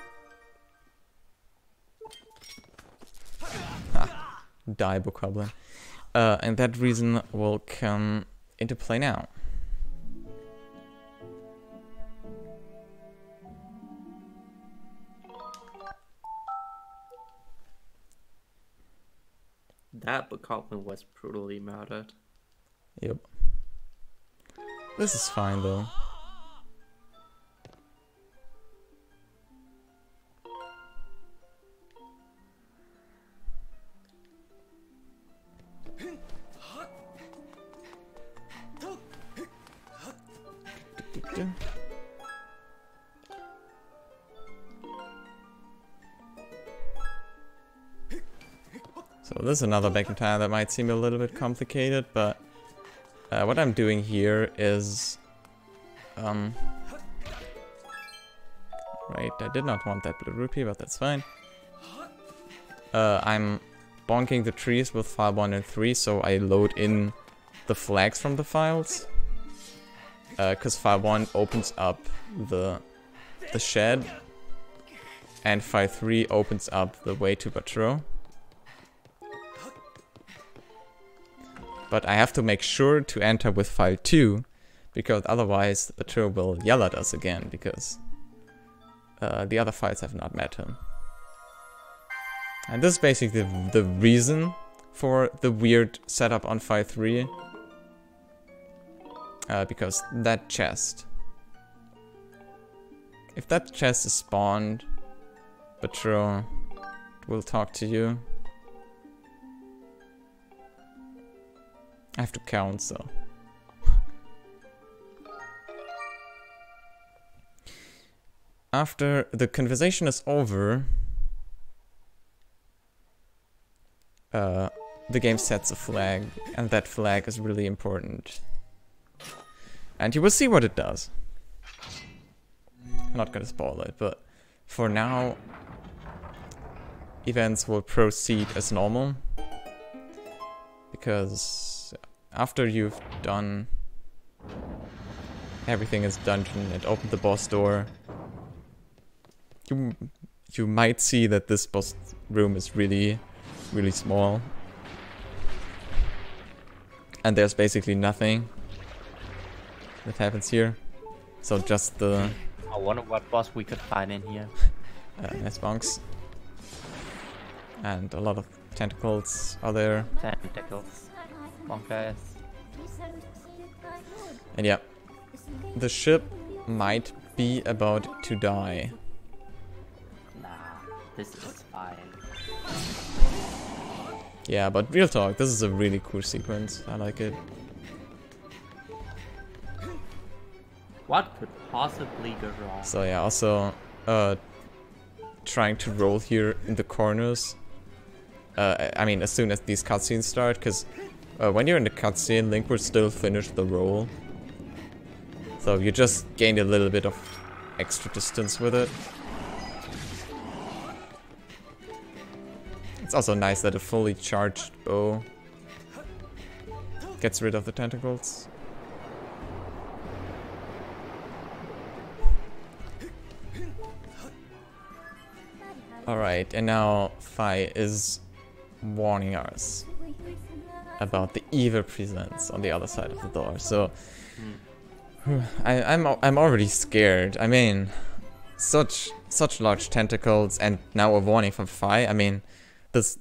Ha! Die, Bookhoblin. And that reason will come into play now. That bokoblin was brutally murdered. Yep. This is fine though. So this is another back in time that might seem a little bit complicated, but what I'm doing here is right, I did not want that blue rupee, but that's fine. I'm bonking the trees with file 1 and 3, so I load in the flags from the files. Because file 1 opens up the shed, and file 3 opens up the way to Batro. But I have to make sure to enter with file 2, because otherwise Batro will yell at us again, because the other files have not met him. And this is basically the reason for the weird setup on file 3. Because that chest, if that chest is spawned, Batro will talk to you. I have to count, so. After the conversation is over, the game sets a flag, and that flag is really important. And you will see what it does. I'm not gonna spoil it, but for now, events will proceed as normal. Because after you've done everything is dungeon and opened the boss door, you might see that this boss room is really small. And there's basically nothing that happens here. So just the... I wonder what boss we could find in here. Nice bonks. And a lot of tentacles are there. Tentacles. Bonkers. And yeah, the ship might be about to die. Nah, this is fine. Yeah, but real talk, this is a really cool sequence. I like it. What could possibly go wrong? So yeah, also trying to roll here in the corners. I mean, as soon as these cutscenes start, because when you're in the cutscene, Link will still finish the roll. So you just gained a little bit of extra distance with it. It's also nice that a fully charged bow gets rid of the tentacles. Alright, and now Fi is warning us about the evil presence on the other side of the door. So I'm already scared. I mean, such large tentacles, and now a warning from Fi. I mean, this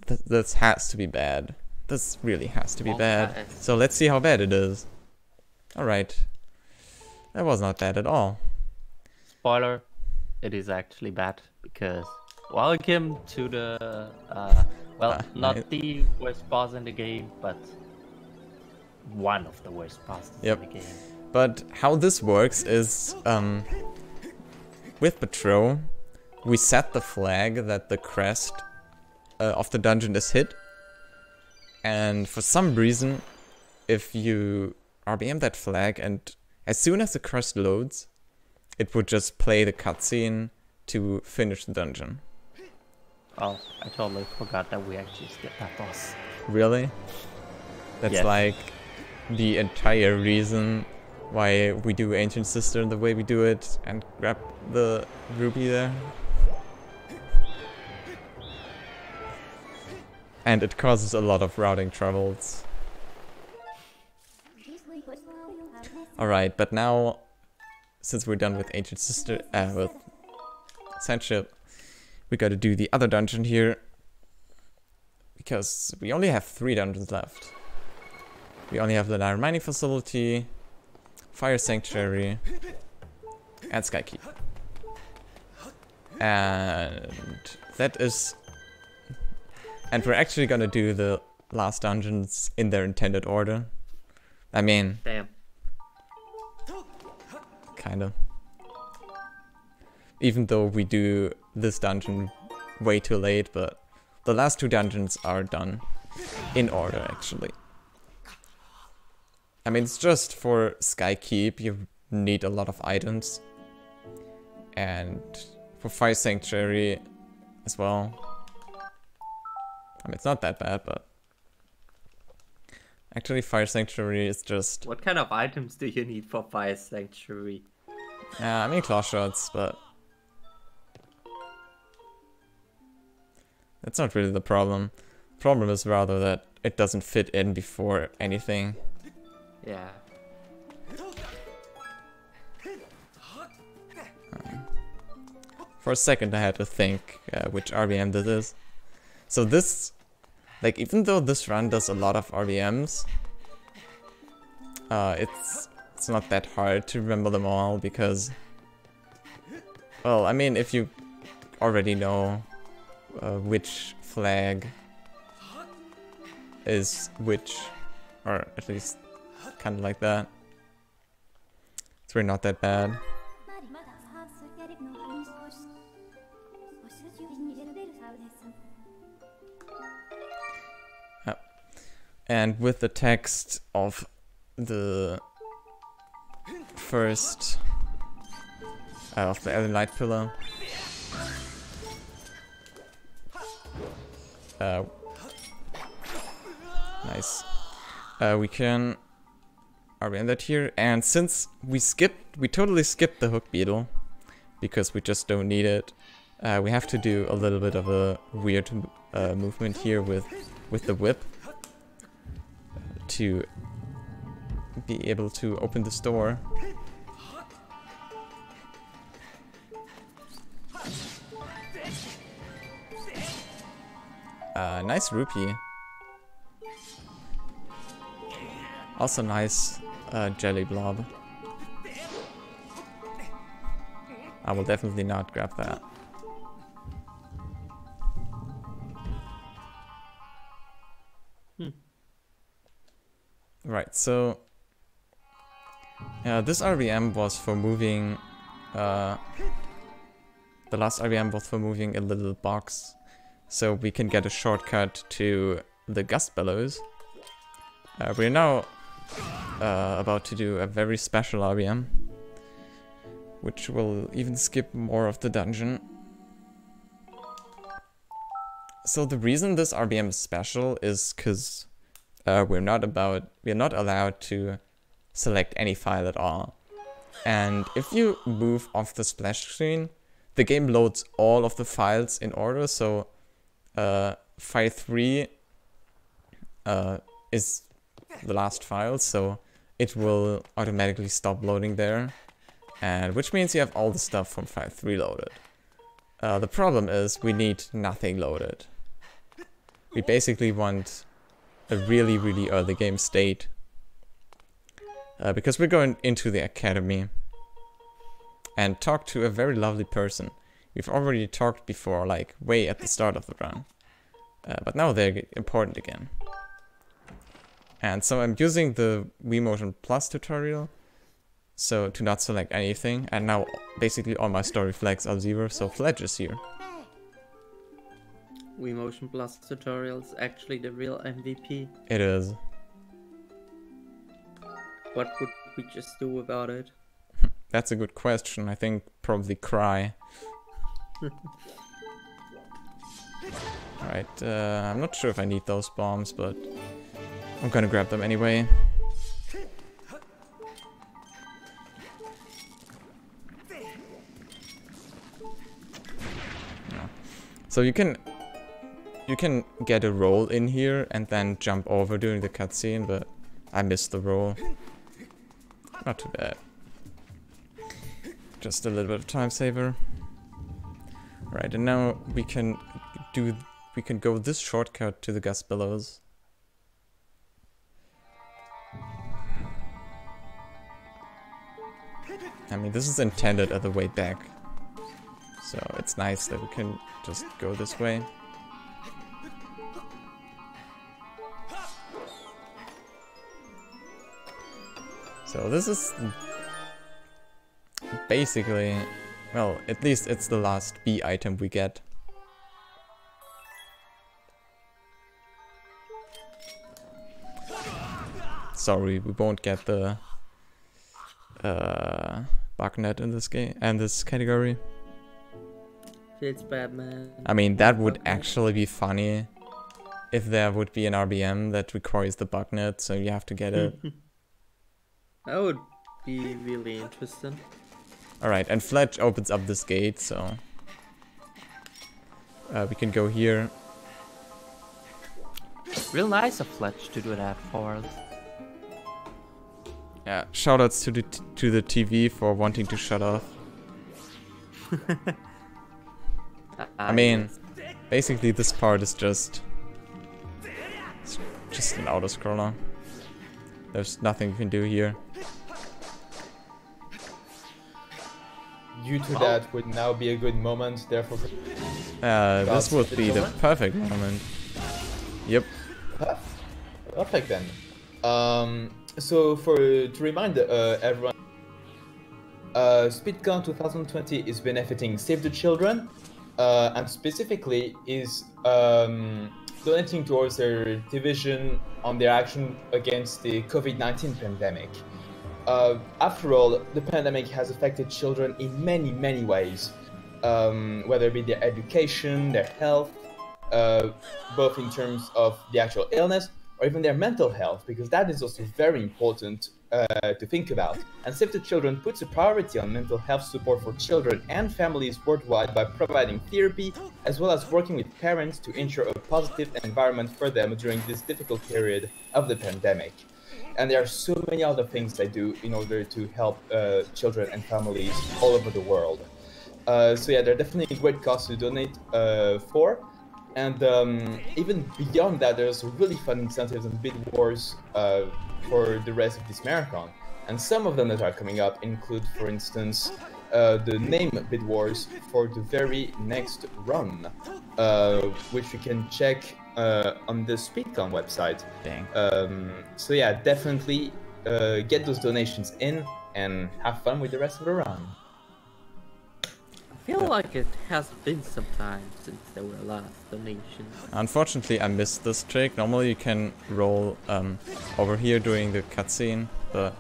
has to be bad. This really has to be bad. So let's see how bad it is. Alright. That was not bad at all. Spoiler, it is actually bad, because welcome to the, well, not the worst boss in the game, but one of the worst bosses in the game. But how this works is, with Batro, we set the flag that the crest of the dungeon is hit. And for some reason, if you RBM that flag, and as soon as the crest loads, it would just play the cutscene to finish the dungeon. Oh, I totally forgot that we actually skipped that boss. Really? That's like the entire reason why we do Ancient Sister the way we do it and grab the ruby there. And it causes a lot of routing troubles. Alright, but now, since we're done with Ancient Sister, with Sandship, we gotta do the other dungeon here. Because we only have 3 dungeons left. We only have the Iron Mining Facility, Fire Sanctuary, and Skykeep. And that is... And we're actually gonna do the last dungeons in their intended order. I mean... Damn. Kinda. Even though we do this dungeon way too late, but the last 2 dungeons are done in order, actually. I mean, it's just for Skykeep, you need a lot of items. And for Fire Sanctuary as well. I mean, it's not that bad, but... Actually, Fire Sanctuary is just... What kind of items do you need for Fire Sanctuary? I mean, claw shots, but... That's not really the problem. The problem is rather that it doesn't fit in before anything. Yeah. For a second I had to think which RBM this is. So this, like, even though this run does a lot of RBMs, it's not that hard to remember them all because, well, I mean, if you already know which flag is which, or at least kind of like that, it's really not that bad. And with the text of the first of the Alien Light Pillar, nice. We can RBM that here, and since we totally skipped the Hook Beetle because we just don't need it, we have to do a little bit of a weird movement here with the whip to be able to open this door. Nice rupee. Also nice jelly blob. I will definitely not grab that. Right, so this RBM was for moving the last RBM was for moving a little box so we can get a shortcut to the Gust Bellows. We're now about to do a very special RBM, which will even skip more of the dungeon. So the reason this RBM is special is because we're not allowed to select any file at all. And if you move off the splash screen, the game loads all of the files in order, so file 3 is the last file, so it will automatically stop loading there, and which means you have all the stuff from file 3 loaded. The problem is we need nothing loaded. We basically want a really, really early game state. Because we're going into the academy and talk to a very lovely person. We've already talked before, like way at the start of the run. But now they're important again. And so I'm using the Wiimotion Plus tutorial so to not select anything. And now basically all my story flags are 0, so Fledge is here. Wiimotion Plus tutorial is actually the real MVP. It is. What would we just do about it? That's a good question. I think probably cry. Alright, I'm not sure if I need those bombs, but I'm gonna grab them anyway. No. So you can get a roll in here and then jump over during the cutscene, but I missed the roll. Not too bad. Just a little bit of time saver. Right, and now we can go this shortcut to the gas billows. I mean, this is intended as a way back, so it's nice that we can just go this way. So this is basically, well, at least it's the last B item we get. Sorry, we won't get the bugnet in this game and this category. It's bad, man. I mean, that would actually be funny if there would be an RBM that requires the bugnet, so you have to get it. That would be really interesting. Alright, and Fletch opens up this gate, so we can go here. Real nice of Fletch to do that for us. Yeah, shoutouts to the TV for wanting to shut off. I mean, basically this part is just an auto-scroller. There's nothing you can do here. Due to that would now be a good moment, therefore... this would be the perfect moment. Yep. Perfect then. So to remind everyone, SpeedCon 2020 is benefiting Save the Children, and specifically is donating towards their division on their action against the COVID-19 pandemic. After all, the pandemic has affected children in many, many ways, whether it be their education, their health, both in terms of the actual illness, or even their mental health, because that is also very important to think about. And Save the Children puts a priority on mental health support for children and families worldwide by providing therapy, as well as working with parents to ensure a positive environment for them during this difficult period of the pandemic. And there are so many other things they do in order to help children and families all over the world. So yeah, they're definitely a great cause to donate for. And even beyond that, there's really fun incentives and bid wars for the rest of this marathon. And some of them that are coming up include, for instance, the name bid wars for the very next run, which you can check on the SpeedCon website. Dang. So yeah, definitely get those donations in and have fun with the rest of the run. I feel like it has been some time since there were last donations. Unfortunately, I missed this trick. Normally you can roll over here during the cutscene, but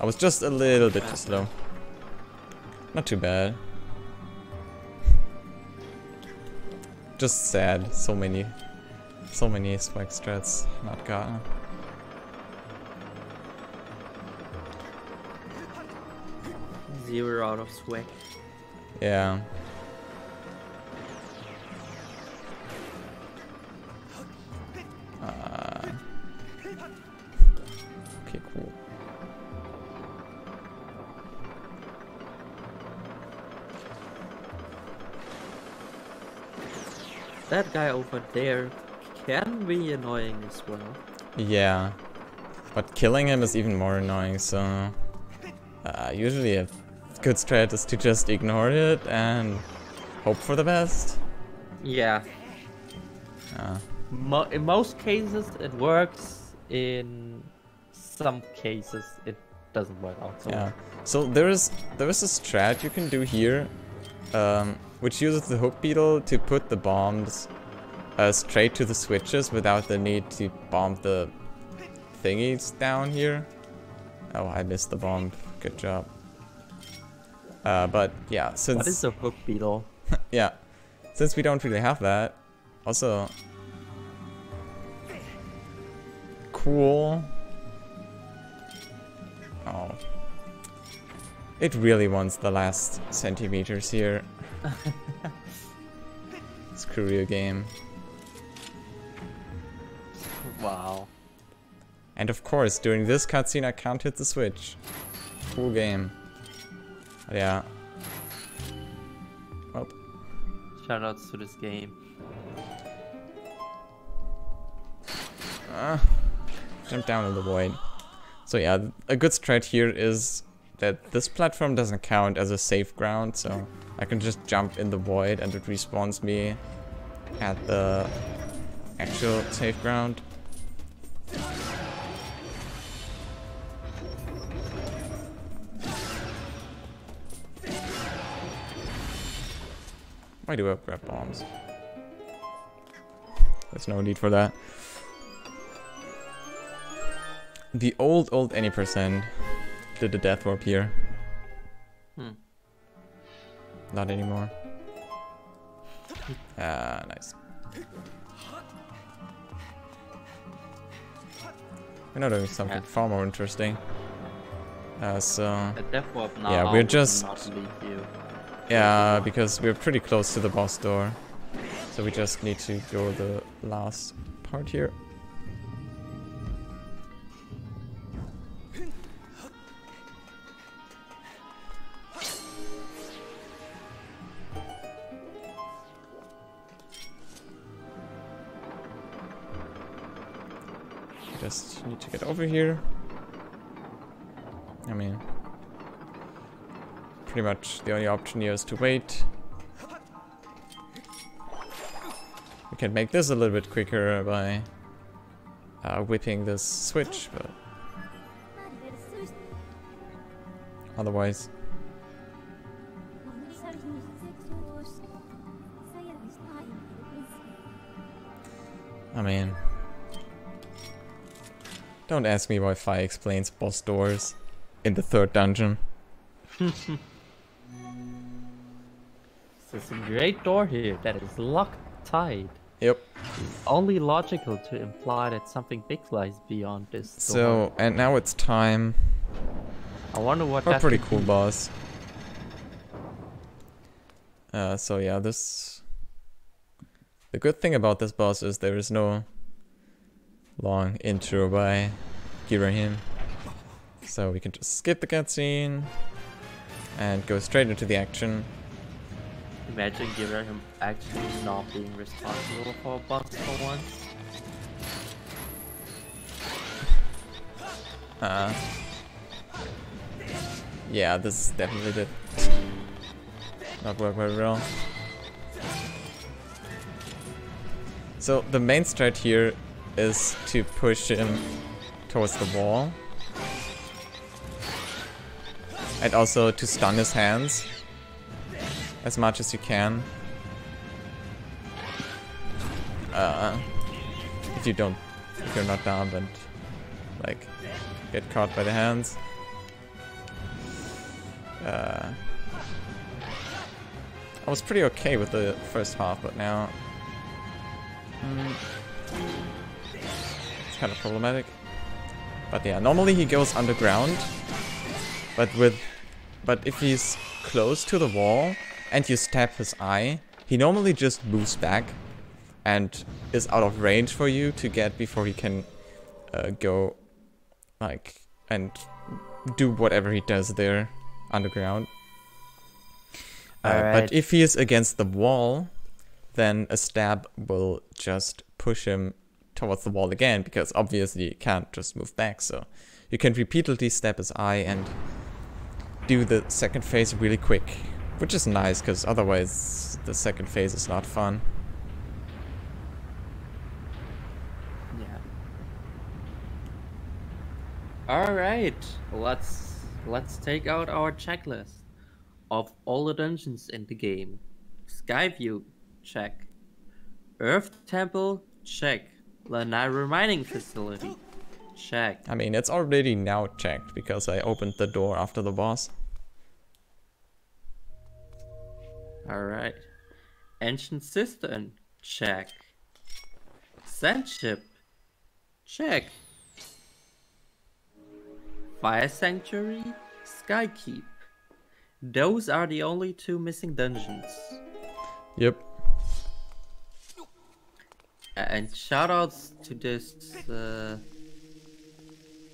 I was just a little bit too slow. Not too bad. Just sad. So many swag strats not gotten. Zero out of swag. Yeah. Okay, cool. That guy over there can be annoying as well. Yeah. But killing him is even more annoying, so... usually a good strat is to just ignore it and hope for the best. Yeah. In most cases it works, in some cases it doesn't work out. So Yeah. So there is a strat you can do here, which uses the hook beetle to put the bombs straight to the switches without the need to bomb the thingies down here. Oh, I missed the bomb. Good job. But yeah, since... What is a hook beetle? yeah, since we don't really have that, also... Cool. Oh. It really wants the last centimeters here. Screw your game. Wow. And of course, during this cutscene I can't hit the switch. Cool game. But yeah. Well. Shoutouts to this game. Jump down in the void. So yeah, a good strat here is that this platform doesn't count as a safe ground, so I can just jump in the void and it respawns me at the actual safe ground. Why do I grab bombs? There's no need for that. The old any percent did the death warp here. Not anymore. Ah, nice. We're not doing something far more interesting. So The death warp now yeah, we're would just not leave you. yeah, because we're pretty close to the boss door, so we just need to go the last part here. Just need to get over here. I mean, pretty much the only option here is to wait. We can make this a little bit quicker by whipping this switch, but otherwise, I mean, don't ask me why Fi explains boss doors in the 3rd dungeon. There's a great door here that is locked tight. Yep. It's only logical to imply that something big lies beyond this door. So, and now it's time I wonder what for a that pretty could cool be. boss. So yeah, this... The good thing about this boss is there is no long intro by Girahim. So we can just skip the cutscene and go straight into the action. Imagine him actually not being responsible for a boss for once. Yeah, this definitely did not work very well. So the main strat here is to push him towards the wall. And also to stun his hands as much as you can. If you're not down and like get caught by the hands. I was pretty okay with the first half, but now it's kind of problematic. But yeah, normally he goes underground, but if he's close to the wall and you stab his eye, he normally just moves back and is out of range for you to get before he can go like and do whatever he does there underground. But if he is against the wall, then a stab will just push him towards the wall again, because obviously you can't just move back, so you can repeatedly stab his eye and do the second phase really quick, which is nice, because otherwise the second phase is not fun. Yeah. Alright, let's take out our checklist of all the dungeons in the game. Skyview, check. Earth Temple, check. Lanai Mining Facility, check. I mean, it's already now checked, because I opened the door after the boss. Alright. Ancient Cistern, check. Sand Ship, check. Fire Sanctuary, Skykeep. Those are the only two missing dungeons. Yep. And shoutouts to this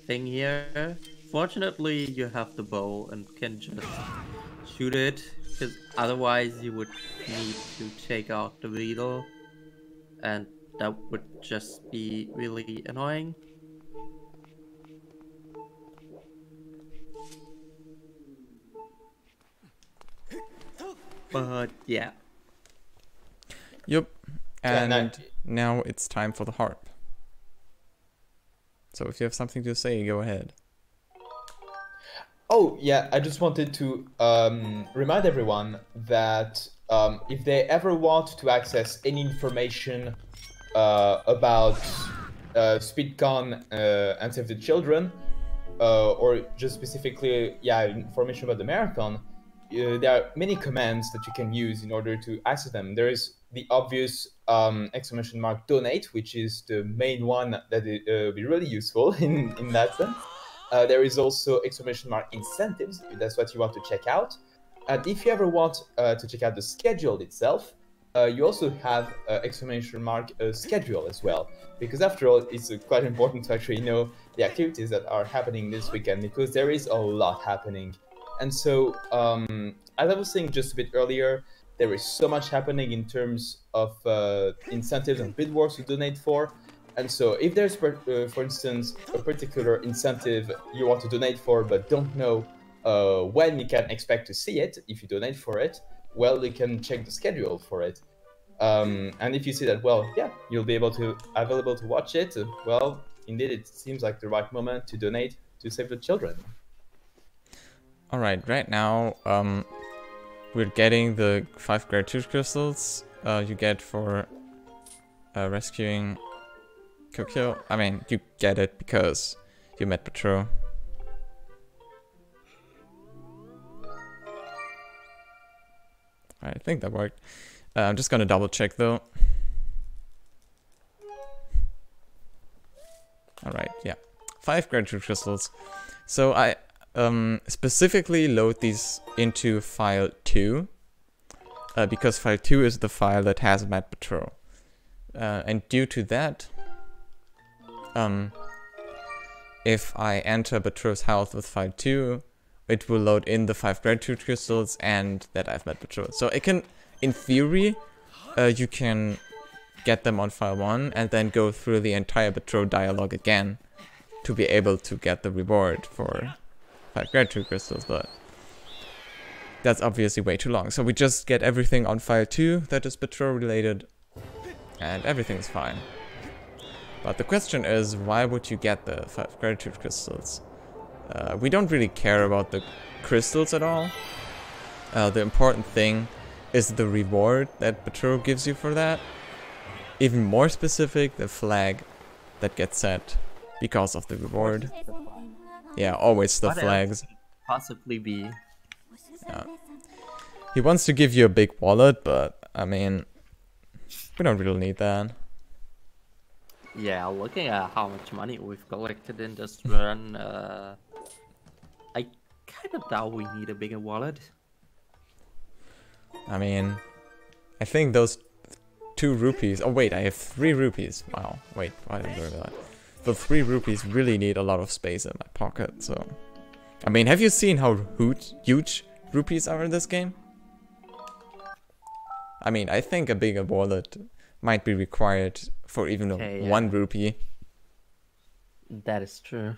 thing here. Fortunately, you have the bow and can just shoot it, because otherwise you would need to take out the beetle, and that would just be really annoying. But yeah. Yup. And Yeah, now it's time for the harp. So if you have something to say, go ahead. Oh, yeah, I just wanted to remind everyone that if they ever want to access any information about SpeedCon and Save the Children, or just specifically, yeah, information about the marathon, there are many commands that you can use in order to access them. There is the obvious exclamation mark donate, which is the main one that will be really useful in that sense. There is also exclamation mark incentives, if that's what you want to check out. And if you ever want to check out the schedule itself, you also have exclamation mark schedule as well. Because after all, it's quite important to actually know the activities that are happening this weekend, because there is a lot happening. And so, as I was saying just a bit earlier, there is so much happening in terms of incentives and bid wars to donate for. And so if there's, for instance, a particular incentive you want to donate for but don't know when you can expect to see it, if you donate for it, well, you can check the schedule for it. And if you see that, well, yeah, you'll be available to watch it, well, indeed, it seems like the right moment to donate to Save the Children. Alright, right now, we're getting the 5 gratitude crystals you get for rescuing Kokyo. I mean, you get it because you met Petro. I think that worked. I'm just gonna double check though. Alright, yeah. 5 gratitude crystals. So I specifically load these into file 2. Because file 2 is the file that has Matt Petro. And due to that, if I enter Petro's house with file 2, it will load in the 5 gratitude crystals and that I've met Petro. So it can, in theory, you can get them on file 1 and then go through the entire Petro dialogue again to be able to get the reward for 5 gratitude crystals, but that's obviously way too long. So we just get everything on file 2 that is Petro related and everything's fine. But the question is, why would you get the 5 gratitude crystals? We don't really care about the crystals at all. The important thing is the reward that Petro gives you for that. Even more specific, the flag that gets set because of the reward. Yeah, always the flags. Possibly be. Yeah. He wants to give you a big wallet, but I mean, we don't really need that. Yeah, looking at how much money we've collected in this run, I kind of doubt we need a bigger wallet. I mean, I think those 2 rupees... Oh wait, I have 3 rupees. Wow, wait, why did I do that? The 3 rupees really need a lot of space in my pocket, so... I mean, have you seen how huge rupees are in this game? I mean, I think a bigger wallet might be required for even 1 rupee. That is true.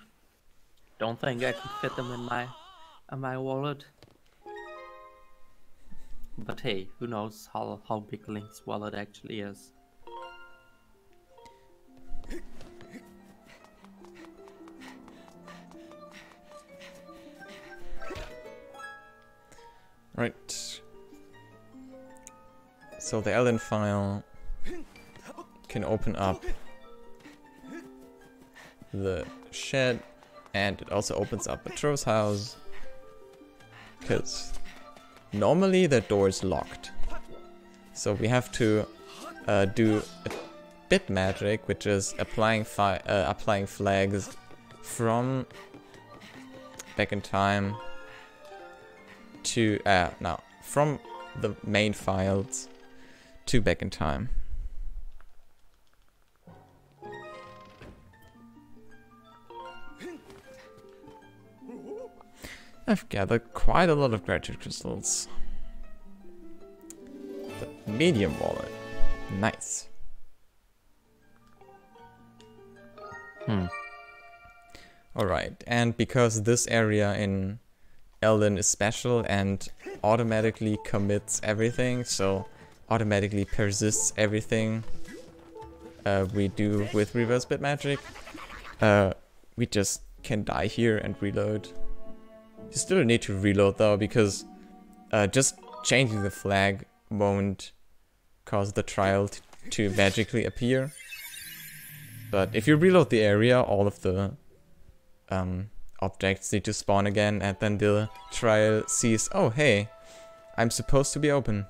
Don't think I could fit them in my wallet. But hey, who knows how big Link's wallet actually is. Right. So the Elden file can open up the shed, and it also opens up Petro's house, because normally the door is locked. So we have to do a bit magic, which is applying flags from back in time to from the main files to back in time. I've gathered quite a lot of gratitude crystals. The medium wallet. Nice. Alright, and because this area in Elden is special and automatically commits everything, so automatically persists everything we do with reverse bit magic, we just can die here and reload. You still need to reload though, because just changing the flag won't cause the trial to magically appear. But if you reload the area, all of the objects need to spawn again, and then the trial sees, oh hey, I'm supposed to be open.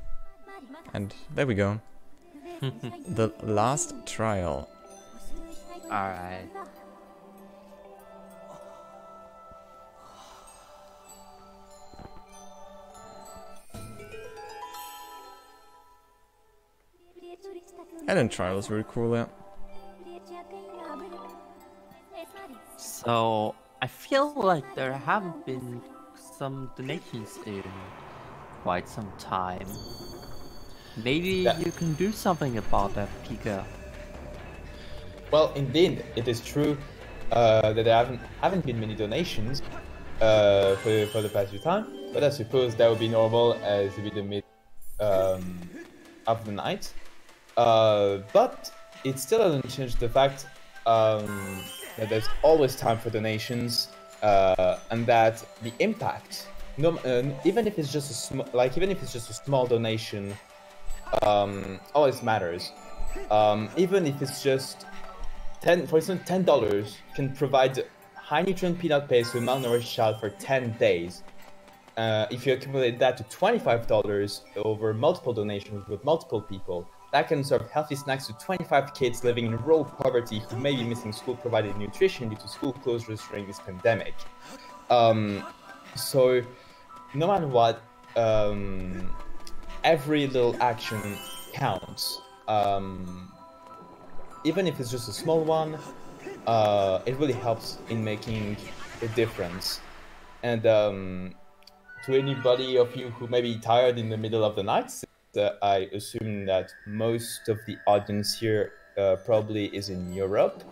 And there we go. The last trial. Alright. Ellen trial is very cool, yeah. So, I feel like there haven't been some donations in quite some time. Maybe you can do something about that, Pika. Well, indeed, it is true that there haven't been many donations for the past few time, but I suppose that would be normal as it would be the mid of the night. But it still doesn't change the fact that there's always time for donations, and that the impact, even if it's just a small donation, always matters. Even if it's just $10 can provide high nutrient peanut paste to a malnourished child for 10 days. If you accumulate that to $25 over multiple donations with multiple people, that can serve healthy snacks to 25 kids living in rural poverty who may be missing school-provided nutrition due to school closures during this pandemic. So, no matter what, every little action counts. Even if it's just a small one, it really helps in making a difference. And to anybody of you who may be tired in the middle of the night, I assume that most of the audience here probably is in Europe.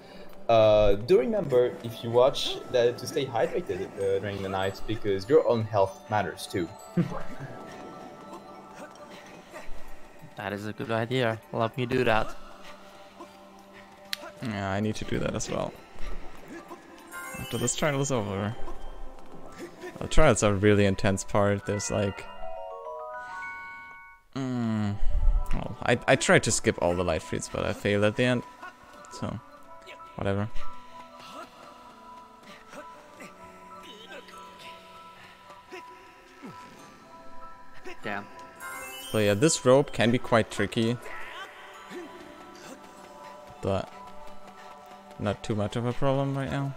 Do remember, if you watch, that to stay hydrated during the night, because your own health matters too. That is a good idea. Let me do that. Yeah, I need to do that as well. After this trial is over. The trials are a really intense part. There's like... well, I tried to skip all the light feeds, but I failed at the end. So, whatever. Damn. So yeah, this rope can be quite tricky. But not too much of a problem right now.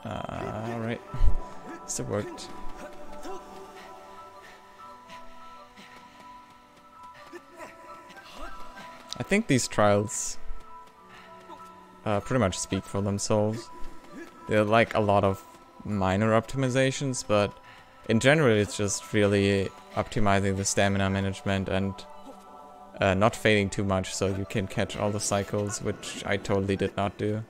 Alright. Still worked. I think these trials pretty much speak for themselves. They're like a lot of minor optimizations, but in general it's just really optimizing the stamina management and not fading too much so you can catch all the cycles, which I totally did not do.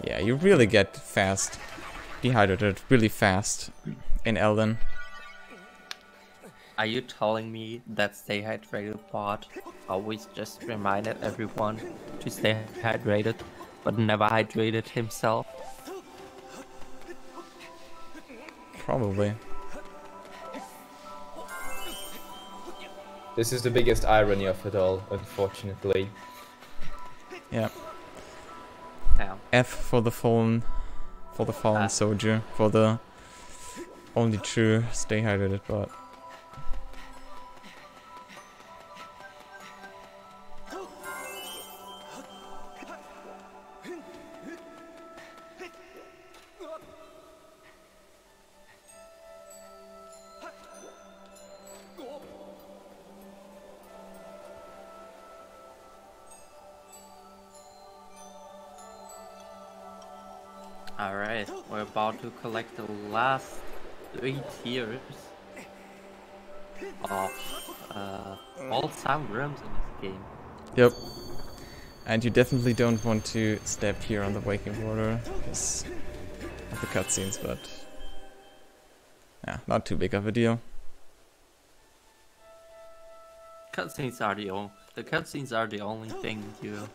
Yeah, you really get fast dehydrated really fast in Elden. Are you telling me that stay hydrated bot always just reminded everyone to stay hydrated, but never hydrated himself? Probably. This is the biggest irony of it all, unfortunately. Yeah. Damn. F for the fallen soldier, for the only true stay hydrated bot. Alright, we're about to collect the last 3 tiers of all sound rooms in this game. Yep. And you definitely don't want to step here on the waking water because of the cutscenes, but yeah, not too big of a deal. Cutscenes are the cutscenes are the only thing you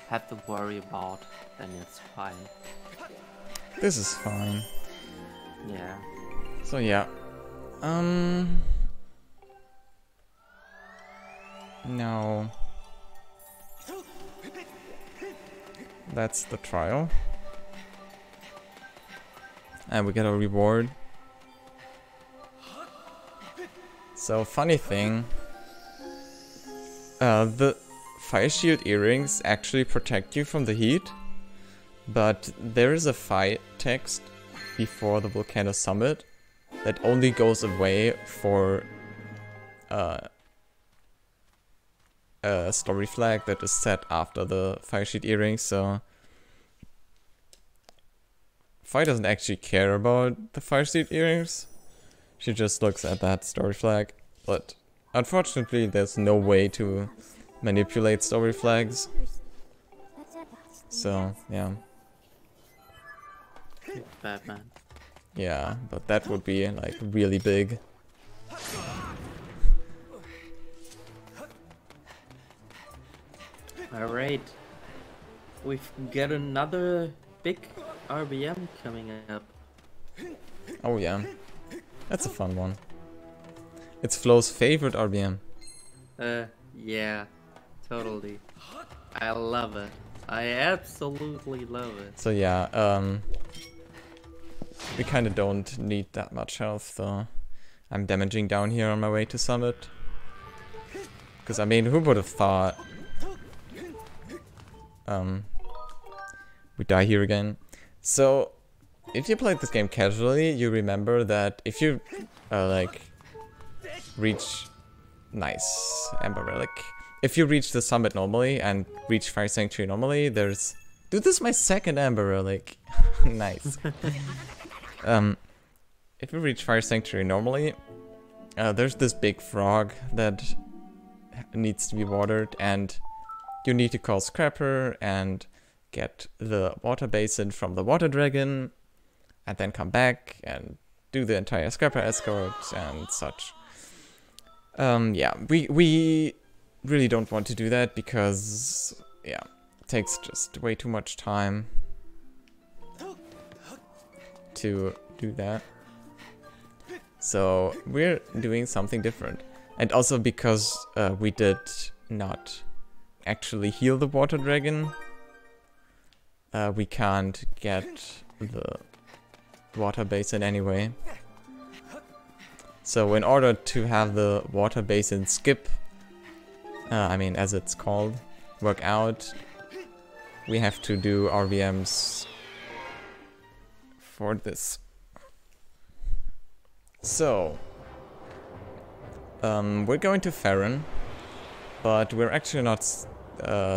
have to worry about, then it's fine. This is fine. Yeah. So yeah. Now that's the trial. And we get a reward. So funny thing, the fire shield earrings actually protect you from the heat, but there is a fight text before the Volcano Summit that only goes away for a story flag that is set after the fire shield earrings, so Fi doesn't actually care about the fire shield earrings. She just looks at that story flag, but unfortunately there's no way to manipulate story flags. So, yeah. Batman. Yeah, but that would be like really big. Alright. We've got another big RBM coming up. Oh yeah, that's a fun one. It's Flo's favorite RBM. Yeah, totally. I love it. I absolutely love it. So yeah, we kinda don't need that much health though. I'm damaging down here on my way to Summit. Cause I mean, who would have thought we die here again. So if you played this game casually, you remember that if you like reach nice Amber Relic. If you reach the summit normally and reach Fire Sanctuary normally, there's... Dude, this is my second Amber Relic. Nice. If you reach Fire Sanctuary normally, there's this big frog that needs to be watered, and you need to call Scrapper and get the water basin from the water dragon, and then come back and do the entire Scrapper escort and such. Yeah, we really don't want to do that because, yeah, it takes just way too much time to do that. So we're doing something different. And also because we did not actually heal the water dragon, we can't get the water basin anyway. So in order to have the water basin skip, I mean as it's called, work out, we have to do RBMs for this. So, we're going to Farron, but we're actually not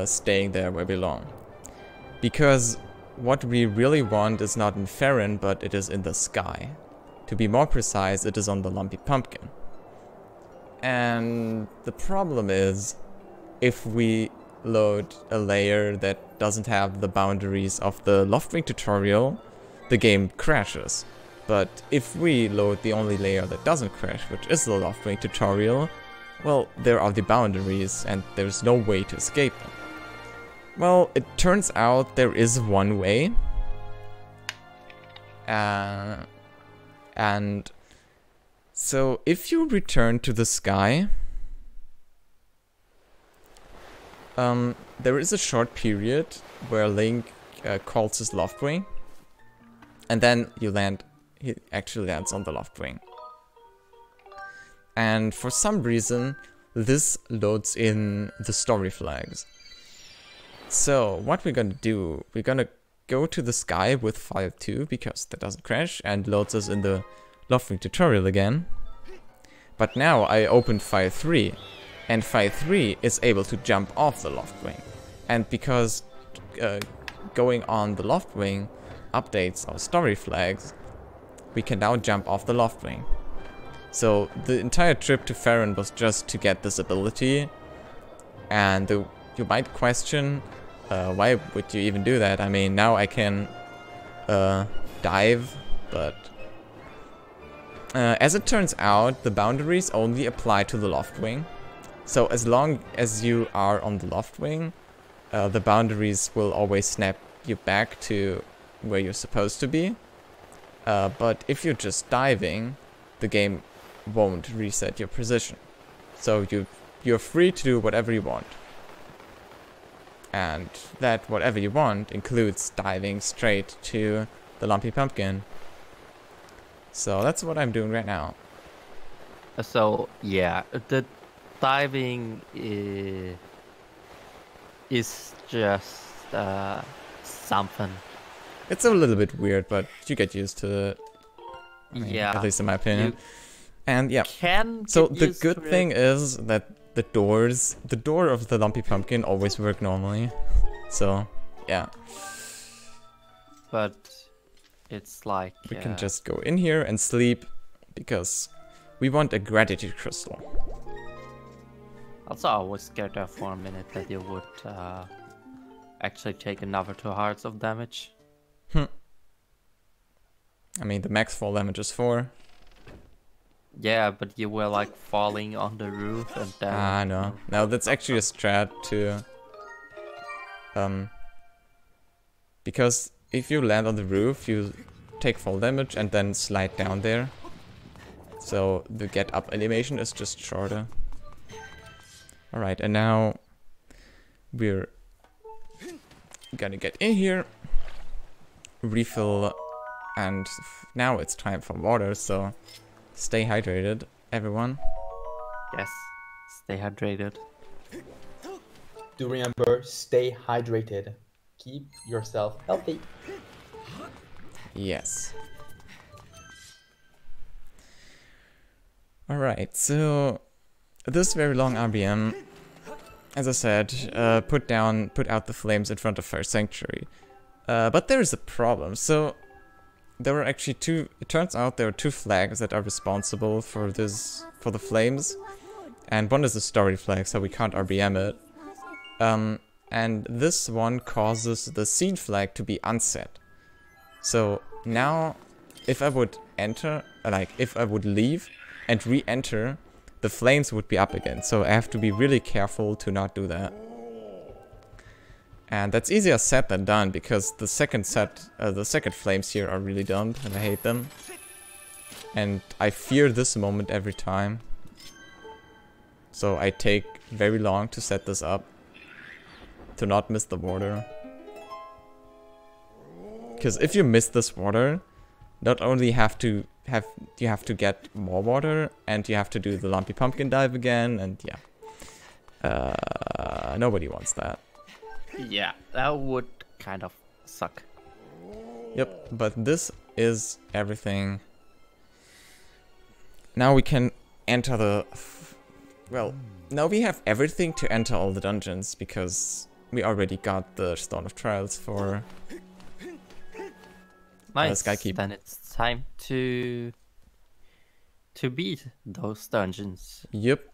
staying there where we belong. Because what we really want is not in Farron, but it is in the sky. To be more precise, it is on the Lumpy Pumpkin. And the problem is, if we load a layer that doesn't have the boundaries of the Loftwing tutorial, the game crashes. But if we load the only layer that doesn't crash, which is the Loftwing tutorial, well, there are the boundaries and there's no way to escape them. Well, it turns out there is one way. And so if you return to the sky, there is a short period where Link calls his loft wing. And then he actually lands on the loft wing. And for some reason, this loads in the story flags. So what we're gonna do, we're gonna go to the sky with file 2 because that doesn't crash and loads us in the loft wing tutorial again. But now I opened file 3 and file 3 is able to jump off the loft wing. And because going on the loft wing updates our story flags, we can now jump off the loft wing. So the entire trip to Farron was just to get this ability, and you might question why would you even do that? I mean, now I can dive, but as it turns out, the boundaries only apply to the loft wing. So as long as you are on the loft wing, the boundaries will always snap you back to where you're supposed to be. But if you're just diving, the game won't reset your position. So you're free to do whatever you want. And that whatever you want includes diving straight to the lumpy pumpkin. So that's what I'm doing right now. So yeah, the diving is just something. It's a little bit weird, but you get used to it. I mean, Yeah. At least in my opinion. And yeah. Can So get the used good to thing it, is that the door of the lumpy pumpkin always work normally. So yeah. but it's like We can just go in here and sleep because we want a gratitude crystal. Also, I was scared there for a minute that you would actually take another 2 hearts of damage. I mean, the max fall damage is 4. Yeah, but you were like falling on the roof and then... Ah, no. No, that's actually a strat to... because if you land on the roof, you take fall damage and then slide down there. So the get up animation is just shorter. Alright, and now we're gonna get in here, refill, and now it's time for water, so stay hydrated, everyone. Yes, stay hydrated. Do remember, stay hydrated. Keep yourself healthy. Yes. Alright, so this very long RBM, as I said, put out the flames in front of Fire Sanctuary. But there is a problem. So there were actually it turns out there are 2 flags that are responsible for the flames. And one is a story flag, so we can't RBM it. And this one causes the scene flag to be unset. So now, if I would enter, if I would leave and re-enter, the flames would be up again. So I have to be really careful to not do that. And that's easier said than done, because the second flames here are really dumb, and I hate them. And I fear this moment every time. So I take very long to set this up, to not miss the water. Because if you miss this water, not only you have to get more water, and you have to do the lumpy pumpkin dive again, and yeah. Nobody wants that. Yeah, that would kind of suck. Yep, but this is everything. Now we can enter the... well, now we have everything to enter all the dungeons, because we already got the Stone of Trials for... Nice, Skykeep. then it's time to beat those dungeons. Yep.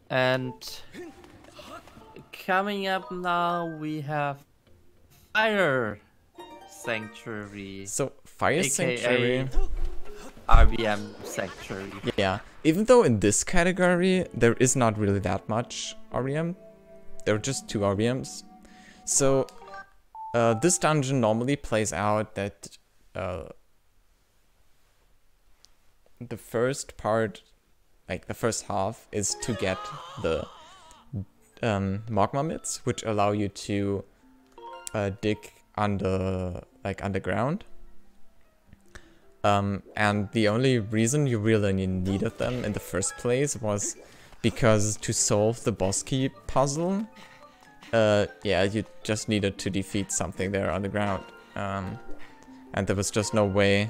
And coming up now, we have Fire Sanctuary. So, Fire AKA Sanctuary... RBM Sanctuary. Yeah, even though in this category there is not really that much RBM, there are just 2 RBMs. So this dungeon normally plays out that the first part, like the first half, is to get the magma mitts, which allow you to dig underground. And the only reason you really needed them in the first place was because to solve the boss key puzzle, yeah, you just needed to defeat something there underground. And there was just no way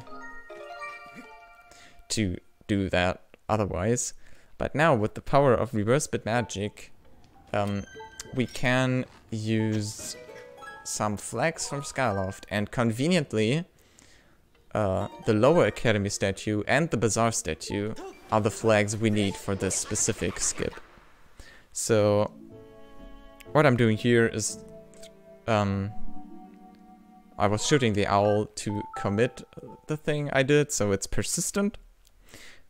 to do that otherwise. But now with the power of reverse bit magic, we can use some flags from Skyloft, and conveniently the lower academy statue and the bazaar statue are the flags we need for this specific skip. So what I'm doing here is I was shooting the owl to commit the thing I did, so it's persistent.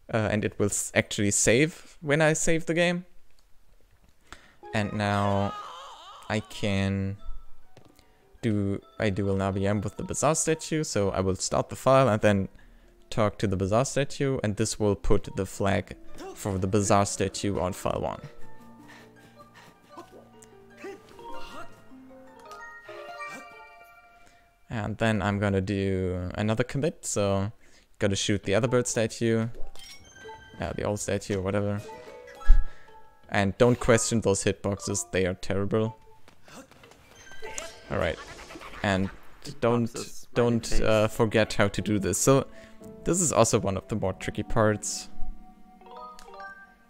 And it will actually save when I save the game. And now I can do an RBM with the bazaar statue, so I will start the file and then talk to the bazaar statue, and this will put the flag for the bazaar statue on file 1. And then I'm gonna do another commit, so gotta shoot the other bird statue, the old statue or whatever. And don't question those hitboxes, they are terrible. Alright, and don't forget how to do this. So this is also one of the more tricky parts.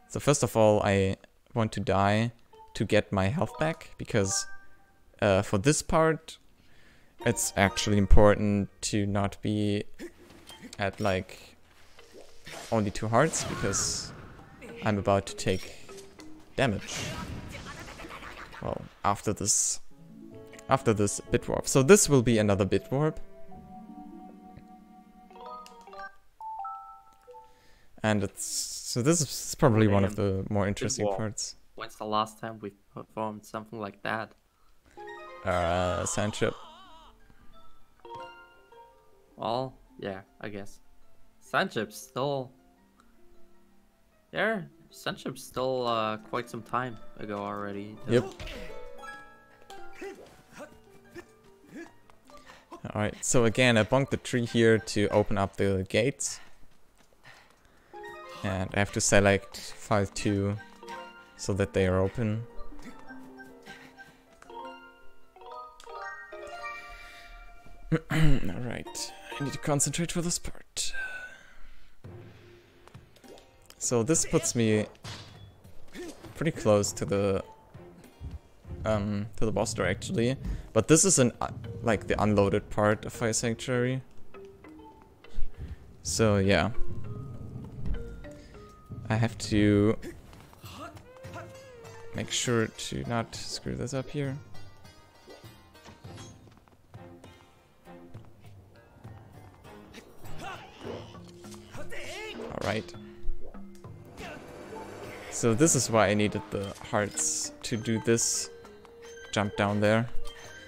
So first of all, I want to die to get my health back, because for this part it's actually important to not be at like only 2 hearts, because I'm about to take damage. Well, after this bit warp. So this will be another bit warp. And so this is probably one of the more interesting parts. When's the last time we performed something like that? Sandship. Well, yeah, I guess. Sandship's still... Yeah, Sandship's still quite some time ago already. Yep. Alright, so again, I bonked the tree here to open up the gates. And I have to select file 2 so that they are open. Alright, I need to concentrate for this part. So this puts me pretty close to the boss door actually, but this is like the unloaded part of Fire Sanctuary. So yeah, I have to make sure to not screw this up here. Alright. So this is why I needed the hearts to do this jump down there.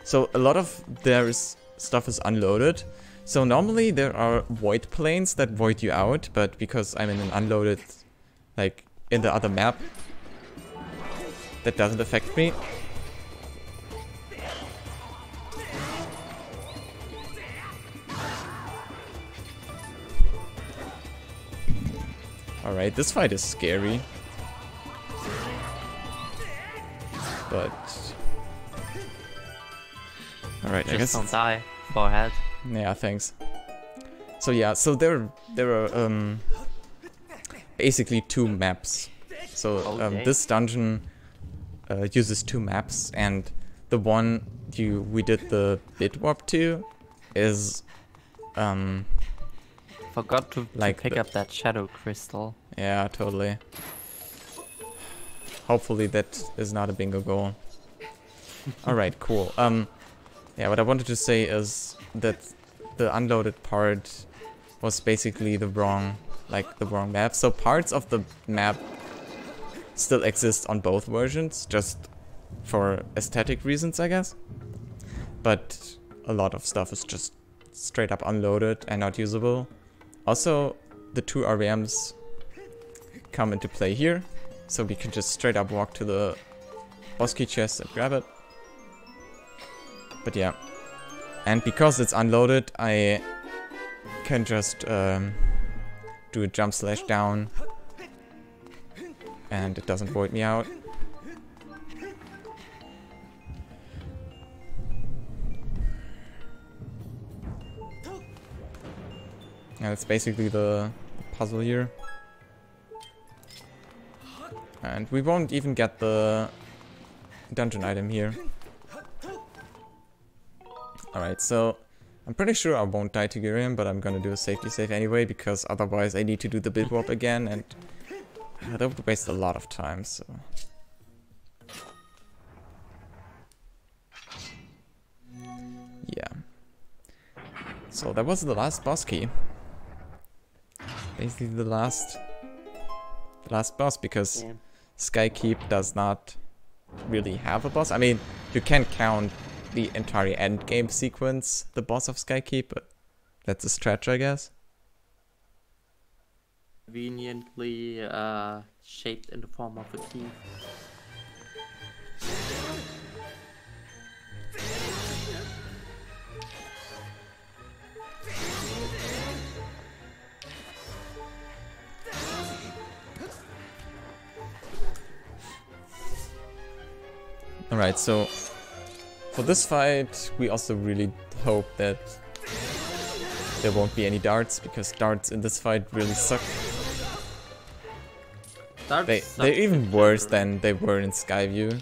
So a lot of their stuff is unloaded. So normally there are void planes that void you out, but because I'm in an unloaded, like in the other map, that doesn't affect me. Alright, this fight is scary. But... Alright, I guess... Just don't die. Go ahead. Yeah, thanks. So yeah, so there are basically 2 maps. So this dungeon uses 2 maps, and the one we did the bit warp to is Forgot to pick up that shadow crystal. Yeah, totally. Hopefully that is not a bingo goal. Alright, cool. Yeah, what I wanted to say is that the unloaded part was basically the wrong map. So parts of the map still exist on both versions, just for aesthetic reasons, I guess. But a lot of stuff is just straight up unloaded and not usable. Also, the 2 RVMs come into play here, so we can just straight up walk to the boss key chest and grab it. But yeah, And because it's unloaded, I can just do a jump slash down. And it doesn't void me out. And that's basically the puzzle here. And we won't even get the dungeon item here. Alright, so I'm pretty sure I won't die to Girium, but I'm gonna do a safety save anyway, because otherwise I need to do the bit warp again, and that would waste a lot of time, so... Yeah. So that was the last boss key. Basically the last boss, because Yeah. Skykeep does not really have a boss. I mean, you can count the entire end game sequence the boss of Skykeep, but that's a stretch, I guess. Conveniently shaped in the form of a key. Alright, so for this fight, we also really hope that there won't be any darts, because darts in this fight really suck. They're even worse than they were in Skyview.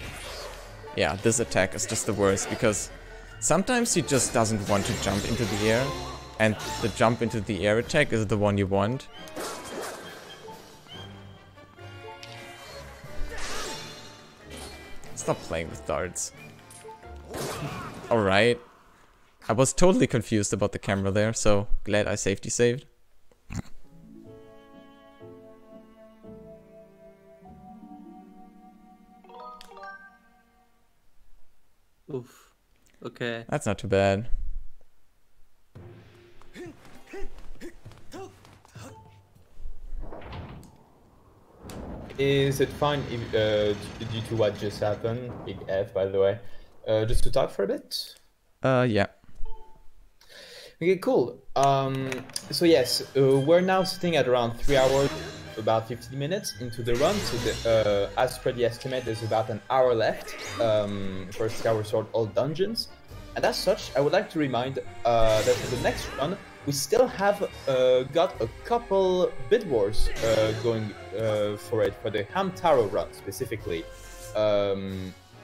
Yeah, this attack is just the worst, because sometimes he just doesn't want to jump into the air, and the jump into the air attack is the one you want. Stop playing with darts. Alright. I was totally confused about the camera there, so glad I safety saved. Oof. Okay. That's not too bad. Is it fine if, due to what just happened, big F by the way, just to talk for a bit? Yeah. Okay, cool. So yes, we're now sitting at around 3 hours, about 50 minutes into the run. So as per the estimate, there's about an hour left for Skyward Sword all dungeons. And as such, I would like to remind that for the next run, we still have got a couple bid wars going for it, for the Hamtaro run specifically.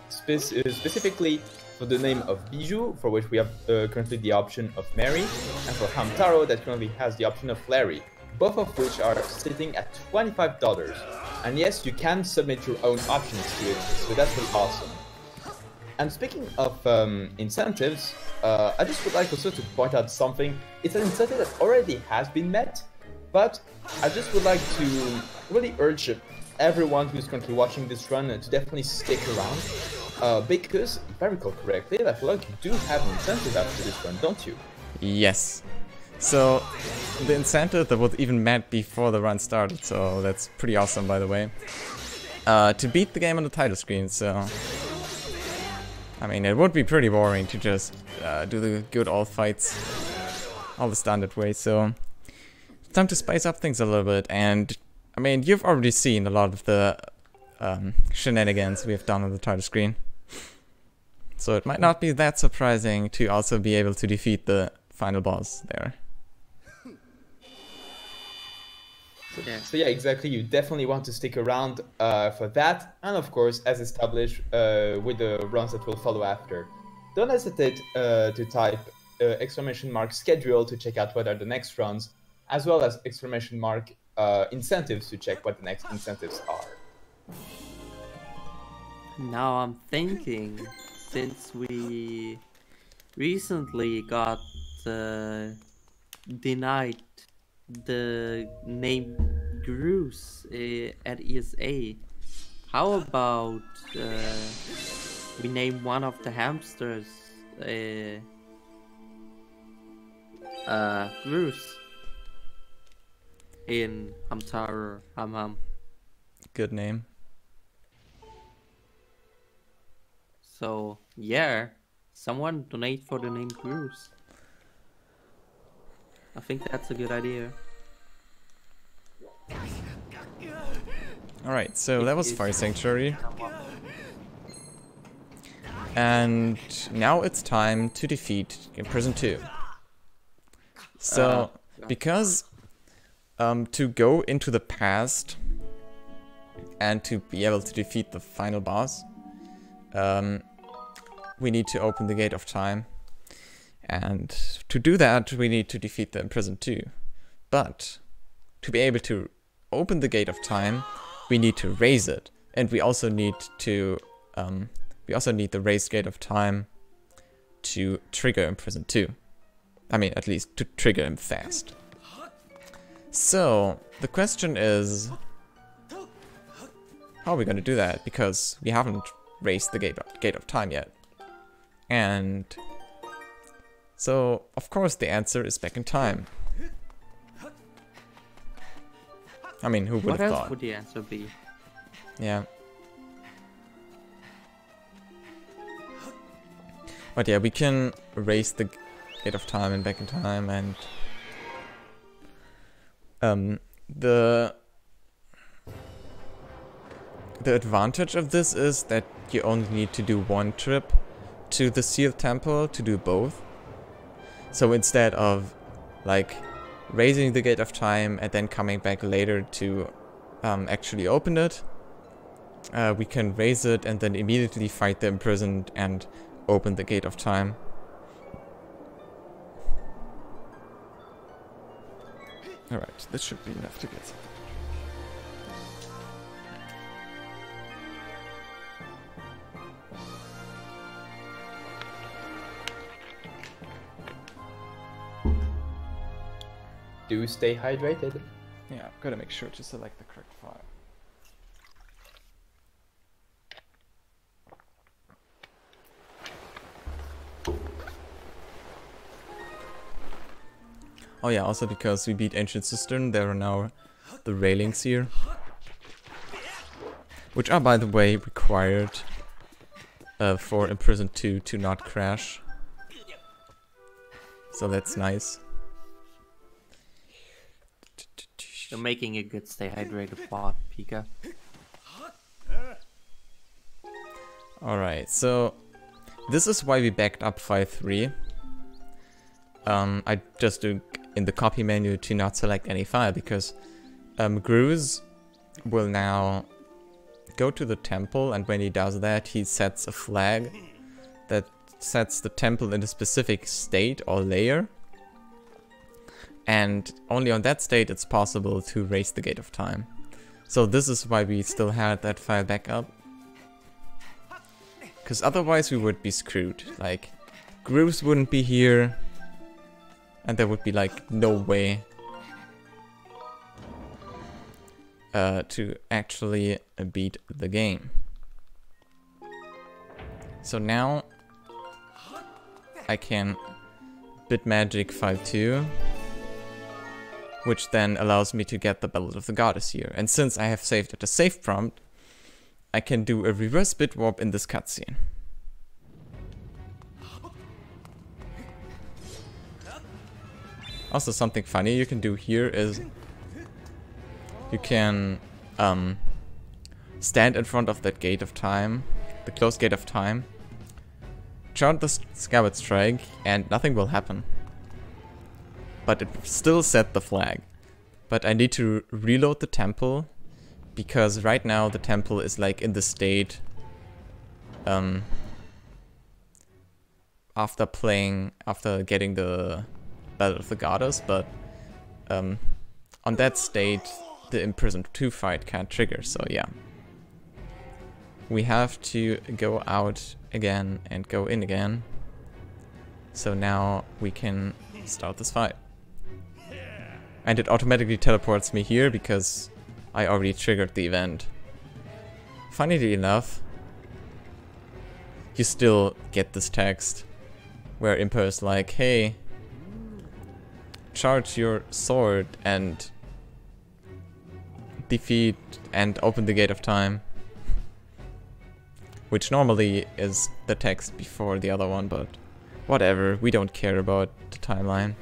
Specifically for the name of Bijou, for which we have currently the option of Mary, and for Hamtaro that currently has the option of Larry, both of which are sitting at $25. And yes, you can submit your own options to it, so that's really awesome. And speaking of incentives, I just would like also to point out something. It's an incentive that already has been met, but I just would like to really urge everyone who's currently watching this run to definitely stick around, because if I recall correctly, lepelog, you do have an incentive after this run, don't you? Yes. So the incentive that was even met before the run started, so that's pretty awesome, by the way. To beat the game on the title screen, so... I mean, it would be pretty boring to just do the good old fights all the standard way, so it's time to spice up things a little bit. And I mean, you've already seen a lot of the shenanigans we have done on the title screen, so it might not be that surprising to also be able to defeat the final boss there. So yeah, exactly. You definitely want to stick around for that, and of course, as established with the runs that will follow after. Don't hesitate to type !schedule to check out what are the next runs, as well as !incentives to check what the next incentives are. Now I'm thinking, since we recently got denied the name Gruus at ESA, how about we name one of the hamsters Gruus in Hamtaro Ham. Good name. So yeah, Someone donate for the name Bruce. I think that's a good idea. Alright, so that was Fire Sanctuary. And now it's time to defeat Prison 2. So, because to go into the past and to be able to defeat the final boss, we need to open the Gate of Time. And to do that, we need to defeat the Imprisoned 2. But to be able to open the Gate of Time, we need to raise it. And we also need to the raised Gate of Time to trigger Imprisoned 2. I mean, at least to trigger him fast. So, the question is, how are we gonna do that? Because we haven't raised the Gate of Time yet. And so, of course, the answer is back in time. I mean, who would have thought? What else would the answer be? Yeah. But yeah, we can raise the Gate of Time and back in time, and the advantage of this is that you only need to do one trip to the sealed temple to do both. So instead of like raising the Gate of Time and then coming back later to actually open it, we can raise it and then immediately fight the imprisoned and open the Gate of Time. Alright, this should be enough to get. Do stay hydrated. Yeah, gotta make sure to select the correct file. Oh yeah, also because we beat Ancient Cistern, there are now the railings here. Which are, by the way, required for Imprisoned 2 to not crash. So that's nice. You're making a good stay hydrated bot, Pika. Alright, so this is why we backed up file 3. I just do in the copy menu to not select any file because Gruz will now go to the temple, and when he does that he sets a flag that sets the temple in a specific state or layer, and only on that state it's possible to raise the Gate of Time. So this is why we still had that file backup, because otherwise we would be screwed. Like, Gruz wouldn't be here, and there would be like no way to actually beat the game. So now I can bit magic file 2, which then allows me to get the Ballad of the Goddess here. And since I have saved at a save prompt, I can do a reverse bit warp in this cutscene. Also, something funny you can do here is you can stand in front of that Gate of Time, the closed Gate of Time, chant the Skyward strike, and nothing will happen. But it still set the flag. But I need to reload the temple, because right now the temple is like in the state after getting the Battle of the Goddess, but on that state the Imprisoned 2 fight can't trigger, so yeah. We have to go out again and go in again. So now we can start this fight. And it automatically teleports me here because I already triggered the event. Funnily enough, you still get this text where Imper is like, hey, charge your sword and defeat and open the Gate of Time. which normally is the text before the other one, but whatever, we don't care about the timeline.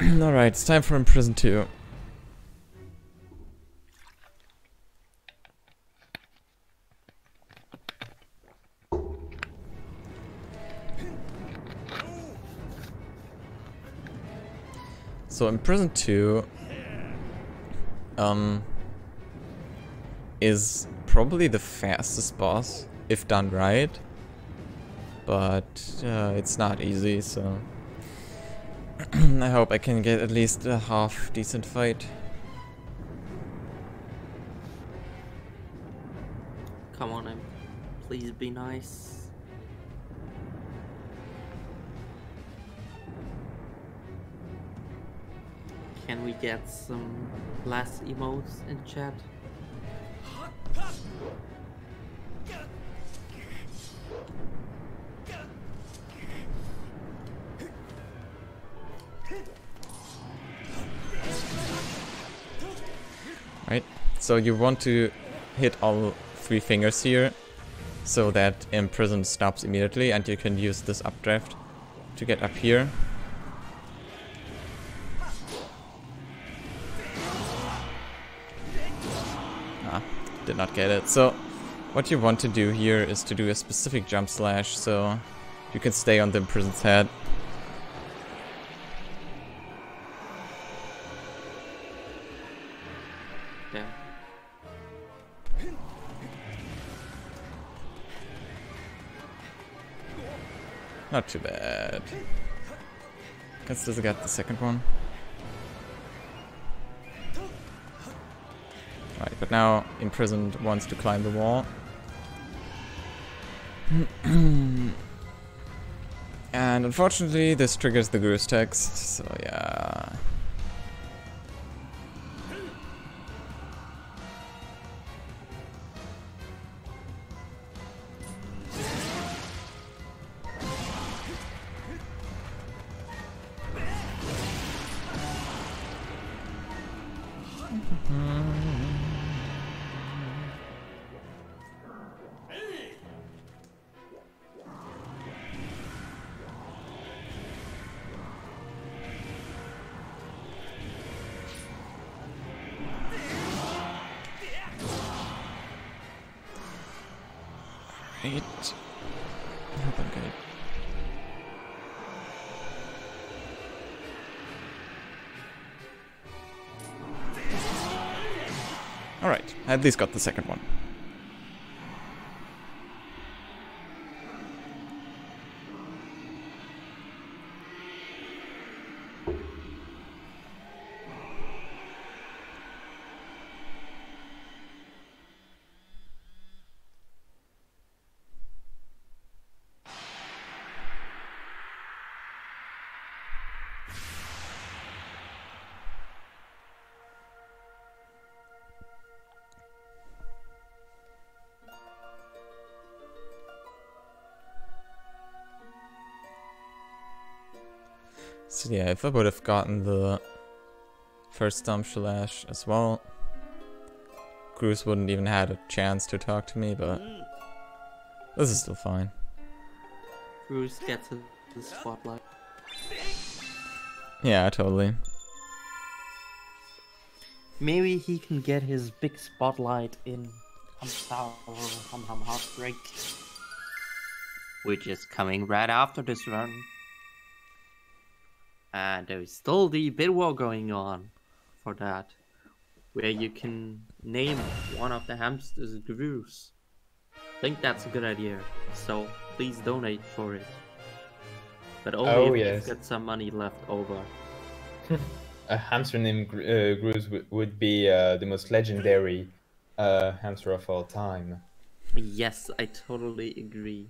Alright, it's time for Imprison 2. So Imprison 2 is probably the fastest boss, if done right. But it's not easy, so I hope I can get at least a half decent fight. Come on, Em. Please be nice. Can we get some last emotes in chat? Right, so you want to hit all 3 fingers here so that Imprison stops immediately, and you can use this updraft to get up here. Did not get it. So what you want to do here is to do a specific jump slash so you can stay on the Imprison's head. Yeah. Not too bad. Can still get the second one. Right, but now Imprisoned wants to climb the wall. And unfortunately this triggers the Guru's text, so yeah. Right. I hope I'm good. Alright, I at least got the second one. So yeah, if I would have gotten the first Stomp Slash as well, Cruz wouldn't even had a chance to talk to me, but this is still fine. Bruce gets the spotlight. Yeah, totally. Maybe he can get his big spotlight in Heartbreak, which is coming right after this run. And there's still the bid war going on for that, where you can name one of the hamsters gurus. I think that's a good idea, so please donate for it. But only if you've got some money left over. A hamster named Gruz would be the most legendary hamster of all time. Yes, I totally agree.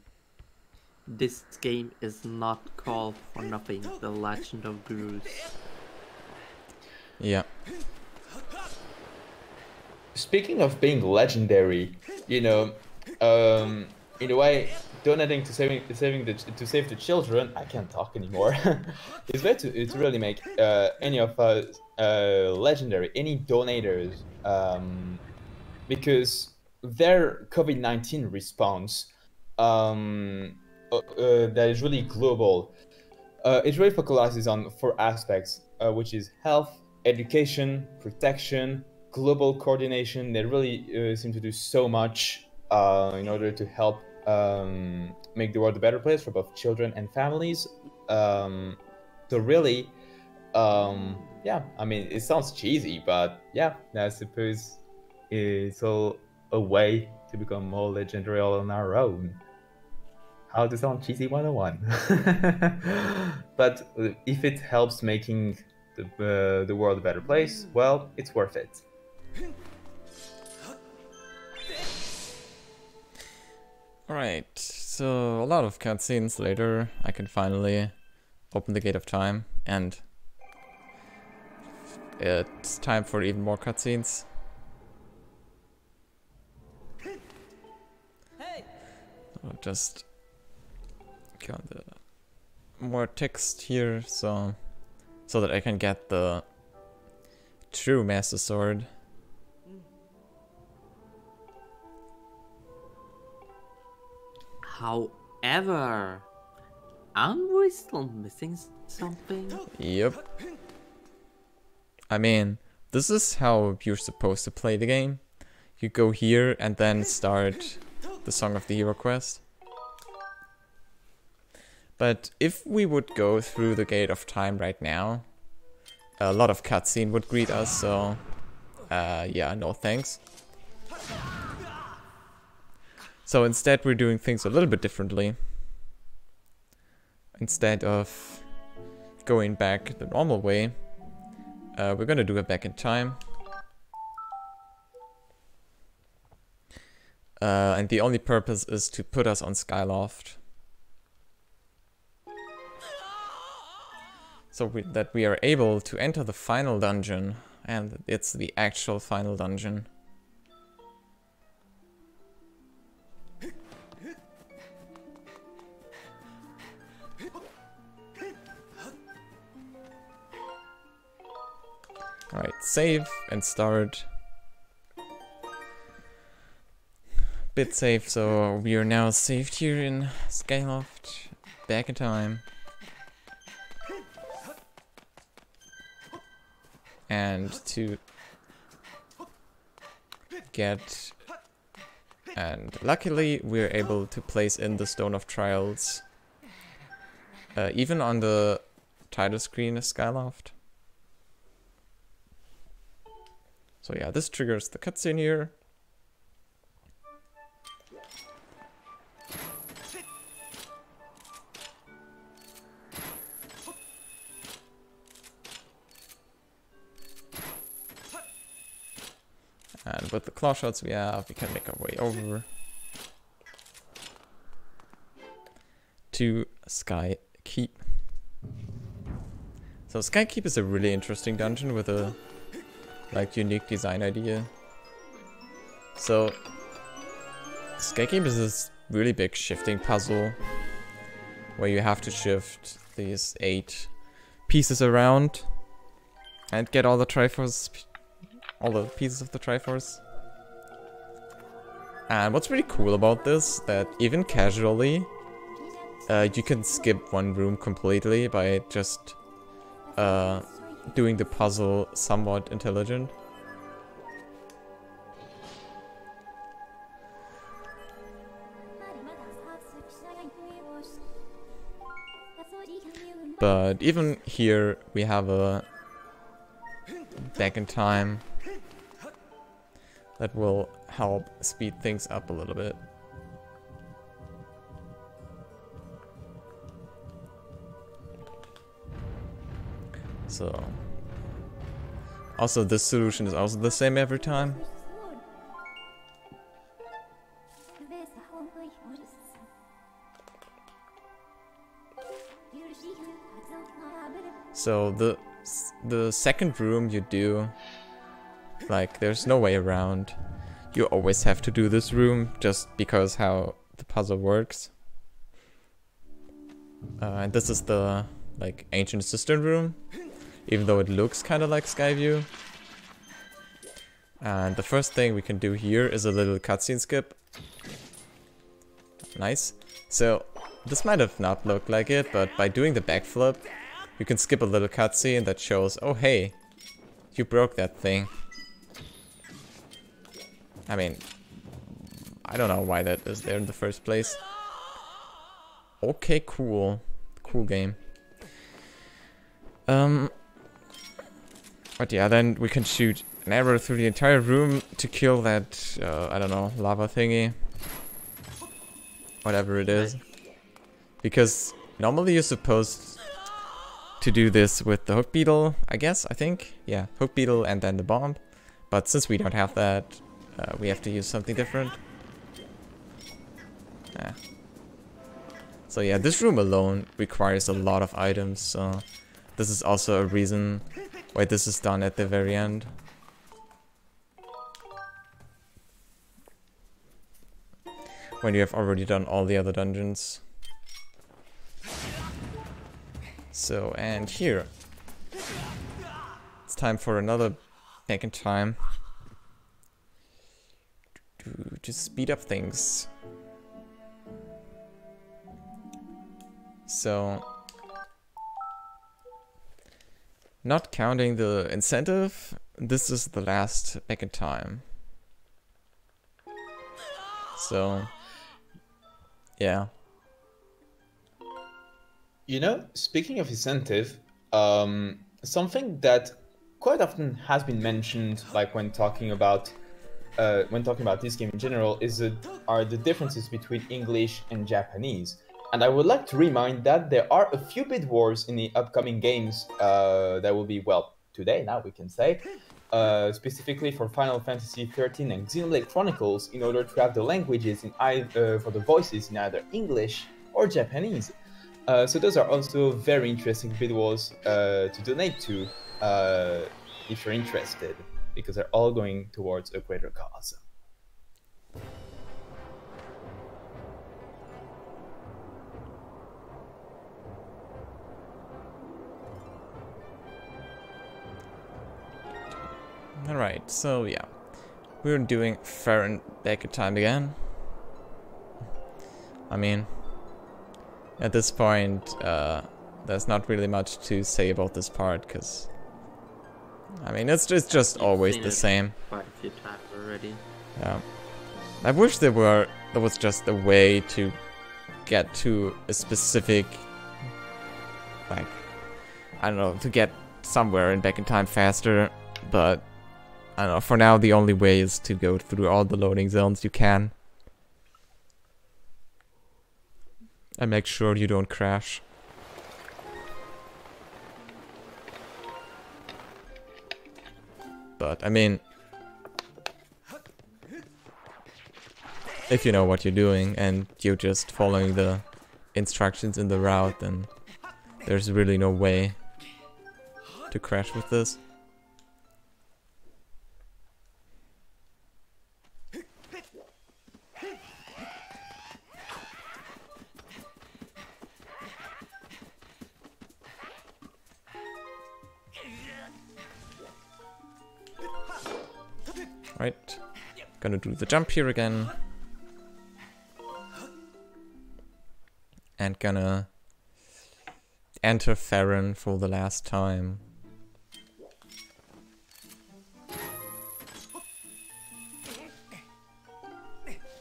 This game is not called for nothing, The Legend of Gruz. Yeah. Speaking of being legendary, you know, in a way, donating to save the children, I can't talk anymore. It's better to really make any of us legendary. Any donators because their COVID-19 response that is really global. It really focuses on 4 aspects, which is health, education, protection, global coordination. They really seem to do so much in order to help make the world a better place for both children and families. So really, yeah, I mean, it sounds cheesy, but yeah, I suppose it's all a way to become more legendary all on our own. How to sound cheesy 101. But if it helps making the world a better place, well, it's worth it. Alright, so a lot of cutscenes later, I can finally open the Gate of Time, and it's time for even more cutscenes. I'll just got the more text here, so that I can get the true Master Sword. However, aren't we still missing something? Yep. I mean, this is how you're supposed to play the game. You go here and then start the Song of the Hero quest. But if we would go through the Gate of Time right now, a lot of cutscene would greet us, so yeah, no thanks. So instead we're doing things a little bit differently. Instead of going back the normal way, we're gonna do it back in time. And the only purpose is to put us on Skyloft. So that we are able to enter the final dungeon, and it's the actual final dungeon. Alright, save and start. Bit safe, so we are now saved here in Skyloft, back in time. And to get, and luckily we're able to place in the Stone of Trials, even on the title screen of Skyloft. So yeah, this triggers the cutscene here. And with the claw shots we have, we can make our way over to Sky Keep. So Sky Keep is a really interesting dungeon with a unique design idea. So Sky Keep is this really big shifting puzzle where you have to shift these 8 pieces around and get all the Triforce, all the pieces of the Triforce. And what's really cool about this, that even casually, you can skip one room completely by just doing the puzzle somewhat intelligent. But even here we have a back in time that will help speed things up a little bit. So also this solution is also the same every time. So the second room you do, like, there's no way around. You always have to do this room just because how the puzzle works. And this is the like ancient cistern room, even though it looks kind of like Skyview. And the first thing we can do here is a little cutscene skip. Nice. So, this might have not looked like it, but by doing the backflip, you can skip a little cutscene that shows, oh hey, you broke that thing. I mean, I don't know why that is there in the first place. Okay, cool. Cool game. But yeah, then we can shoot an arrow through the entire room to kill that, I don't know, lava thingy. Whatever it is. Because normally you're supposed to do this with the hook beetle, I guess, I think. Yeah, hook beetle and then the bomb. But since we don't have that, we have to use something different. Yeah. So yeah, this room alone requires a lot of items, so this is also a reason why this is done at the very end. When you have already done all the other dungeons. So, and here. It's time for another back in time. To speed up things. So, not counting the incentive, this is the last back in time. So, yeah. You know, speaking of incentive, something that quite often has been mentioned, like when talking about this game in general, are the differences between English and Japanese. And I would like to remind that there are a few bit wars in the upcoming games that will be, well, today now we can say, specifically for Final Fantasy XIII and Xenoblade Chronicles, in order to have the languages in for the voices in either English or Japanese. So those are also very interesting bit wars to donate to if you're interested, because they're all going towards a greater cause. Alright, so yeah. We're doing Farron back in time again. I mean, at this point, there's not really much to say about this part, because I mean, it's just always the same. Quite a few times already. Yeah. I wish there was just a way to get to a specific, like, I don't know, to get somewhere and back in time faster, but I don't know, for now the only way is to go through all the loading zones you can. And make sure you don't crash. But, I mean, if you know what you're doing and you're just following the instructions in the route, then there's really no way to crash with this. Right, gonna do the jump here again. And gonna enter Farron for the last time.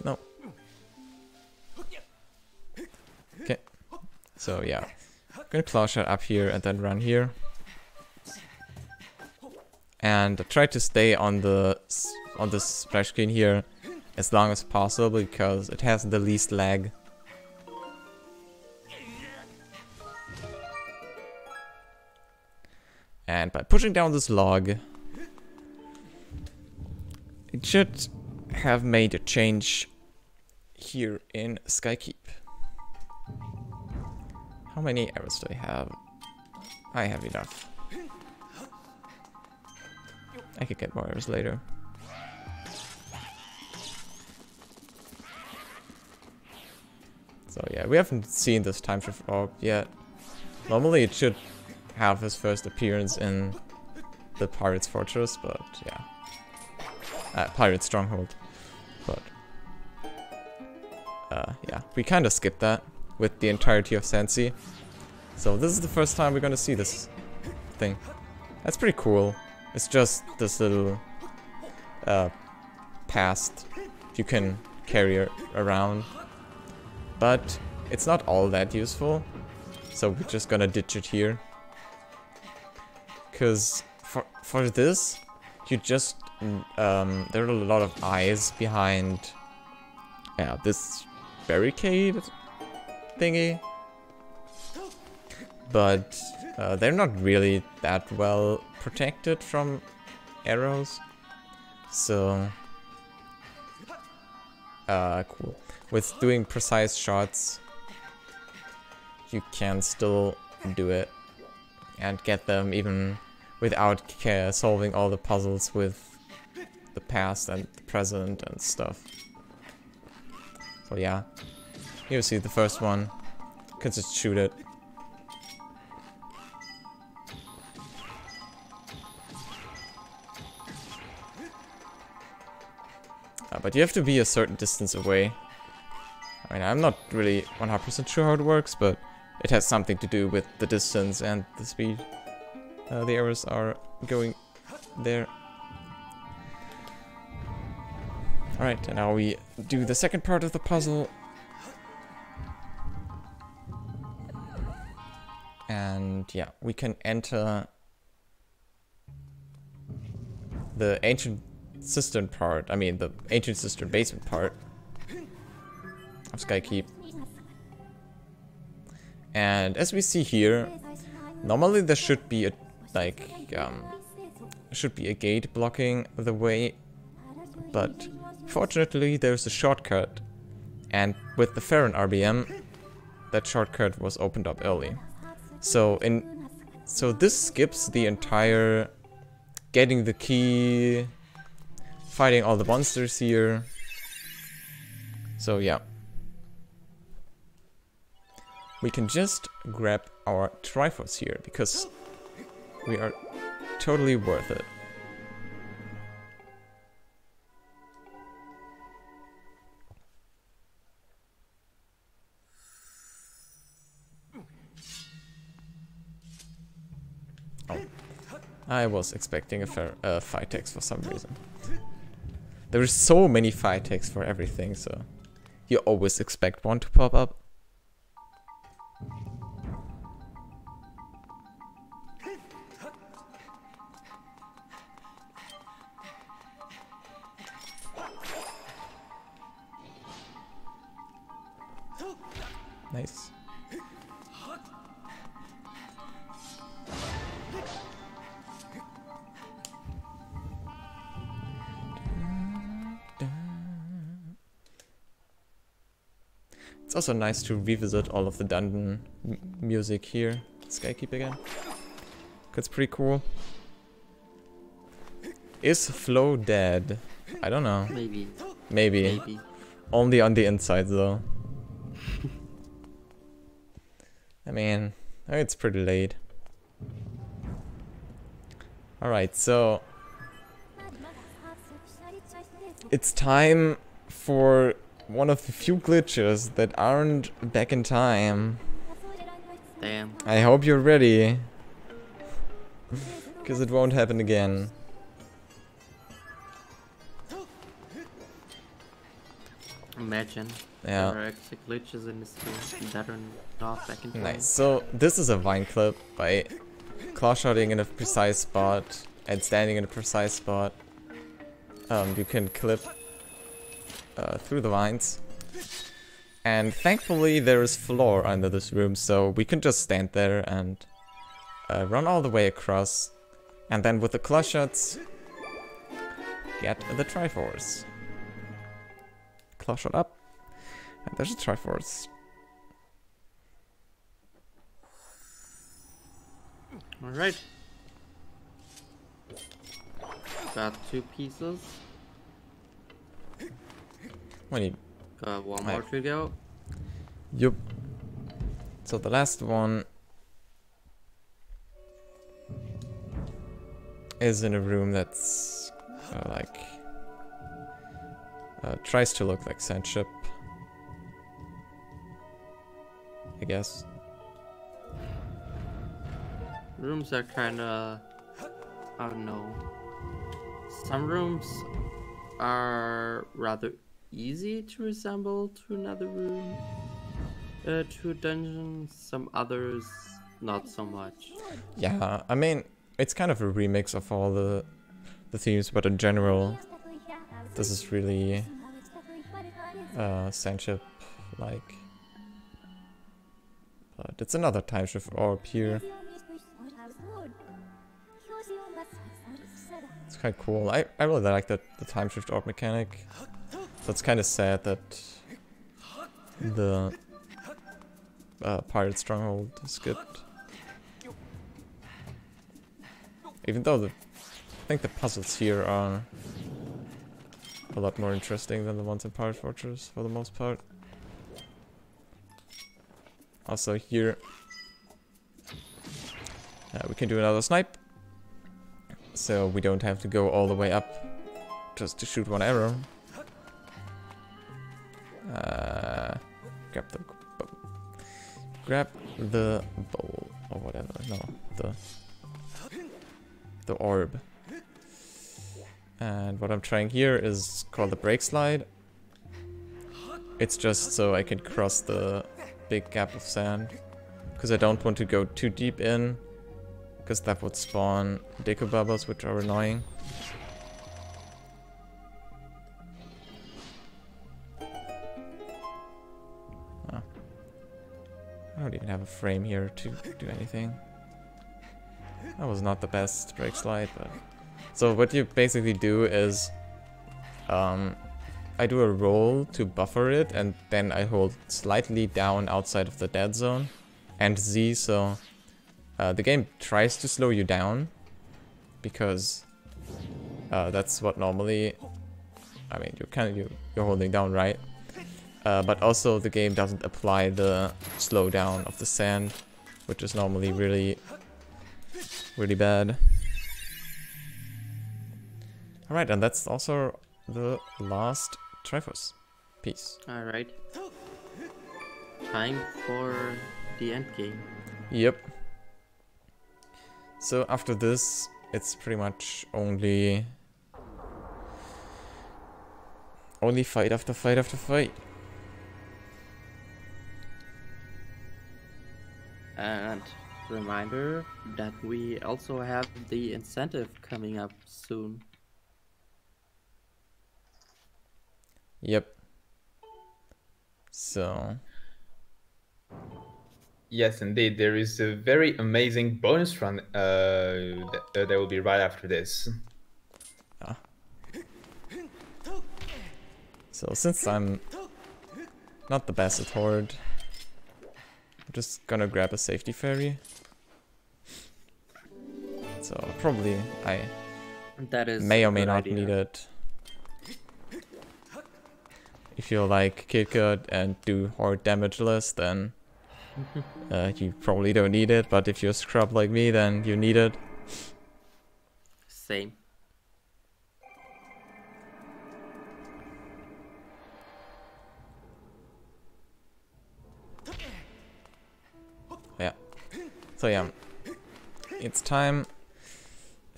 No. Okay, so yeah. Gonna claw shot up here and then run here. And try to stay on the splash screen here as long as possible, because it has the least lag. And by pushing down this log, it should have made a change here in Skykeep. How many arrows do I have? I have enough. I could get more arrows later. So yeah, we haven't seen this time shift orb yet. Normally it should have his first appearance in the Pirate's Fortress, but yeah. Pirate Stronghold. But yeah, we kind of skipped that with the entirety of Sansi. So this is the first time we're gonna see this thing. That's pretty cool. It's just this little past you can carry around, but it's not all that useful. So we're just gonna ditch it here. Cause for this, you just there are a lot of eyes behind this barricade thingy, but they're not really that well protected from arrows. So cool. With doing precise shots, you can still do it and get them even without solving all the puzzles with the past and the present and stuff. So yeah, here you see the first one. You can just shoot it. But you have to be a certain distance away. I mean, I'm not really 100% sure how it works, but it has something to do with the distance and the speed the arrows are going there. Alright, and now we do the second part of the puzzle. And yeah, we can enter the ancient cistern part. I mean, the ancient cistern basement part of Skykeep. And as we see here, normally there should be a gate blocking the way, but fortunately there's a shortcut, and with the Farron RBM, that shortcut was opened up early. So this skips the entire getting the key, fighting all the monsters here. So yeah, we can just grab our Triforce here because we are totally worth it. Oh, I was expecting a fight text for some reason. There is so many fight texts for everything, so you always expect one to pop up. Nice. It's also nice to revisit all of the dungeon music here. Skykeep again. That's pretty cool. Is Flo dead? I don't know. Maybe. Maybe. Only on the inside though. I mean, it's pretty late. Alright, so it's time for one of the few glitches that aren't back in time. Damn. I hope you're ready. Because it won't happen again. Imagine. Yeah. There are actually glitches in this game that are not back in time. Nice. So this is a vine clip by claw-shotting in a precise spot and standing in a precise spot. You can clip through the vines. And thankfully there is floor under this room, so we can just stand there and run all the way across. And then with the claw shots, get the Triforce. Claw shot up. And there's a Triforce. Alright. Got 2 pieces. What do you... Got 1 more to go. Yup. So the last one is in a room that's like Tries to look like Sandship, I guess. Rooms are kinda... I don't know. Some rooms are rather easy to resemble to another room, to a dungeon. Some others, not so much. Yeah, I mean, it's kind of a remix of all the themes, but in general, this is really Sandship-like. But it's another time shift orb here. It's quite cool. I really like the time shift orb mechanic. So it's kind of sad that the Pirate Stronghold is skipped. Even though I think the puzzles here are a lot more interesting than the ones in Pirate Fortress for the most part. Also here we can do another snipe. So we don't have to go all the way up just to shoot one arrow. Grab the bowl or whatever. No, the orb. And what I'm trying here is called the break slide. It's just so I can cross the big gap of sand, because I don't want to go too deep in, because that would spawn deco bubbles, which are annoying. Oh. I don't even have a frame here to do anything. That was not the best break slide, but... So what you basically do is... I do a roll to buffer it, and then I hold slightly down outside of the dead zone, and Z, so... the game tries to slow you down, because that's what normally, I mean, you're holding down, right? But also the game doesn't apply the slowdown of the sand, which is normally really bad. Alright, and that's also the last Triforce piece. Alright. Time for the end game. Yep. So after this, it's pretty much only fight after fight after fight. And reminder that we also have the incentive coming up soon. Yep. So... Yes, indeed. There is a very amazing bonus run that will be right after this. Ah. So since I'm not the best at Horde, I'm just gonna grab a safety fairy. So probably I may or may not need it. If you like Kidcut and do Horde damage less, then you probably don't need it, but if you're a scrub like me, then you need it. Same. Yeah. So yeah, it's time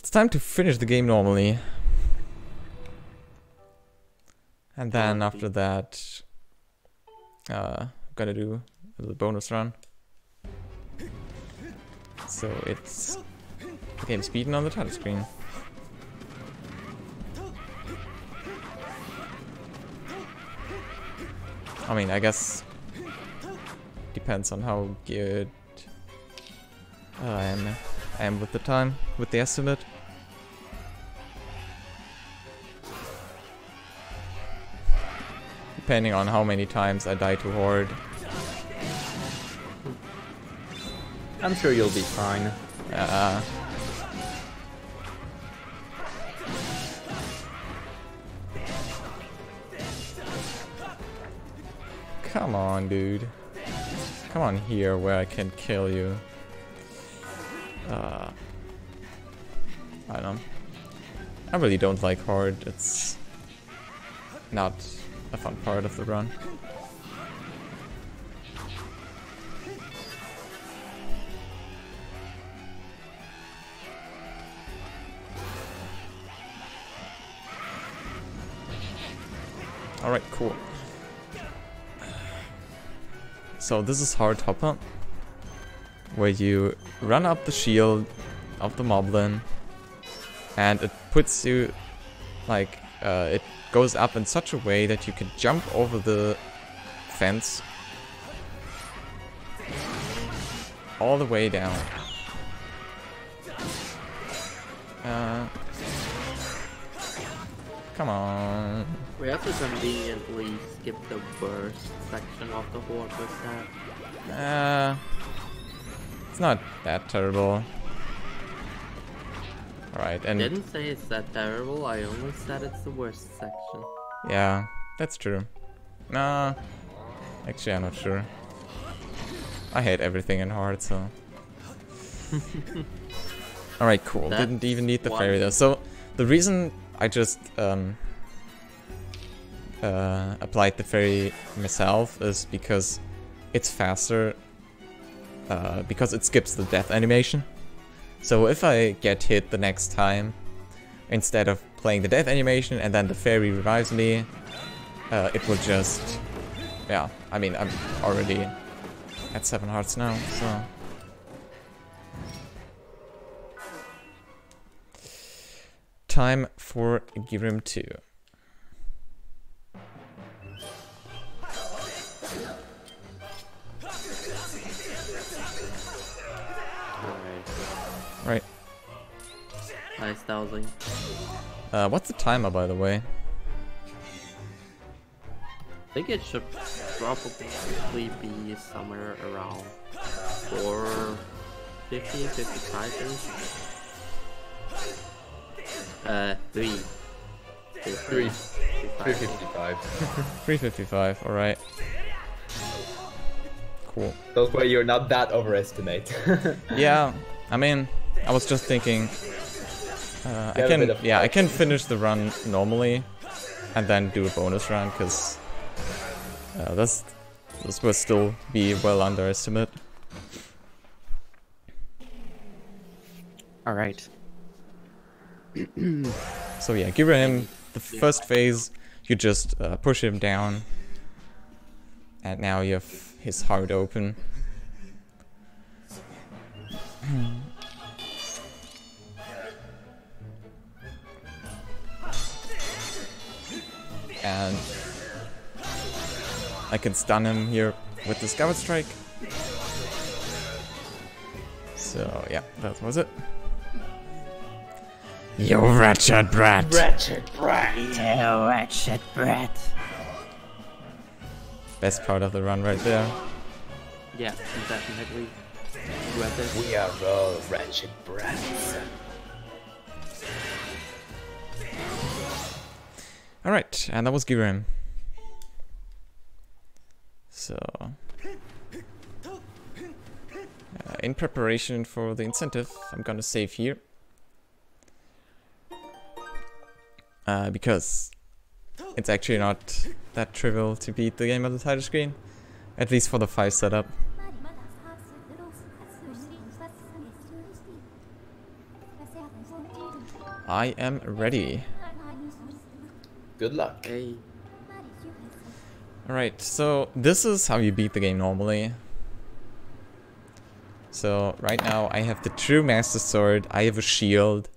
to finish the game normally. And then after that, I'm gonna do a little bonus run. So it's game SpeedCon on the title screen. I mean, I guess depends on how good I am with the time, with the estimate. Depending on how many times I die to Horde. I'm sure you'll be fine. Come on, dude. Come on here where I can kill you. I don't know. I really don't like Horde. It's not a fun part of the run. Alright, cool. So this is hard hopper, where you run up the shield of the moblin, and it puts you, like, it goes up in such a way that you can jump over the fence all the way down. Come on. We have to conveniently skip the worst section of the horde with that. It's not that terrible. Alright, and... I didn't say it's that terrible, I only said it's the worst section. Yeah, that's true. Nah, actually I'm not sure. I hate everything in hard, so... Alright, cool. That's Didn't even need the fairy though. So, the reason I just applied the fairy myself is because it's faster, because it skips the death animation. So if I get hit the next time, instead of playing the death animation and then the fairy revives me, it will just... Yeah, I mean, I'm already at 7 hearts now, so... Time for Grim 2. Right. Nice dowsing. What's the timer, by the way? I think it should probably be somewhere around 4:50, 55-ish. 3:55. 3:55, alright. Cool. Those way you're not that overestimate. Yeah, I mean, I was just thinking... I can finish the run normally and then do a bonus run, because this will still be well underestimate. Alright. So yeah, give him the first phase, you just push him down, and now you have his heart open. And I can stun him here with the Skyward Strike. So yeah, that was it. You wretched brat! Wretched brat! You wretched brat! Best part of the run right there. Yeah, definitely. We are all wretched brats. Alright, and that was Giram. So... in preparation for the incentive, I'm gonna save here. Because it's actually not that trivial to beat the game on the title screen. At least for the 5 setup. I am ready. Good luck. Hey. Alright, so this is how you beat the game normally. So right now I have the true Master Sword, I have a shield,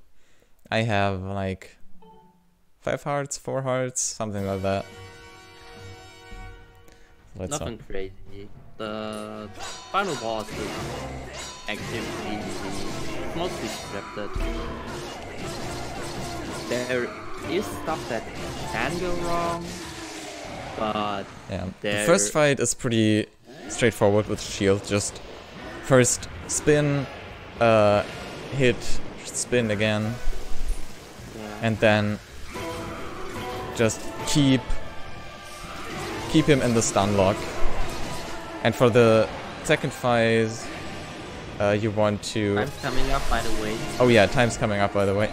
I have like 5 hearts, 4 hearts, something like that. Nothing crazy. The final boss is actually easy. It's mostly scripted. There is stuff that can go wrong, but yeah, the first fight is pretty straightforward with shield. Just first spin, hit, spin again, and then just keep him in the stun lock. And for the second phase, you want to... Time's coming up, by the way. Oh yeah, time's coming up, by the way.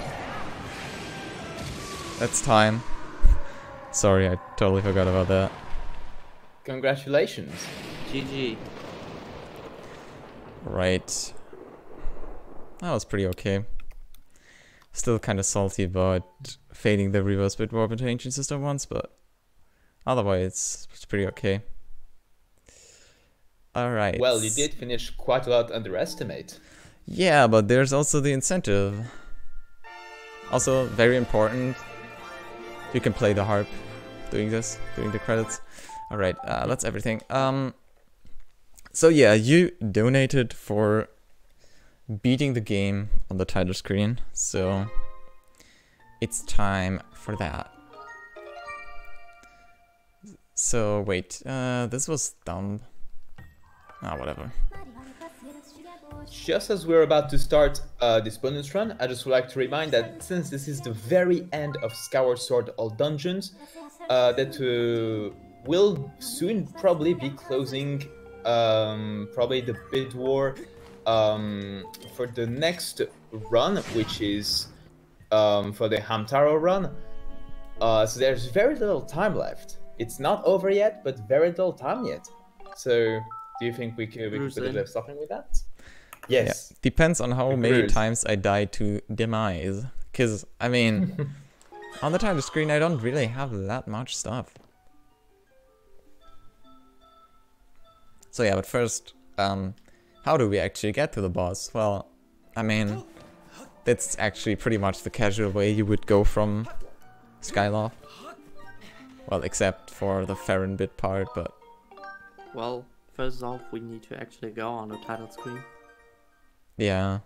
That's time. Sorry, I totally forgot about that. Congratulations. GG. Right. That was pretty okay. Still kind of salty about fading the reverse bit warp into Ancient System once, but otherwise it's pretty okay. Alright. Well, you did finish quite a lot underestimate. Yeah, but there's also the incentive. Also, very important. You can play the harp doing this, doing the credits. Alright, that's everything. So yeah, you donated for beating the game on the title screen, so it's time for that. So wait, this was dumb. Ah, whatever. Just as we're about to start this bonus run, I just would like to remind that since this is the very end of Skyward Sword All Dungeons, that will soon probably be closing probably the bid war for the next run, which is for the Hamtaro run. So there's very little time left. It's not over yet, but very little time yet. So do you think we could do something with that? Yes. Yeah. Depends on how many times I die to demise. Because, I mean, on the title screen I don't really have that much stuff. So yeah, but first, how do we actually get to the boss? Well, I mean, that's actually pretty much the casual way you would go from Skyloft. Well, except for the Farron bit part, but... Well, first off, we need to actually go on the title screen. Yeah.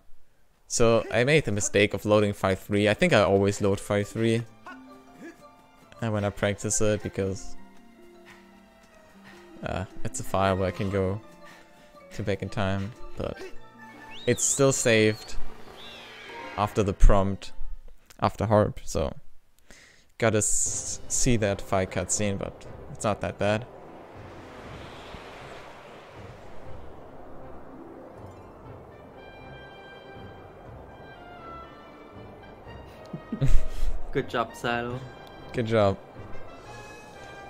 So, I made the mistake of loading 5.3. I think I always load 5.3 when I practice it, because... it's a file where I can go to back in time, but it's still saved after the prompt, after harp, so gotta see that fight cutscene, but it's not that bad. Good job, Silo. Good job.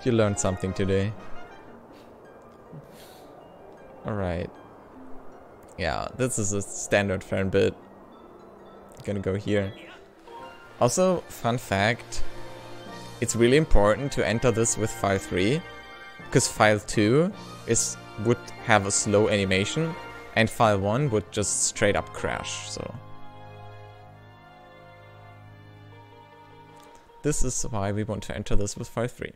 You learned something today. Alright. Yeah, this is a standard Farron bit. Gonna go here. Also, fun fact, it's really important to enter this with file 3, because file 2 would have a slow animation, and file 1 would just straight up crash, so... This is why we want to enter this with file 3.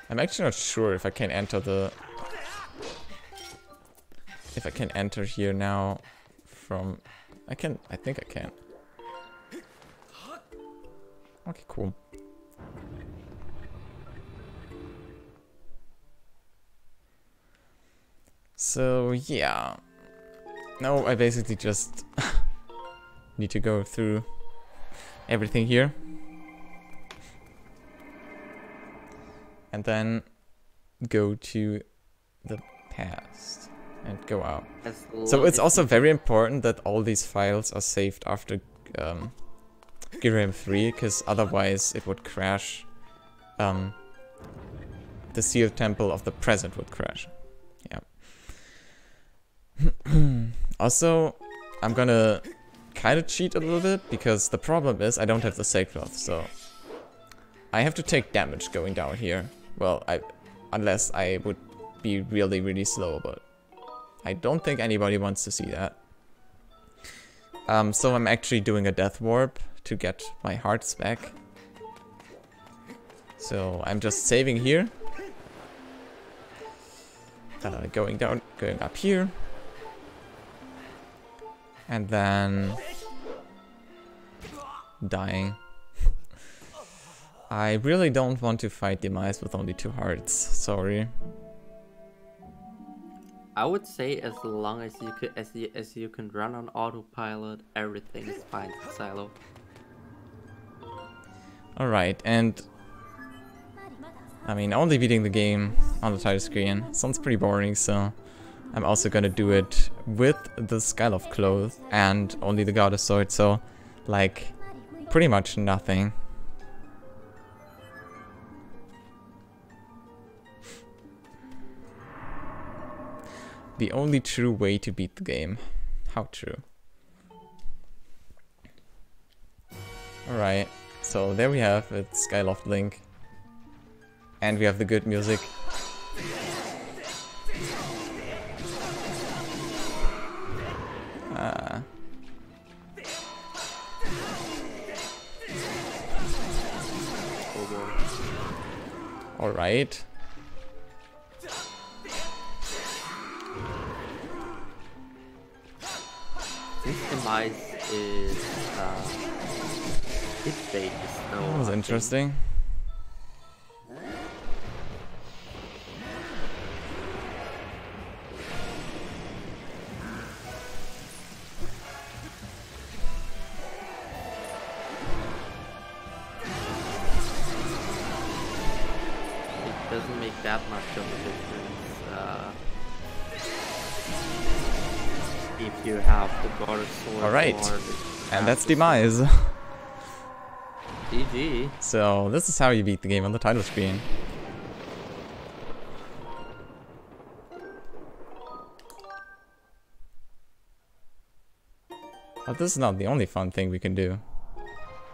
I'm actually not sure if I can enter here now from... I think I can. Okay, cool. So, yeah. Now I basically just need to go through everything here. And then go to the past and go out. So it's also very important that all these files are saved after Giram 3, because otherwise it would crash. The sealed temple of the present would crash. Yeah. Also, I'm gonna kind of cheat a little bit, because the problem is I don't have the Sacred, so I have to take damage going down here. Well, unless I would be really, really slow, but I don't think anybody wants to see that. So I'm actually doing a death warp to get my hearts back. So I'm just saving here. Going down, going up here. And then dying. I really don't want to fight Demise with only 2 hearts, sorry. I would say as long as you could, as you can run on autopilot, everything is fine in Silo. All right, and I mean, only beating the game on the title screen sounds pretty boring, so I'm also gonna do it with the Skyloft clothes and only the Goddess Sword, so like pretty much nothing. The only true way to beat the game. How true. Alright, so there we have it, Skyloft Link. And we have the good music. Alright. This demise is hit bait. That was interesting. It doesn't make that much of a difference if you have the Goddess Sword. Alright, and that's demise. GG. So this is how you beat the game on the title screen. But this is not the only fun thing we can do.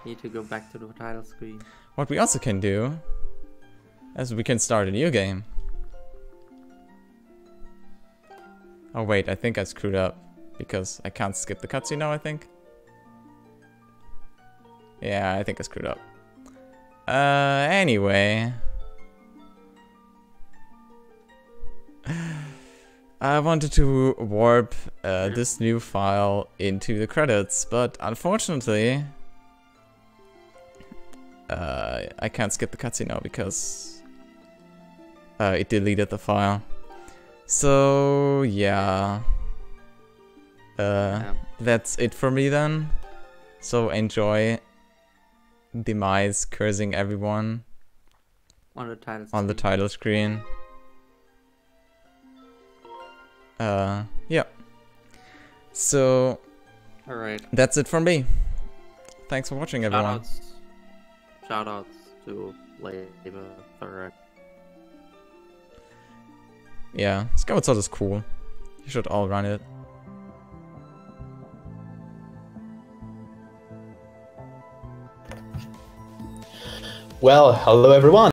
Need to go back to the title screen. What we also can do is we can start a new game. Oh wait, I think I screwed up because I can't skip the cutscene now, I think. Yeah, I think I screwed up. Anyway. I wanted to warp this new file into the credits, but unfortunately I can't skip the cutscene now because it deleted the file. So yeah, that's it for me then. So enjoy Demise cursing everyone on the title screen. On the title screen. Yeah. So alright. That's it from me. Thanks for watching, everyone. Shoutouts to Lepelog. Yeah, Skyward Sword is cool. You should all run it. Well, hello everyone.